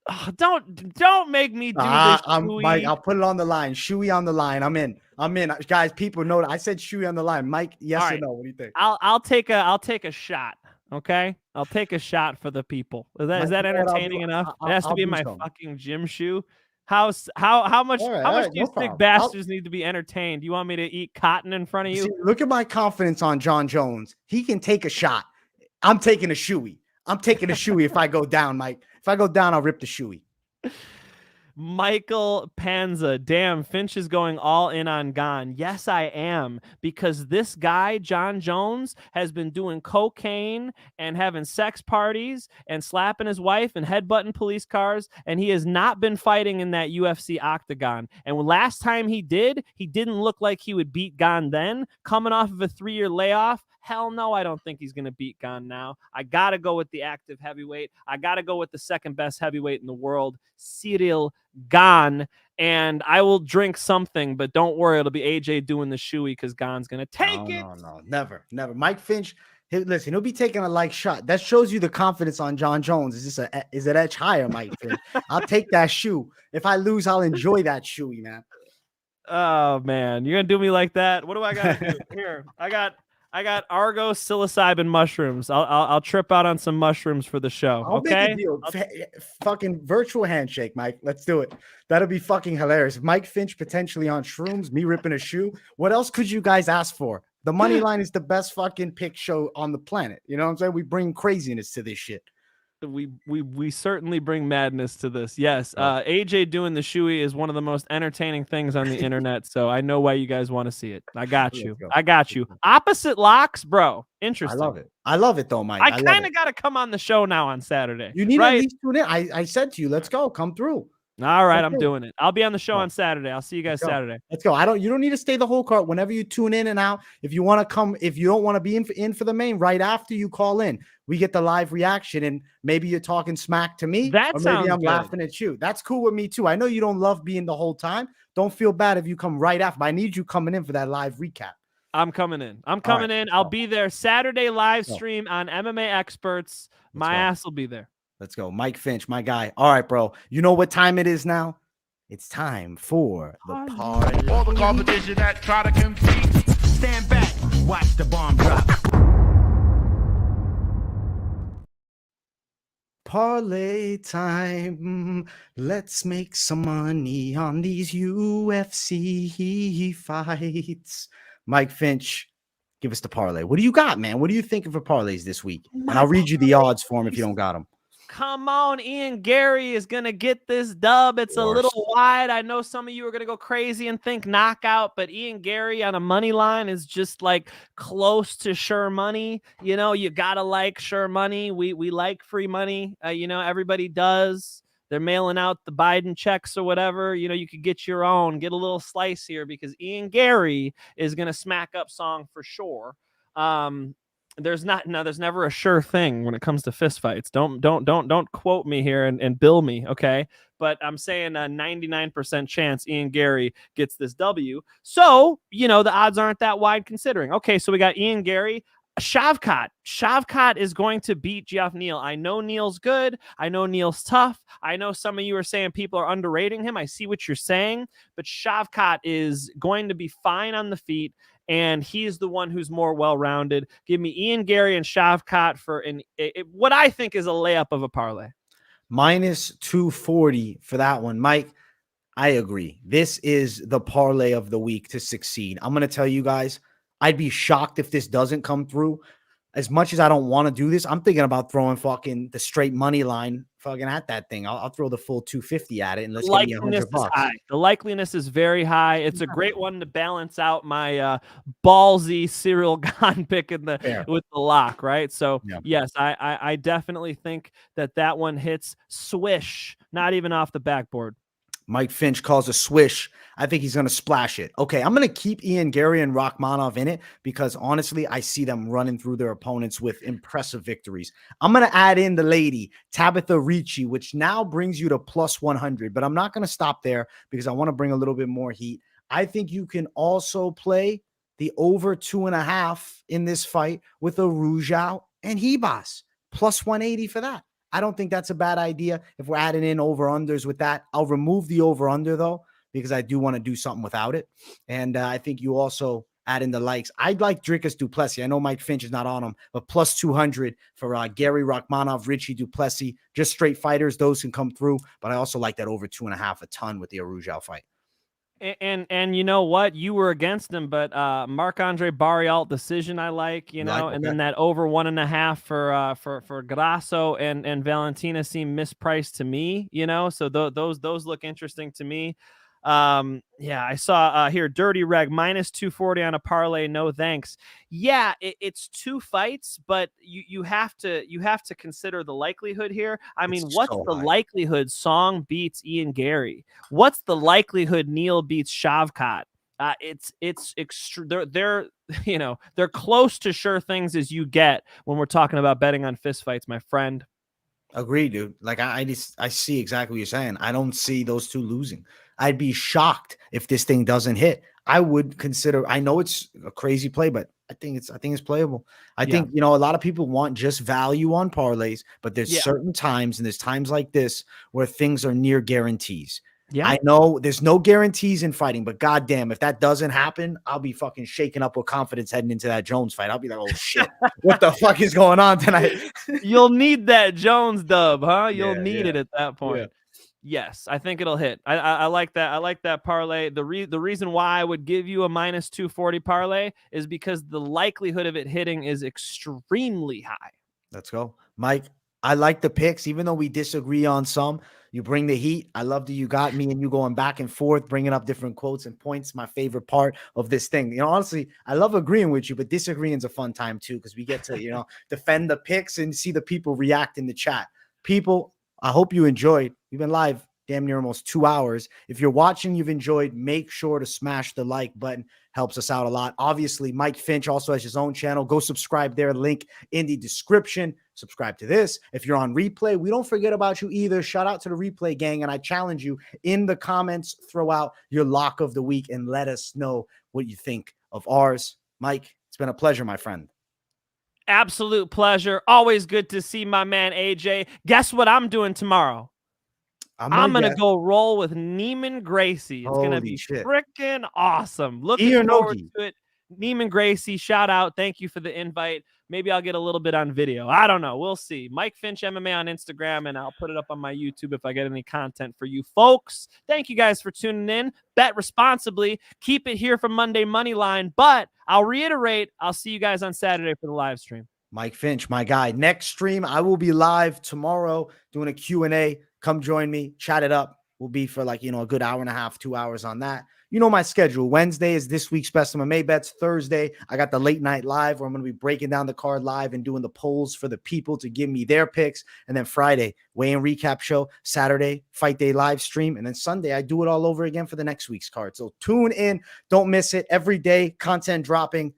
Oh, don't make me do this. Mike, I'll put it on the line. Shoey on the line. I'm in. Guys, people know that I said Shoey on the line. Mike, yes or no? What do you think? I'll take a shot. Okay, I'll take a shot for the people. Is that entertaining enough? It has to be my fucking gym shoe. How much do you think bastards need to be entertained? You want me to eat cotton in front of you? See, look at my confidence on John Jones. He can take a shot. I'm taking a shoey. If I go down, Mike. If I go down, I'll rip the shoey. Michael Panza. Damn, Finch is going all in on Gane. Yes, I am. Because this guy, John Jones, has been doing cocaine and having sex parties and slapping his wife and headbutting police cars. And he has not been fighting in that UFC octagon. And last time he didn't look like he would beat Gane then. Coming off of a 3-year layoff. Hell no, I don't think he's going to beat Gane now. I got to go with the active heavyweight. I got to go with the second best heavyweight in the world, Cyril Gane. And I will drink something, but don't worry, it'll be AJ doing the shoey because Gane's going to take it. No, never. Mike Finch, listen, he'll be taking a like shot. That shows you the confidence on John Jones. Is it edge higher, Mike Finch? I'll take that shoe. If I lose, I'll enjoy that shoey, man. Oh, man. You're going to do me like that? What do I got to do? Here, I got Argo psilocybin mushrooms. I'll trip out on some mushrooms for the show. Okay. Fucking virtual handshake, Mike. Let's do it. That'll be fucking hilarious. Mike Finch potentially on shrooms, me ripping a shoe. What else could you guys ask for? The Moneyline is the best fucking pick show on the planet. You know what I'm saying? We bring craziness to this shit. We certainly bring madness to this. Yes. AJ doing the shoey is one of the most entertaining things on the internet. So I know why you guys want to see it. I got you. Opposite locks, bro. Interesting. I love it though, Mike. I kind of got to come on the show now on Saturday. You need to at least tune in. I said to you, let's go. Come through. All right, I'm doing it. I'll be on the show on Saturday. I'll see you guys Saturday. Let's go. You don't need to stay the whole card. Whenever you tune in and out, if you want to come, if you don't want to be in for the main, right after you call in, we get the live reaction, and maybe you're talking smack to me, or maybe I'm laughing at you. That's cool with me too. I know you don't love being the whole time. Don't feel bad if you come right after. But I need you coming in for that live recap. I'm coming in. I'll be there Saturday live stream on MMA Experts. My ass will be there. Let's go. Mike Finch, my guy. All right, bro. You know what time it is now? It's time for the parlay. All the competition that try to compete, stand back, watch the bomb drop. Parlay time. Let's make some money on these UFC fights. Mike Finch, give us the parlay. What do you got, man? What are you thinking for parlays this week? And I'll read you the odds for him if you don't got them. Come on, Ian Gary is going to get this dub. It's a little wide. I know some of you are going to go crazy and think knockout, but Ian Gary on a money line is just like close to sure money. You know, you got to like sure money. We like free money. You know, everybody does. They're mailing out the Biden checks or whatever. You know, you could get your own, get a little slice here because Ian Gary is going to smack up Song for sure. There's never a sure thing when it comes to fist fights. Don't quote me here and bill me, okay? But I'm saying a 99% chance Ian Gary gets this W. So, you know, the odds aren't that wide considering. Okay, so we got Ian Gary. Shavkat is going to beat Geoff Neal. I know Neal's good. I know Neal's tough. I know some of you are saying people are underrating him. I see what you're saying, but Shavkat is going to be fine on the feet, and he's the one who's more well-rounded. Give me Ian Gary and Shavkat for what I think is a layup of a parlay. Minus 240 for that one. Mike, I agree. This is the parlay of the week to succeed. I'm going to tell you guys, I'd be shocked if this doesn't come through. As much as I don't want to do this, I'm thinking about throwing fucking the straight money line fucking at that thing. I'll throw the full 250 at it and let's get me $100. The likeliness is very high. It's a great one to balance out my ballsy Cyril Gane pick with the lock, right? So yes, I definitely think that one hits swish, not even off the backboard. Mike Finch calls a swish. I think he's going to splash it. Okay, I'm going to keep Ian Gary and Rakhmonov in it because, honestly, I see them running through their opponents with impressive victories. I'm going to add in the lady, Tabatha Ricci, which now brings you to plus 100. But I'm not going to stop there because I want to bring a little bit more heat. I think you can also play the over 2.5 in this fight with a Radzhabov and Hebas. Plus 180 for that. I don't think that's a bad idea. If we're adding in over-unders with that, I'll remove the over-under, though, because I do want to do something without it. And I think you also add in the likes. I'd like Dricus du Plessis. I know Mike Finch is not on him, but plus 200 for Gary, Rakhmonov, Ricci, du Plessis. Just straight fighters. Those can come through. But I also like that over 2.5 a ton with the Radzhabov fight. And you know what? You were against him, but Marc-Andre Barrialt decision I like, you know, and then that over 1.5 for Grasso and Valentina seem mispriced to me, you know, so those look interesting to me. Yeah, I saw here Dirty Reg minus 240 on a parlay. No thanks. Yeah, it's two fights, but you have to consider the likelihood here. I mean, what's the likelihood Song beats Ian Gary? What's the likelihood Neal beats Shavkat? It's they're you know, they're close to sure things as you get when we're talking about betting on fist fights, my friend. Agree, dude. Like I see exactly what you're saying. I don't see those two losing. I'd be shocked if this thing doesn't hit. I would consider. I know it's a crazy play, but I think it's playable. I think, you know, a lot of people want just value on parlays, but there's certain times, and there's times like this where things are near guarantees. Yeah, I know there's no guarantees in fighting, but goddamn, if that doesn't happen, I'll be fucking shaking up with confidence heading into that Jones fight. I'll be like, oh shit, what the fuck is going on tonight? You'll need that Jones dub, huh? You'll need it at that point. Yeah. Yes, I think it'll hit. I like that. I like that parlay. The reason why I would give you a minus 240 parlay is because the likelihood of it hitting is extremely high. Let's go, Mike. I like the picks, even though we disagree on some. You bring the heat. I love that you got me and you going back and forth, bringing up different quotes and points. My favorite part of this thing. You know, honestly, I love agreeing with you, but disagreeing is a fun time too because we get to, you know, defend the picks and see the people react in the chat. People, I hope you enjoyed. We've been live damn near almost 2 hours. If you're watching, you've enjoyed, make sure to smash the like button. Helps us out a lot. Obviously, Mike Finch also has his own channel. Go subscribe there. Link in the description. Subscribe to this. If you're on replay, we don't forget about you either. Shout out to the replay gang. And I challenge you in the comments, throw out your lock of the week and let us know what you think of ours. Mike, it's been a pleasure, my friend. Absolute pleasure. Always good to see my man AJ. Guess what I'm doing tomorrow? I'm going to go roll with Neiman Gracie. It's going to be freaking awesome. Looking forward to it. Neiman Gracie, shout out. Thank you for the invite. Maybe I'll get a little bit on video. I don't know. We'll see. Mike Finch MMA on Instagram, and I'll put it up on my YouTube if I get any content for you folks. Thank you guys for tuning in. Bet responsibly. Keep it here for Monday Moneyline. But I'll reiterate, I'll see you guys on Saturday for the live stream. Mike Finch, my guy. Next stream, I will be live tomorrow doing a Q&A. Come join me, chat it up. We'll be for like, a good hour and a half, 2 hours on that. You know my schedule. Wednesday is this week's Best MMA Bets. Thursday, I got the late night live where I'm going to be breaking down the card live and doing the polls for the people to give me their picks. And then Friday, weigh-in recap show. Saturday, fight day live stream. And then Sunday, I do it all over again for the next week's card. So tune in. Don't miss it. Every day, content dropping.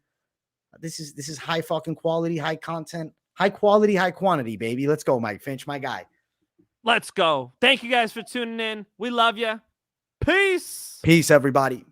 This is high fucking quality, high content, high quality, high quantity, baby. Let's go, Mike Finch, my guy. Let's go. Thank you guys for tuning in. We love you. Peace. Peace, everybody.